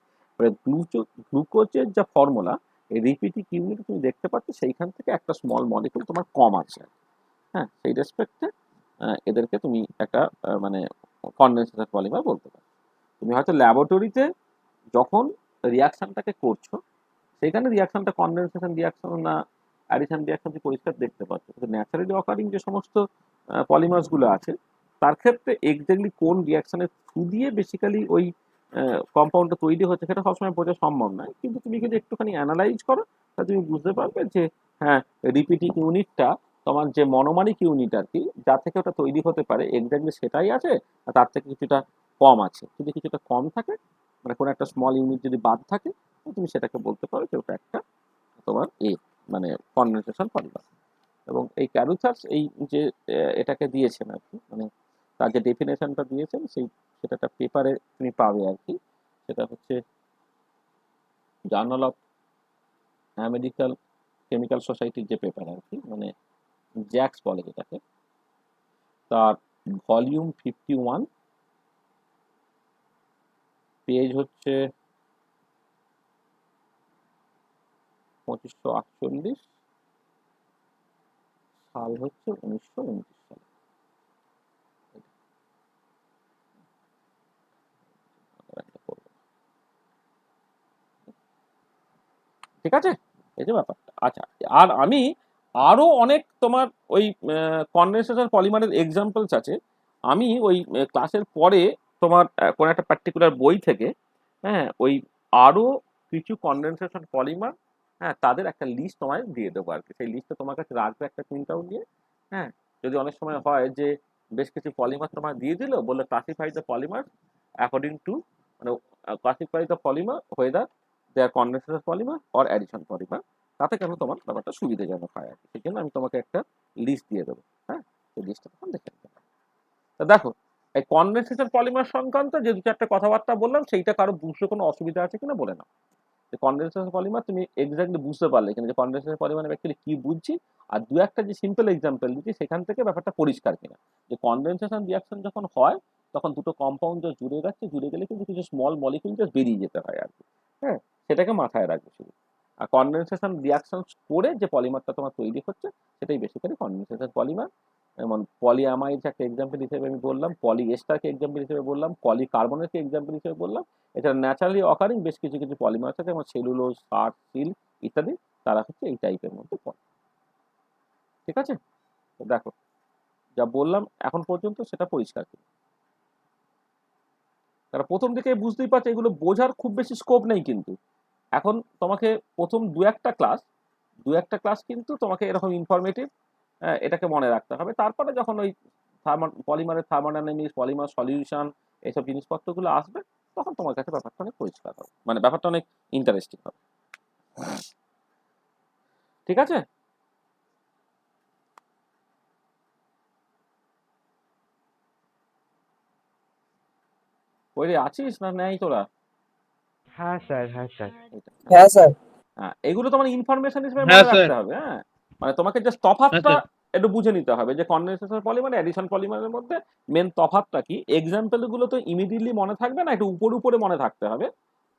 গ্লুকোজের যা ফর্মুলা এই রিপিটিং ইউনিট তুমি দেখতে পাচ্ছ সেইখান থেকে একটা স্মল মলিকুল তোমার কম আছে। হ্যাঁ, সেই রেসপেক্টে এদেরকে তুমি একটা মানে কনডেন্সেশন পলিমার বলতে পারো। তুমি হয়তো ল্যাবরেটরিতে যখন রিয়াকশনটাকে করছো সেখানে রিয়াকশনটা কনডেন্সেশন রিয়াকশন না অ্যাডিশন রিয়াকশন তুমি পরিষ্কার দেখতে পাচ্ছ, কিন্তু ন্যাচারালি অকারিং যে সমস্ত পলিমার্সগুলো আছে তার ক্ষেত্রে এক্স্যাক্টলি কোন রিয়াকশনের থ্রু দিয়ে বেসিক্যালি ওই কম্পাউন্ডটা তৈরি হচ্ছে সেটা সবসময় বোঝা সম্ভব নয়, কিন্তু তুমি যদি একটুখানি অ্যানালাইজ করো তাহলে তুমি বুঝতে পারবে যে হ্যাঁ রিপিটিং ইউনিটটা তোমার যে মনোমারিক ইউনিট আর কি যা থেকে ওটা তৈরি হতে পারে এক্স্যাক্টলি সেটাই আছে, আর তার থেকে কিছুটা কম আছে। যদি কিছুটা কম থাকে মানে কোনো একটা স্মল ইউনিট যদি বাদ থাকে তুমি সেটাকে বলতে পারো যে ওটা একটা তোমার মানে কনডেনসেশন পলিমার। এবং এই ক্যারুথার্স এই যে এটাকে দিয়েছেন আর কি, মানে তার যে ডেফিনেশনটা দিয়েছেন সেটা একটা পেপারে তুমি পাবে আর কি, সেটা হচ্ছে জার্নাল অফ আমেরিকান কেমিক্যাল সোসাইটির যে পেপার আর কি, মানে জ্যাক্স বলে যেটাকে, তার ভলিউম 51 পেজ হচ্ছে 2548, সাল হচ্ছে 1929 সাল। ঠিক আছে, এই যে ব্যাপারটা। আচ্ছা, আর আমি আরো অনেক তোমার ওই কনডেনসেশন পলিমারের এক্সাম্পলস আছে, আমি ওই ক্লাসের পরে তোমার কোনো একটা পার্টিকুলার বই থেকে, হ্যাঁ, ওই আরো কিছু কনডেনসেশন পলিমার, হ্যাঁ, তাদের একটা লিস্ট তোমায় দিয়ে দেবো আর কি। সেই লিস্টটা তোমার কাছে রাখবে একটা প্রিন্ট আউট নিয়ে। হ্যাঁ, যদি অনেক সময় হয় যে বেশ কিছু পলিমার তোমার দিয়ে দিল, বললো classify the polymer according to, মানে classify the polymer whether they are condensation polymer or addition polymer, তাতে কেন তোমার ব্যাপারটা সুবিধাজনক হয় আর কি। সেই জন্য আমি তোমাকে একটা লিস্ট দিয়ে দেবো। হ্যাঁ, সেই লিস্টটা তখন দেখে নিতে হবে। তা দেখো, এই কনডেনসেশন পলিমার সংক্রান্ত যে দু চারটে কথাবার্তা বললাম, সেইটা কারো বুঝতে কোনো অসুবিধা আছে কিনা বলে নাও। যে কনডেনসেশন পলিমার তুমি এক্স্যাক্টলি বুঝতে পারলে কিনা, যে কনডেনসেশন পলিমার অ্যাকচুয়ালি কি বুঝছি, আর দু একটা যে সিম্পল এক্সাম্পল দিচ্ছি সেখান থেকে ব্যাপারটা পরিষ্কার কিনা। যে কনডেনসেশন রিয়াকশন যখন হয় তখন দুটো কম্পাউন্ড জাস্ট জুড়ে যাচ্ছে, জুড়ে গেলে কিন্তু কিছু স্মল মলিকুল জাস্ট বেরিয়ে যেতে হয় আর কি। হ্যাঁ, সেটাকে মাথায় রাখবে শুধু। আর কনডেনসেশন রিয়াকশন করে যে পলিমারটা তোমার তৈরি হচ্ছে সেটাই বেসিক্যালি কনডেনসেশন পলিমার। যেমন পলিঅ্যামাইড একটা এক্সাম্পল হিসেবে আমি বললাম, পলি এস্টারকে এক্সাম্পল হিসেবে বললাম, পলি কার্বনেটকে এক্সাম্পল হিসেবে বললাম। এটা ন্যাচারালি অকারিং বেশ কিছু কিছু পলিমার আছে, যেমন সেলুলোজ, কাঠ, সিল্ক ইত্যাদি, তারা হচ্ছে এই টাইপের মধ্যে পড়ে। ঠিক আছে, তো দেখো যা বললাম এখন পর্যন্ত সেটা পরিষ্কার কি। তারা প্রথম দিকে বুঝতেই পারছে এগুলো বোঝার খুব বেশি স্কোপ নেই, কিন্তু এখন তোমাকে প্রথম দু একটা ক্লাস কিন্তু তোমাকে এরকম ইনফরমেটিভ, এটাকে মনে রাখতে হবে। তারপরে যখন ওই পলিমারের থার্মোডাইনামিক্স, পলিমার সলিউশন, এইসব জিনিসপত্রগুলো আসবে, তখন তোমার কাছে ব্যাপারটা অনেক পরিষ্কার হবে, মানে ব্যাপারটা অনেক ইন্টারেস্টিং হবে। ঠিক আছে, ওই রে আছিস না নেই তোরা? হ্যাঁ স্যার, হ্যাঁ স্যার। এটা, হ্যাঁ। হ্যাঁ স্যার। হ্যাঁ, এগুলো তোমার ইনফরমেশন হিসেবে হ্যাঁ মনে স্যার। রাখতে হবে। হ্যাঁ, মানে তোমাকে জাস্ট হ্যাঁ তফাৎটা স্যার। একটু বুঝে নিতে হবে যে কনডেনসেশন পলিমার এডিশন পলিমারের মধ্যে মেন তফাৎটা কি। এক্সাম্পল গুলো তো ইমিডিয়েটলি মনে থাকবে না, একটু উপর উপরে মনে থাকতে হবে।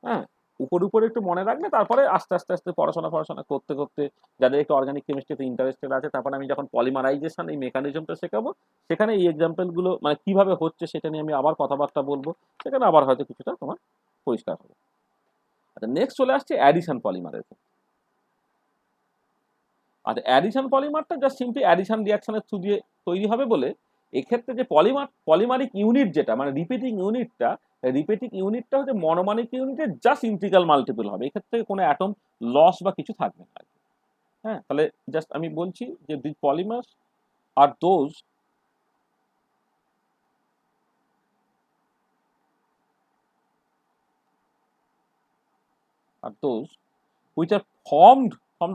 হ্যাঁ, উপর উপরে একটু মনে রাখবে, তারপরে আস্তে আস্তে আস্তে পড়াশোনা করতে করতে, যাদের একটু অর্গানিক কেমিস্ট্রিতে ইন্টারেস্টেড আছে, তারপরে আমি যখন পলিমারাইজেশন এই মেকানিজমটা শেখাবো, সেখানে এই এক্সাম্পল গুলো মানে কিভাবে হচ্ছে সেটা নিয়ে আমি আবার কথাবার্তা বলবো, সেখানে আবার হয়তো কিছুটা তোমার পরিষ্কার হবে। আচ্ছা, নেক্সট চলে আসছে অ্যাডিশন পলিমারের। আর অ্যাডিশন পলিমারটা জাস্ট সিম্পলি অ্যাডিশন রিয়াকশনের থ্রু দিয়ে তৈরি হবে বলে, এক্ষেত্রে যে পলিমারিক ইউনিট যেটা মানে রিপিটিং ইউনিটটা হচ্ছে মনোমারিক ইউনিটের জাস্ট ইন্টিগ্রাল মাল্টিপল হবে। এক্ষেত্রে কোনো অ্যাটম লস বা কিছু থাকবে না। হ্যাঁ, তাহলে জাস্ট আমি বলছি যে the polymers are those which are formed from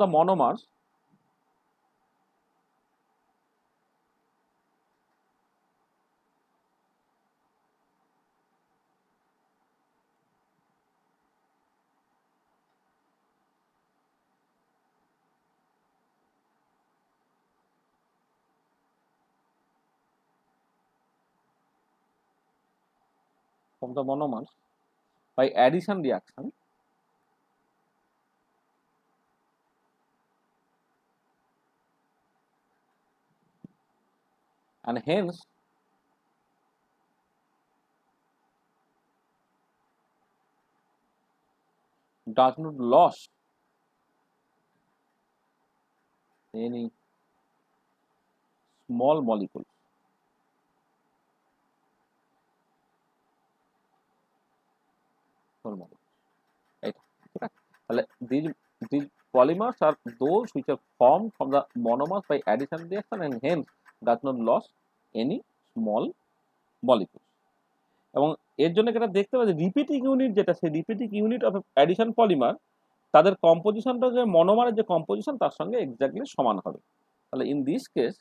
the monomers by addition reaction and hence does not lose any small molecule. Small molecule. Right? ঠিক আছে? তাহলে these polymers are those which are formed from the monomers by addition reaction and hence does not lose any small molecule. এবং এর জন্য যেটা দেখতে পাচ্ছি repeating unit যেটা, সেই repeating unit of addition polymer, তাদের কম্পোজিশনটা যে মনোমারের যে কম্পোজিশন তার সঙ্গে এক্স্যাক্টলি সমান হবে। তাহলে in this case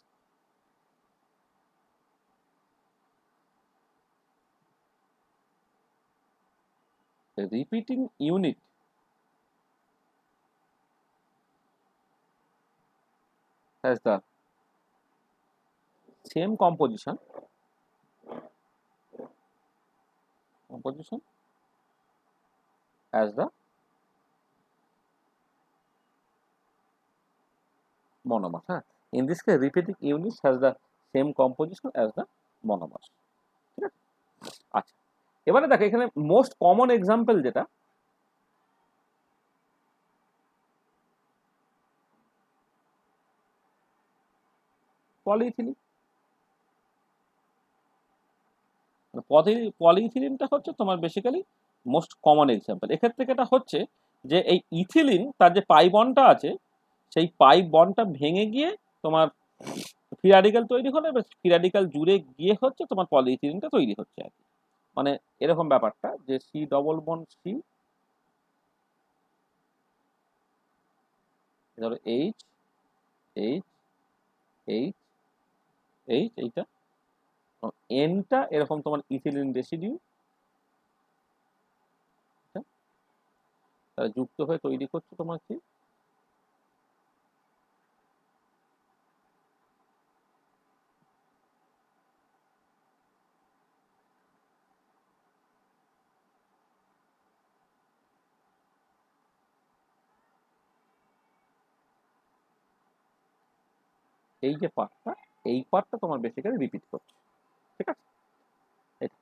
the repeating unit has the same composition as the monomer. হ্যাঁ, in this case repeating unit has the same composition as the monomer. ঠিক আছে, আচ্ছা এবারে দেখো এখানে মোস্ট কমন এক্সাম্পল যেটা পলিইথিলিন। পলিইথিলিনটা হচ্ছে তোমার বেসিক্যালি মোস্ট কমন এক্সাম্পল। এক্ষেত্রে এটা হচ্ছে যে এই ইথিলিন তার যে পাই বন্ডটা আছে সেই পাই বন্ডটা ভেঙে গিয়ে তোমার ফ্রি র্যাডিক্যাল তৈরি হলো, এবার ফ্রি র্যাডিক্যাল জুড়ে গিয়ে হচ্ছে তোমার পলিইথিলিনটা তৈরি হচ্ছে আর কি। মানে এরকম ব্যাপারটা যে সি ডবল বন্ড সি, ধরো এইচ এইচ এইচ এইচ, এইটা এনটা এরকম তোমার ইথিলিন রেসিডিউ তারা যুক্ত হয়ে তৈরি করছে তোমার কি এই যে পার্টটা, এই পার্টটা তোমার বেসিক্যালি রিপিট করছে, ঠিক আছে? এটা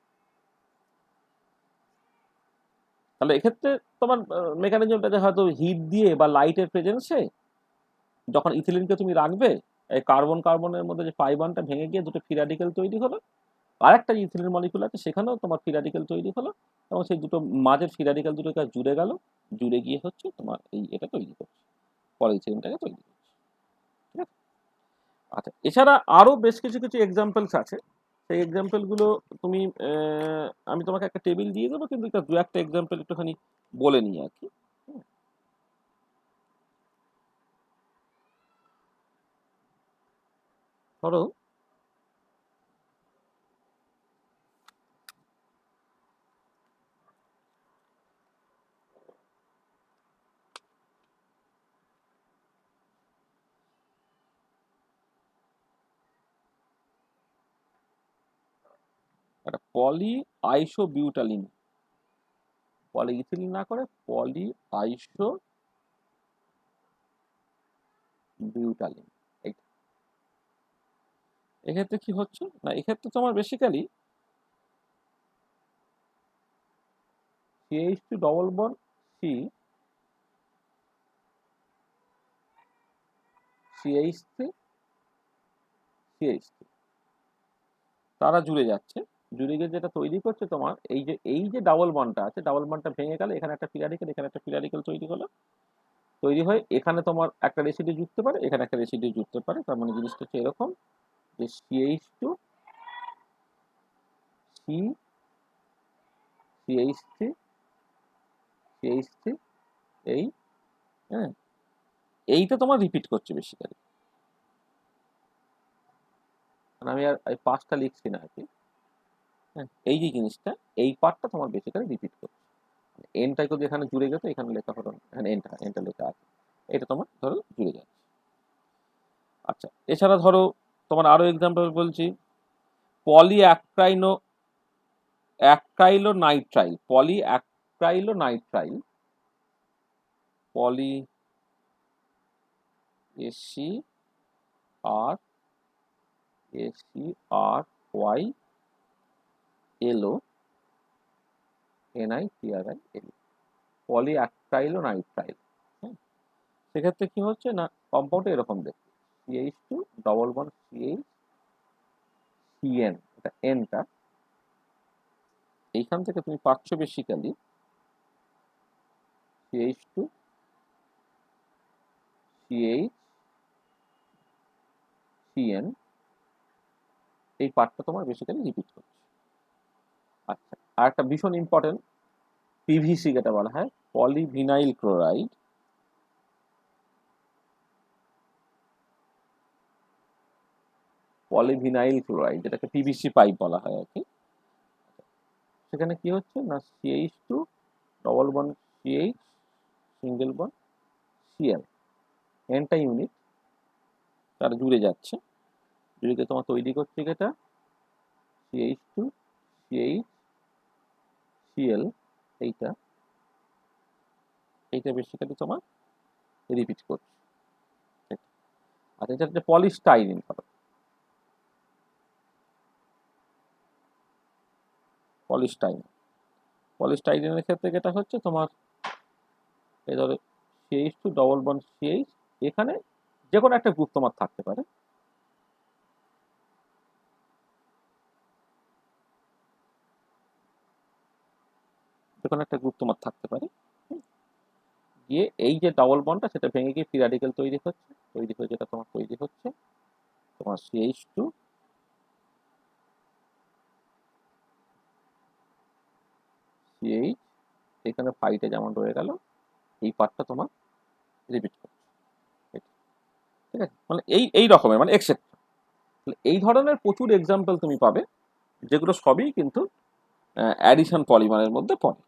তাহলে এক্ষেত্রে তোমার মেকানিজমটাতে হয়তো হিট দিয়ে বা লাইটের প্রেজেন্সে যখন ইথিলিনকে তুমি রাখবে, এই কার্বন কার্বনের মধ্যে যে পাই বন্ডটা ভেঙে গিয়ে দুটো ফ্রি র্যাডিক্যাল তৈরি হলো, আর একটা ইথিলিন মলিকুল আছে সেখানেও তোমার ফ্রি র্যাডিক্যাল তৈরি হলো, এবং সেই দুটো মাঝের ফ্রি র্যাডিক্যাল দুটো জুড়ে গেল, জুড়ে গিয়ে হচ্ছে তোমার এই এটা তৈরি করছে, পলিইথিলিনটাকে তৈরি করছে, ঠিক আছে? আচ্ছা, এছাড়া আরো বেশ কিছু কিছু এক্সাম্পলস আছে। সেই এক্সাম্পল গুলো তুমি আমি তোমাকে একটা টেবিল দিয়ে দেবো, কিন্তু এটা দু একটা এক্সাম্পল একটুখানি বলে নিই আর কি। ধরো একটা পলি আইসো বিউটালিন, পলি ইথিলিন না করে পলি আইসো বিউটালিন, এক্ষেত্রে কি হচ্ছে না, এক্ষেত্রে তোমার basically CH2 double bond C CH3 CH3 তারা জুড়ে যাচ্ছে, জুড়ে গিয়ে যেটা তৈরি করছে তোমার এই যে ডাবল বন্ডটা আছে, ডাবল বন্ডটা ভেঙে গেলে এখানে একটা ফ্রি র্যাডিক্যাল, এখানে একটা ফ্রি র্যাডিক্যাল তৈরি হলো, তৈরি হয়ে এখানে তোমার একটা রেসিডিউ জুড়তে পারে, এখানে একটা রেসিডিউ জুড়তে পারে। তার মানে জিনিসটা হচ্ছে এরকম যে CH2 C CH3 CH3 এই, হ্যাঁ, এইটা তোমার রিপিট করছে বেসিক্যালি। মানে আমি আর এই পাঁচটা লিখছি না আর কি, হ্যাঁ, এই যে জিনিসটা এই পার্টটা তোমার বেসিক্যালি রিপিট করছে। এনটা যদি এখানে জুড়ে গেছে, এখানে লেখা হলো না, এখানে এনটা লেখা আছে, এটা তোমার ধরো জুড়ে যাচ্ছে। আচ্ছা, এছাড়া ধরো তোমার আরো এক্সাম্পল বলছি, পলি অ্যাক্রাইলোনাইট্রাইল, পলি অ্যাক্রাইলোনাইট্রাইল, পলি এসি আর ওয়াই এলও NiTrIL, পলি অ্যাক্রাইলোনাইট্রাইল। সেক্ষেত্রে কি হচ্ছে না, কম্পাউন্ডে এরকম দেখতে, CH2 double bond CH CN, এটা এনটা, এইখান থেকে তুমি পাচ্ছ বেসিক্যালি CH2 CH CN, এই পার্টটা তোমার বেসিক্যালি রিপিট করছে। আচ্ছা, আর একটা ভীষণ ইম্পর্টেন্ট পিভিসি যেটা বলা হয়, পলিভিনাইল ক্লোরাইড, পলিভিনাইল ক্লোরাইড যেটাকে পিভিসি পাইপ বলা হয় আর কি। সেখানে কি হচ্ছে না, CH2 double bond CH single bond Cl, এনটা ইউনিট, তারা জুড়ে যাচ্ছে, জুড়ে গিয়ে তোমার তৈরি করছে এটা CH2 CH Cl, এইটা এইটা বেসিক্যালি তোমার রিপিট করছে। আচ্ছা, এটা হচ্ছে পলিস্টাইরিন, পলিস্টাইরিন, পলিস্টাইরিনের ক্ষেত্রে যেটা হচ্ছে তোমার এই ধরো CH2 ডবল বন্ড CH, এখানে যে কোনো একটা গ্রুপ তোমার থাকতে পারে, এখানে একটা গ্রুপ তোমার থাকতে পারে। গিয়ে এই যে ডাবল বন্ডটা সেটা ভেঙে গিয়ে ফ্রি র্যাডিক্যাল তৈরি হয়ে যেটা তোমার তৈরি হচ্ছে তোমার CH2 CH, এখানে ফাইটে যেমন রয়ে গেল, এই পার্টটা তোমার রিপিট করছে। ঠিক আছে, মানে এই রকমের মানে এক্সেট্রা। এই ধরনের প্রচুর এক্সাম্পল তুমি পাবে, যেগুলো সবই কিন্তু অ্যাডিশন পলিমারের মধ্যে পড়ে।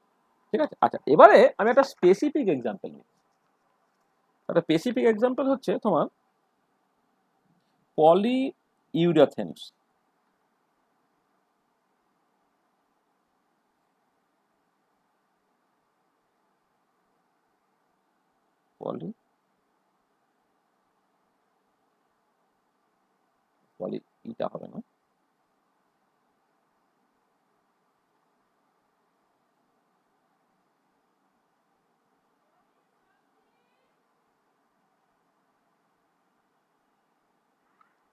ঠিক আছে, আচ্ছা এবারে আমি একটা স্পেসিফিক এক্সাম্পল নিই। একটা স্পেসিফিক এক্সাম্পল হচ্ছে তোমার পলি ইউরেথেনস। পলি পলি ইটা হবে না,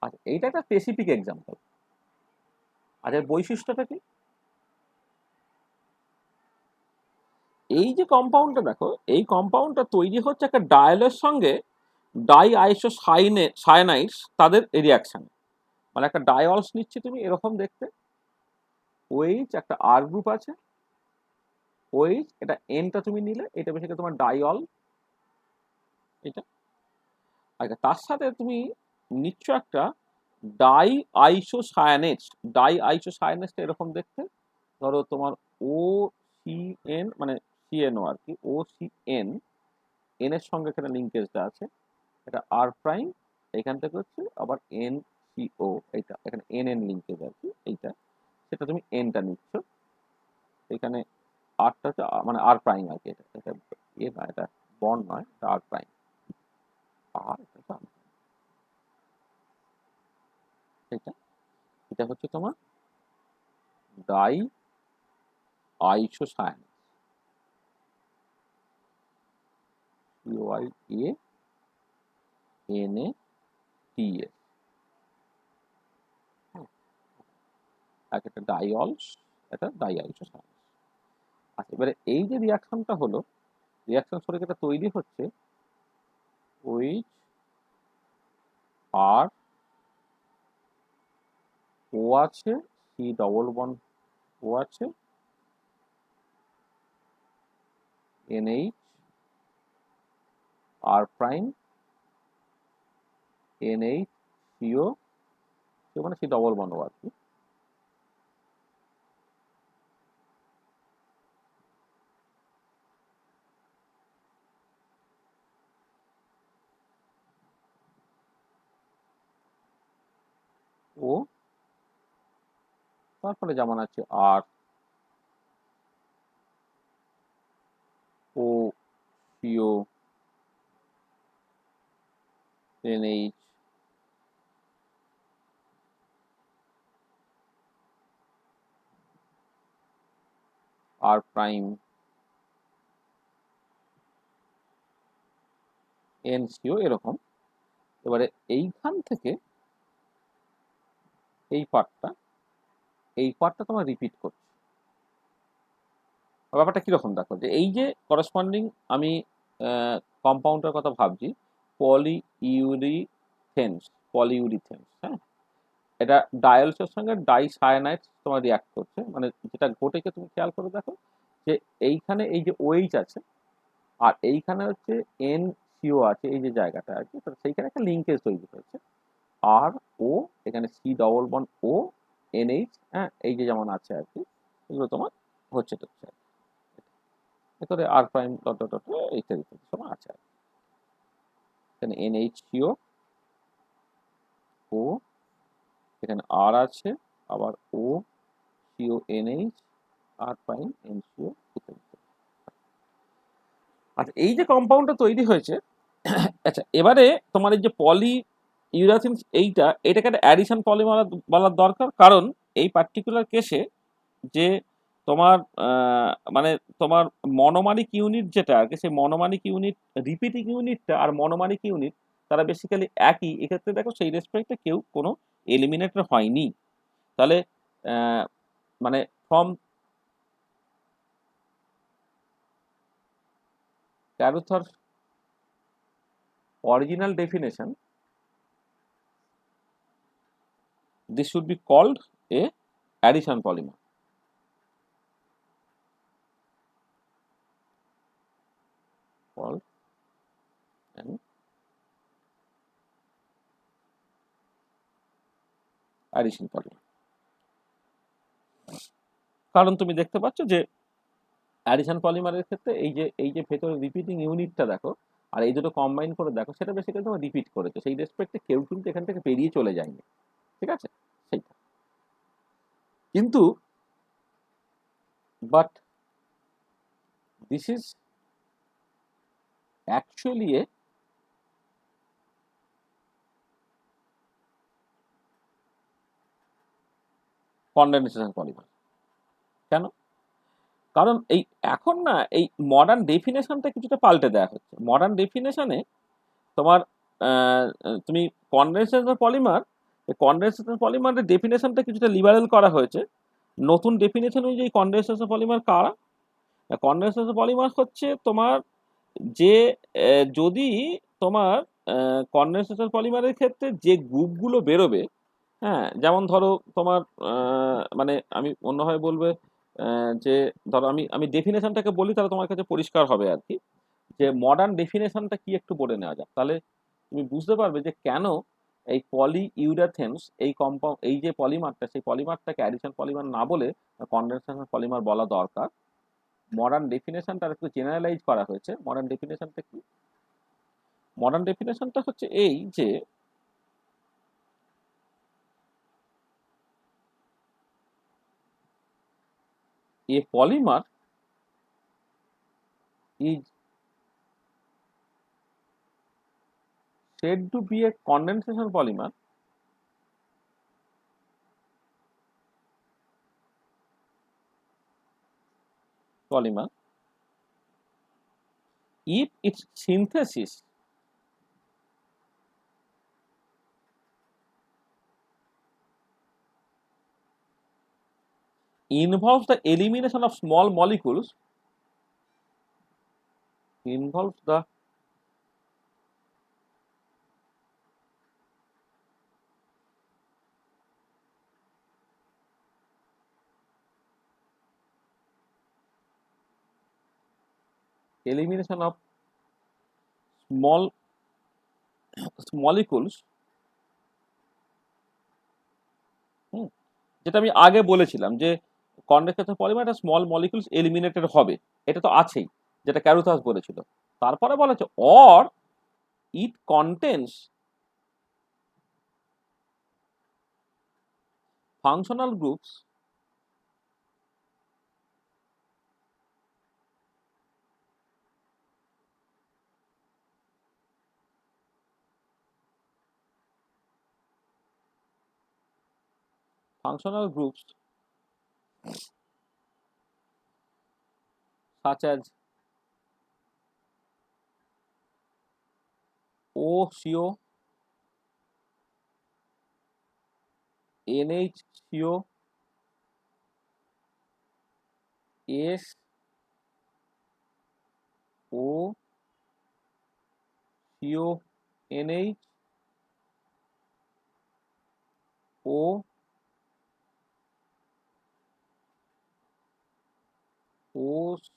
আচ্ছা এইটা একটা স্পেসিফিক এক্সাম্পল। আচ্ছা বৈশিষ্ট্যটা কি? এই যে কম্পাউন্ডটা দেখো, এই কম্পাউন্ডটা তৈরি হচ্ছে একটা ডায়ালের সঙ্গে ডাই আইসো সায়ানাইডস তাদের রিয়াকশন। মানে একটা ডায়লস নিচ্ছে তুমি এরকম দেখতে, ওইচ একটা আর গ্রুপ আছে, ওইচ এটা এনটা তুমি নিলে, এটা বেশি তোমার ডাইঅল এটা। আচ্ছা তার সাথে তুমি নিচ্ছ একটা ডাই আইসোসায়ানেটস। ডাই আইসোসায়ানেটসটা এরকম দেখতে, ধরো তোমার ও সি এন মানে সিএনও আর কি, ও সি এন, এন এর সঙ্গে এখানে লিঙ্কেজটা আছে, এটা আর প্রাইম, এখান থেকে হচ্ছে আবার এন সিও, এইটা এখানে এন এন লিঙ্কেজ আর কি এইটা, সেটা তুমি এনটা নিচ্ছ, এখানে আরটা হচ্ছে মানে আর প্রাইম আর কি, এটা এটা এ না, এটা বন্ড নয়, এটা আর প্রাইম, আর এটা এটা হচ্ছে তোমার ডাই আইসোসায়ানেজ, COI NATS, একটা ডাইঅলস, এটা ডাই আইসোসায়ানেজ। আচ্ছা এবারে এই যে রিয়াকশনটা হলো, রিয়াকশন সরিকেটা তৈরি হচ্ছে ওইচ আর ও আছে, সি ডবল বন্ড ও আছে, NH আর প্রাইম NH CO, মানে সি ডবল বন্ড ও আর কি, ও তারপরে যেমন আছে আর ও CO NH আর প্রাইম NCO এরকম। এবারে এইখান থেকে এই পার্টটা তোমার রিপিট করছে। ব্যাপারটা কিরকম দেখো, যে এই যে করসপন্ডিং আমি কম্পাউন্ডের কথা ভাবছি, পলিইউরিথেনস, হ্যাঁ, এটা ডায়ালসের সঙ্গে ডাইসায়ানাইডস তোমার রিয়াক্ট করছে। মানে যেটা ঘটেছে তুমি খেয়াল করে দেখো, যে এইখানে এই যে OH আছে আর এইখানে হচ্ছে NCO আছে, এই যে জায়গাটা আছে, তো সেইখানে একটা লিঙ্কেজ তৈরি হয়েছে, আর ও এখানে সি ডবল বন্ড ও NH, হ্যাঁ এই যে যেমন আছে আর কি, এগুলো তোমার হচ্ছে ভেতরে আর প্রাইম ডট ডট ডট ইত্যাদি ইত্যাদি তোমার আছে আর কি। এখানে NHCO ও, এখানে আর আছে, আবার ও CO NH আর প্রাইম NCO ইত্যাদি। আচ্ছা এই যে কম্পাউন্ডটা তৈরি হয়েছে, আচ্ছা এবারে তোমার এই যে পলি ইউরাথিন এটাকে একটা অ্যাডিশন পলিমার বলার দরকার, কারণ এই পার্টিকুলার কেসে যে তোমার মানে তোমার মনোমারিক ইউনিট যেটা আর কি, সেই মনোমারিক ইউনিট, রিপিটিং ইউনিটটা আর মনোমারিক ইউনিট তারা বেসিক্যালি একই। এক্ষেত্রে দেখো সেই রেসপেক্টে কেউ কোনো এলিমিনেটর হয়নি। তাহলে মানে from Caruthers original definition, this should be called a addition polymer. Called an addition polymer. কারণ তুমি দেখতে পাচ্ছ যে অ্যাডিশন পলিমারের ক্ষেত্রে এই যে ভেতরে রিপিটিং ইউনিটটা দেখো আর এই দুটো কম্বাইন করে দেখো, সেটা বেসিক্যালি তোমার রিপিট করেছে, সেই রেসপেক্টে কেউ কিন্তু এখান থেকে বেরিয়ে চলে যায়নি, ঠিক আছে সেইটা। কিন্তু but this is actually A condensation polymer. কেন? কারণ এই এখন না এই মডার্ন ডেফিনেশনটা কিছুটা পাল্টে দেওয়া হচ্ছে। মডার্ন ডেফিনেশনে তোমার তুমি কনডেনসেশন পলিমার, কনডেনসেশন পলিমারের ডেফিনেশনটা কিছুটা লিবারেল করা হয়েছে। নতুন ডেফিনেশন অনুযায়ী কনডেনসেশন পলিমার কারা? কনডেনসেশন পলিমার হচ্ছে তোমার যে যদি তোমার কনডেনসেশন পলিমারের ক্ষেত্রে যে গ্রুপগুলো বেরোবে, হ্যাঁ, যেমন ধরো তোমার মানে আমি অন্যভাবে বলবে যে ধরো আমি ডেফিনেশনটাকে বলি, তাহলে তোমার কাছে পরিষ্কার হবে আর কি, যে মডার্ন ডেফিনেশনটা কি একটু বলে নেওয়া যাক, তাহলে তুমি বুঝতে পারবে যে কেন এই পলি ইউরাথেন্স এই যে পলিমারটা, সেই পলিমারটাকে অ্যাডিশন পলিমার না বলে কনডেনসেশন পলিমার বলা দরকার। মডার্ন ডেফিনেশনটা একটু জেনারেলাইজ করা হয়েছে। মডার্ন ডেফিনেশনটা কি? মডার্ন ডেফিনেশনটা হচ্ছে এই যে a polymer is said to be a condensation polymer if its synthesis involves the elimination of small molecules, involves the elimination of small molecules, যেটা আমি আগে বলেছিলাম যে কনডেনসেশন পলিমার একটা স্মল মলিকুলস এলিমিনেটেড হবে, এটা তো আছেই, যেটা ক্যারুথাস বলেছিল। তারপরে বলা হচ্ছে or it contains functional groups such as OCO, NHCO, SO, CO, NH, O, OC,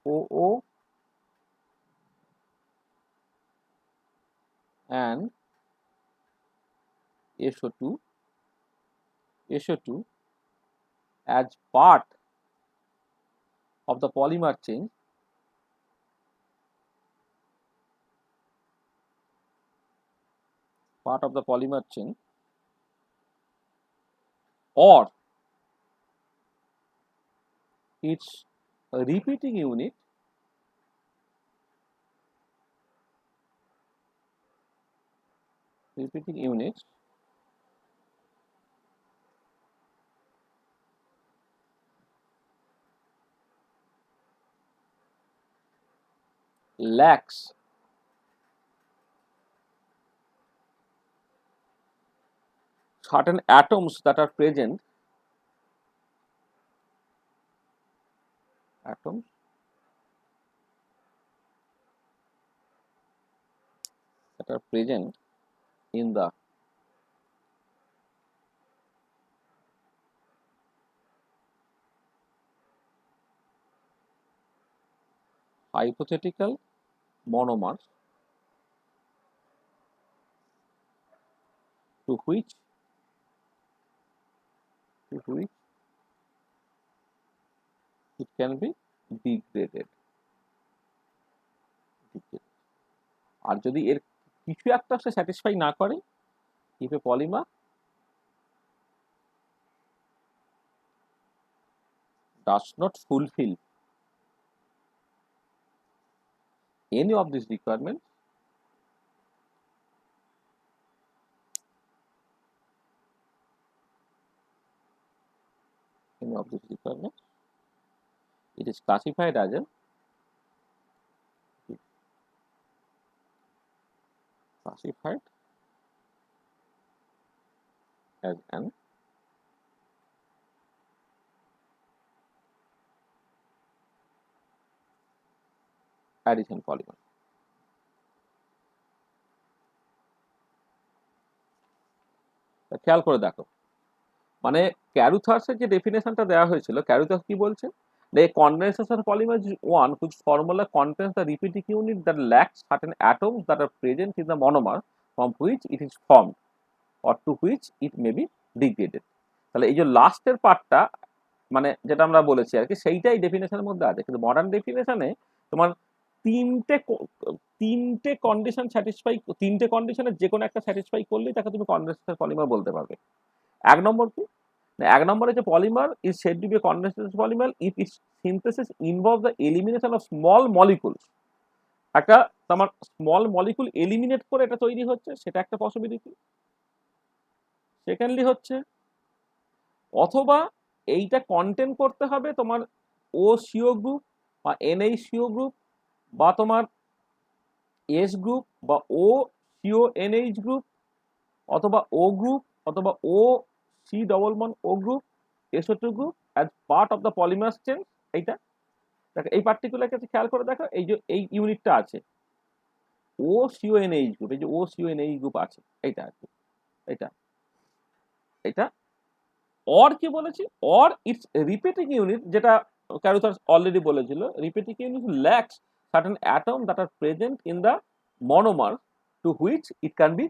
OO, and SO2 as part of the polymer chain or its repeating unit lacks certain atoms that are present that are present in the hypothetical monomers to which it can be degraded. আর যদি এর কিছু একটা সে satisfy না করে, if a polymer does not fulfill any of these requirements, it is classified as an addition polymer. খেয়াল করে দেখো, মানে ক্যারুথার্সের যে ডেফিনেশনটা দেওয়া হয়েছিল, ক্যারুথার্স কি বলছে, the condensation polymer is one whose formula contains the repeating unit that lacks certain atoms that are present in the monomer from which it is formed or to which it may be degraded. তাহলে এই যে লাস্টের পার্টটা, মানে যেটা আমরা বলেছি আর কি, সেইটাই ডেফিনেশনের মধ্যে আছে। কিন্তু মডার্ন ডেফিনেশনে তোমার তিনটে কন্ডিশন স্যাটিসফাই, তিনটে কন্ডিশনের যে কোনো একটা স্যাটিসফাই করলেই তাকে তুমি কন্ডেন্সেশন পলিমার বলতে পারবে। এক নম্বর কি, এক নম্বরে যে polymer is said to be a condensation polymer if its synthesis involve the elimination of small molecules. একটা তোমার স্মল মলিকুল এলিমিনেট করে এটা তৈরি হচ্ছে, সেটা একটা পসিবিলিটি। সেকেন্ডলি হচ্ছে, অথবা এইটা কন্টেন করতে হবে তোমার ও সিও গ্রুপ বা এনএইচসিও গ্রুপ বা তোমার এস গ্রুপ বা ও সিও এনএইচ গ্রুপ অথবা ও গ্রুপ অথবা O C double bond O group SO2 group as part of the polymer chain. এইটা দেখো, এই পার্টিকুলার ক্ষেত্রে খেয়াল করে দেখো, এই যে এই ইউনিটটা আছে ও সিও এনএইচ গ্রুপ, এই যে ও সিও এনএইচ গ্রুপ আছে, এইটা আছে, এটা এটা অর কি বলেছি, অর ইটস রিপিটিং ইউনিট, যেটা ক্যারুথার্স অলরেডি বলেছিল, repeating unit lacks certain atom that are present in the monomer to which it can be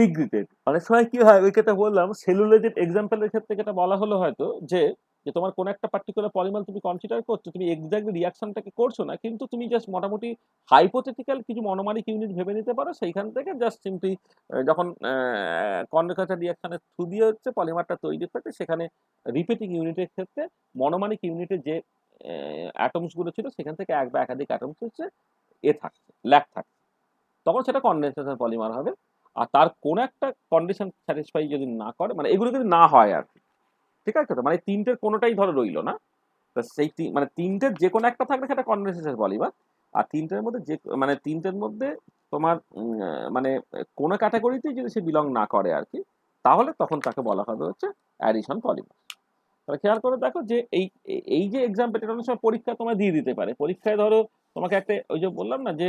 degraded. অনেক সময় কি হয়, ওই ক্ষেত্রে বললাম সেলুলোজের এক্সাম্পলের ক্ষেত্রে যেটা বলা হলো হয়তো, যে তোমার কোনো একটা পার্টিকুলার পলিমার তুমি কনসিডার করছো, তুমি এক্স্যাক্টলি রিয়াকশনটাকে করছো না, কিন্তু তুমি জাস্ট মোটামুটি হাইপোথেটিক্যাল কিছু মনোমারিক ইউনিট ভেবে নিতে পারো, সেইখান থেকে জাস্ট সিম্পলি যখন কন্ডেন্সেশন রিয়াকশনের থ্রু দিয়ে হচ্ছে পলিমারটা তৈরি হচ্ছে, সেখানে রিপিটিং ইউনিটের ক্ষেত্রে মনোমারিক ইউনিটের যে অ্যাটমসগুলো ছিল সেখান থেকে এক বা একাধিক অ্যাটমস হচ্ছে থাকছে, ল্যাক থাকছে, তখন সেটা কন্ডেন্সেশন পলিমার হবে। আর তার কোন একটা কন্ডিশন স্যাটিসফাই যদি না করে, মানে এগুলো যদি না হয় আর কি, ঠিক আছে, তো মানে তিনটের কোনোটাই ধরো রইলো না, তো সেই মানে তিনটের যে কোনো একটা থাকলে সেটা কন্ডেন্সেশন পলিমার। আর তিনটের মধ্যে যে মানে তিনটের মধ্যে তোমার মানে কোনো ক্যাটাগরিতেই যদি সে বিলং না করে আর কি, তাহলে তখন তাকে বলা হবে হচ্ছে অ্যাডিশন পলিমার। তাহলে খেয়াল করে দেখো যে এই যে এক্সাম্পল, এটা অনেক সময় পরীক্ষা তোমায় দিয়ে দিতে পারে। পরীক্ষায় ধরো তোমাকে একটা, ওই যে বললাম না যে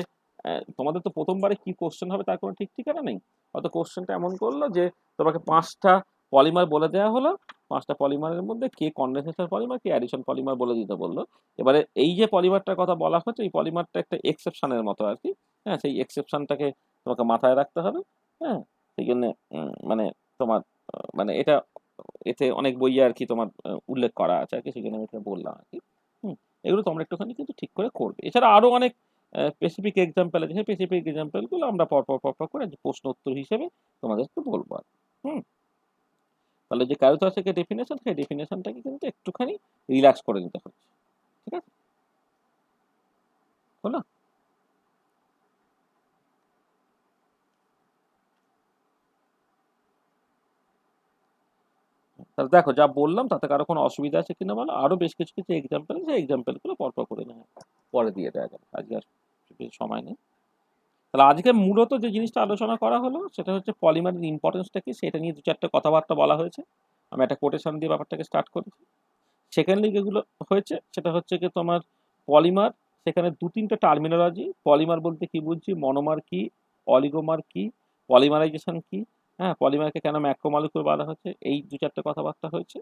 তোমাদের তো প্রথমবারে কি কোশ্চেন হবে তার কোনো ঠিক ঠিকানা নেই, হয়তো কোশ্চেনটা এমন করলো যে তোমাকে 5টা পলিমার বলে দেওয়া হলো, 5টা পলিমারের মধ্যে কে কন্ডেন্সেশন পলিমার কে অ্যাডিশন পলিমার বলে দিতে বললো। এবারে এই যে পলিমারটার কথা বলা হচ্ছে, এই পলিমারটা একটা এক্সেপশনের মতো আর কি, হ্যাঁ, সেই এক্সেপশনটাকে তোমাকে মাথায় রাখতে হবে। হ্যাঁ, সেই জন্য মানে তোমার মানে এটা এতে অনেক বইয়ে আর কি তোমার উল্লেখ করা আছে আর কি, সেখানে আমি এটা বললাম আর কি। এগুলো তোমরা একটুখানি কিন্তু ঠিক করে করবে। এছাড়া আরো অনেক স্পেসিফিক এক্সাম্পল আছে, সেই স্পেসিফিক এক্সাম্পলগুলো আমরা পরপর করে প্রশ্ন উত্তর হিসেবে তোমাদেরকে বলবো আর তাহলে যে ক্যারুথার্সের যে ডেফিনেশন, সেই ডেফিনেশনটাকে কিন্তু একটুখানি রিল্যাক্স করে নিতে হচ্ছে, ঠিক আছে, হলো? তাহলে দেখো যা বললাম তাতে কারো কোনো অসুবিধা আছে কিনা বলো। আরো বেশ কিছু কিছু এক্সাম্পল, সেই এক্সাম্পলগুলো পরপর করে নেওয়া পরে দিয়ে দেওয়া যাবে, আজকে আর সময় নেই। তাহলে আজকে মূলত যে জিনিসটা আলোচনা করা হলো সেটা হচ্ছে পলিমারের ইম্পর্টেন্সটা কি, সেটা নিয়ে 2-4টে কথাবার্তা বলা হয়েছে। আমি একটা কোটেশন দিয়ে ব্যাপারটাকে স্টার্ট করেছি। সেকেন্ডলি যেগুলো হয়েছে সেটা হচ্ছে কি তোমার পলিমার, সেখানে 2-3টে টার্মিনোলজি, পলিমার বলতে কি বুঝছি, মনোমার কি, অলিগোমার কি, পলিমারাইজেশন কি, হ্যাঁ, পলিমারকে কেন ম্যাক্রোমলিকুল বলা হচ্ছে, এই 2-4টে কথাবার্তা হয়েছে।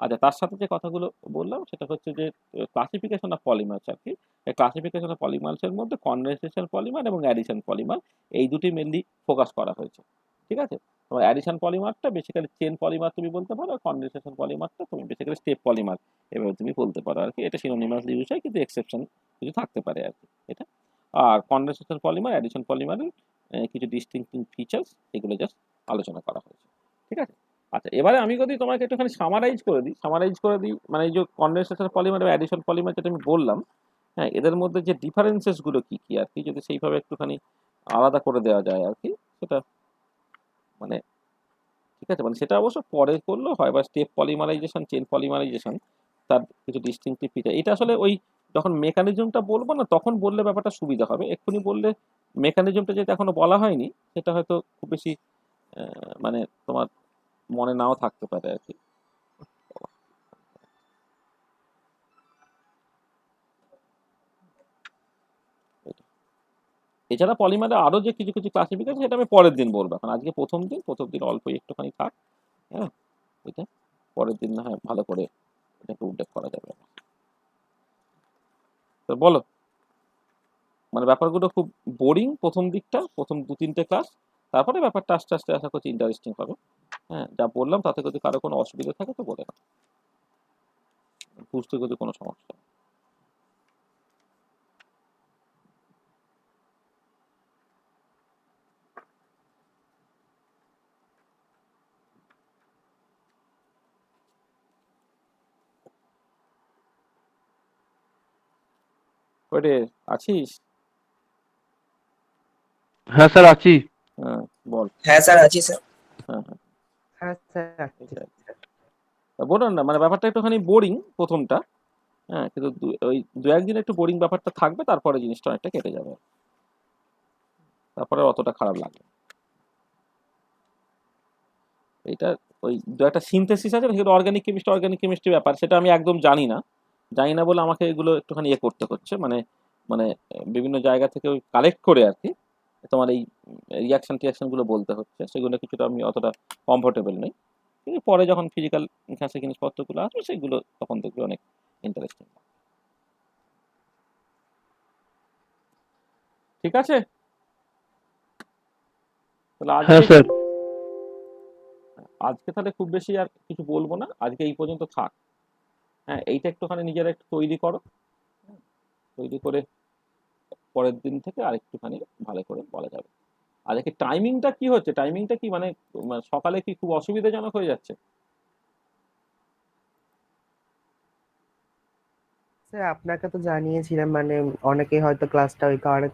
আচ্ছা, তার সাথে যে কথাগুলো বললাম সেটা হচ্ছে যে ক্লাসিফিকেশন অফ পলিমার্স আর কি। এই ক্লাসিফিকেশন অফ পলিমার্সের মধ্যে কনডেনসেশন পলিমার এবং অ্যাডিশন পলিমার, এই দুটি মেনলি ফোকাস করা হয়েছে। ঠিক আছে? তোমার অ্যাডিশন পলিমারটা বেসিক্যালি চেন পলিমার তুমি বলতে পারো, আর কনডেনসেশন পলিমারটা তুমি বেসিক্যালি স্টেপ পলিমার এভাবে তুমি বলতে পারো আর কি। এটা সিনোনিমাসলি ইউজ হয়, কিন্তু এক্সেপশন কিছু থাকতে পারে আর কি এটা। আর কনডেনসেশন পলিমার, অ্যাডিশন পলিমারের কিছু ডিস্টিংক্টিং ফিচার্স, এগুলো জাস্ট আলোচনা করা হয়েছে। ঠিক আছে? আচ্ছা, এবারে আমি যদি তোমাকে একটুখানি সামারাইজ করে দিই, মানে এই যে কনডেনসেশন পলিমার এবং অ্যাডিশন পলিমার যেটা আমি বললাম, হ্যাঁ, এদের মধ্যে যে ডিফারেন্সেস গুলো কি কি আর কি, যদি সেইভাবে একটুখানি আলাদা করে দেওয়া যায় আর কি, সেটা মানে ঠিক আছে, মানে সেটা অবশ্য পরে করলেও হয়, বা স্টেপ পলিমারাইজেশন, চেন পলিমারাইজেশন, তার কিছু ডিস্টিংটিভ ফিচার। এটা আসলে ওই যখন মেকানিজমটা বলবো না, তখন বললে ব্যাপারটা সুবিধা হবে। এক্ষুনি বললে মেকানিজমটা যেটা এখনো বলা হয়নি, সেটা হয়তো খুব বেশি মানে তোমার মনে নাও থাকতে পারে আর কি। এছাড়া পলিমারে আরো যে কিছু কিছু ক্লাসিফিকেশন, সেটা আমি পরের দিন বলবো। এখন আজকে প্রথম দিন অল্প একটুখানি থাক, হ্যাঁ, এটা পরের দিন না হয় ভালো করে এটাকে উল্লেখ করা যাবে। তো বলো, মানে ব্যাপারগুলো খুব বোরিং প্রথম দিকটা, প্রথম 2-3টে ক্লাস, তারপরে ব্যাপারটা আস্তে আস্তে আশা করছি ইন্টারেস্টিং হবে। হ্যাঁ, যা বললাম তাতে যদি কারো কোনো অসুবিধা থাকে তো বলে না, বুঝতে যদি কোনো সমস্যা হয়। ওইটে আছিস? হ্যাঁ স্যার আছি। হ্যাঁ, বল। হ্যাঁ স্যার আছি স্যার। হ্যাঁ হ্যাঁ, হ্যাঁ স্যার আসছি। এটাই। বললাম না, মানে ব্যাপারটা একটুখানি বোরিং প্রথমটা, হ্যাঁ, কিন্তু ওই 2-1 দিন একটু বোরিং ব্যাপারটা থাকবে, তারপরে জিনিসটা অনেকটা কেটে যাবে, তারপরে অতটা খারাপ লাগবে। এইটা ওই একটা সিনথেসিস আছে না, সেটা অর্গানিক কেমিস্ট্রি ব্যাপার, সেটা আমি একদম জানি না বলে আমাকে এগুলো একটুখানি করতে হচ্ছে, মানে মানে বিভিন্ন জায়গা থেকে ওই কালেক্ট করে আর কি তোমার এই টিয়াকশন গুলো বলতে হচ্ছে, সেগুলো কিছুটা আমি অতটা কমফোর্টেবল নই। কিন্তু পরে যখন ফিজিক্যাল ক্লাসে জিনিসপত্রগুলো আসবে, সেগুলো তখন দেখবে অনেক ইন্টারেস্টিং। ঠিক আছে, তাহলে হ্যাঁ আজকে স্যার। আজকে তাহলে খুব বেশি আর কিছু বলবো না, আজকে এই পর্যন্ত থাক। হ্যাঁ, এইটা একটুখানি নিজেরা একটু তৈরি করো, তৈরি করে পরের দিন থেকে আরেকটুখানি ভালো করে বলা যাবে। আর কি টাইমিংটা কি হচ্ছে, টাইমিংটা কি মানে সকালে কি খুব অসুবিধাজনক হয়ে যাচ্ছে? স্যার আপনাকে তো জানিয়েছিলাম, মানে অনেকেই হয়তো ক্লাসটা ওই কারণে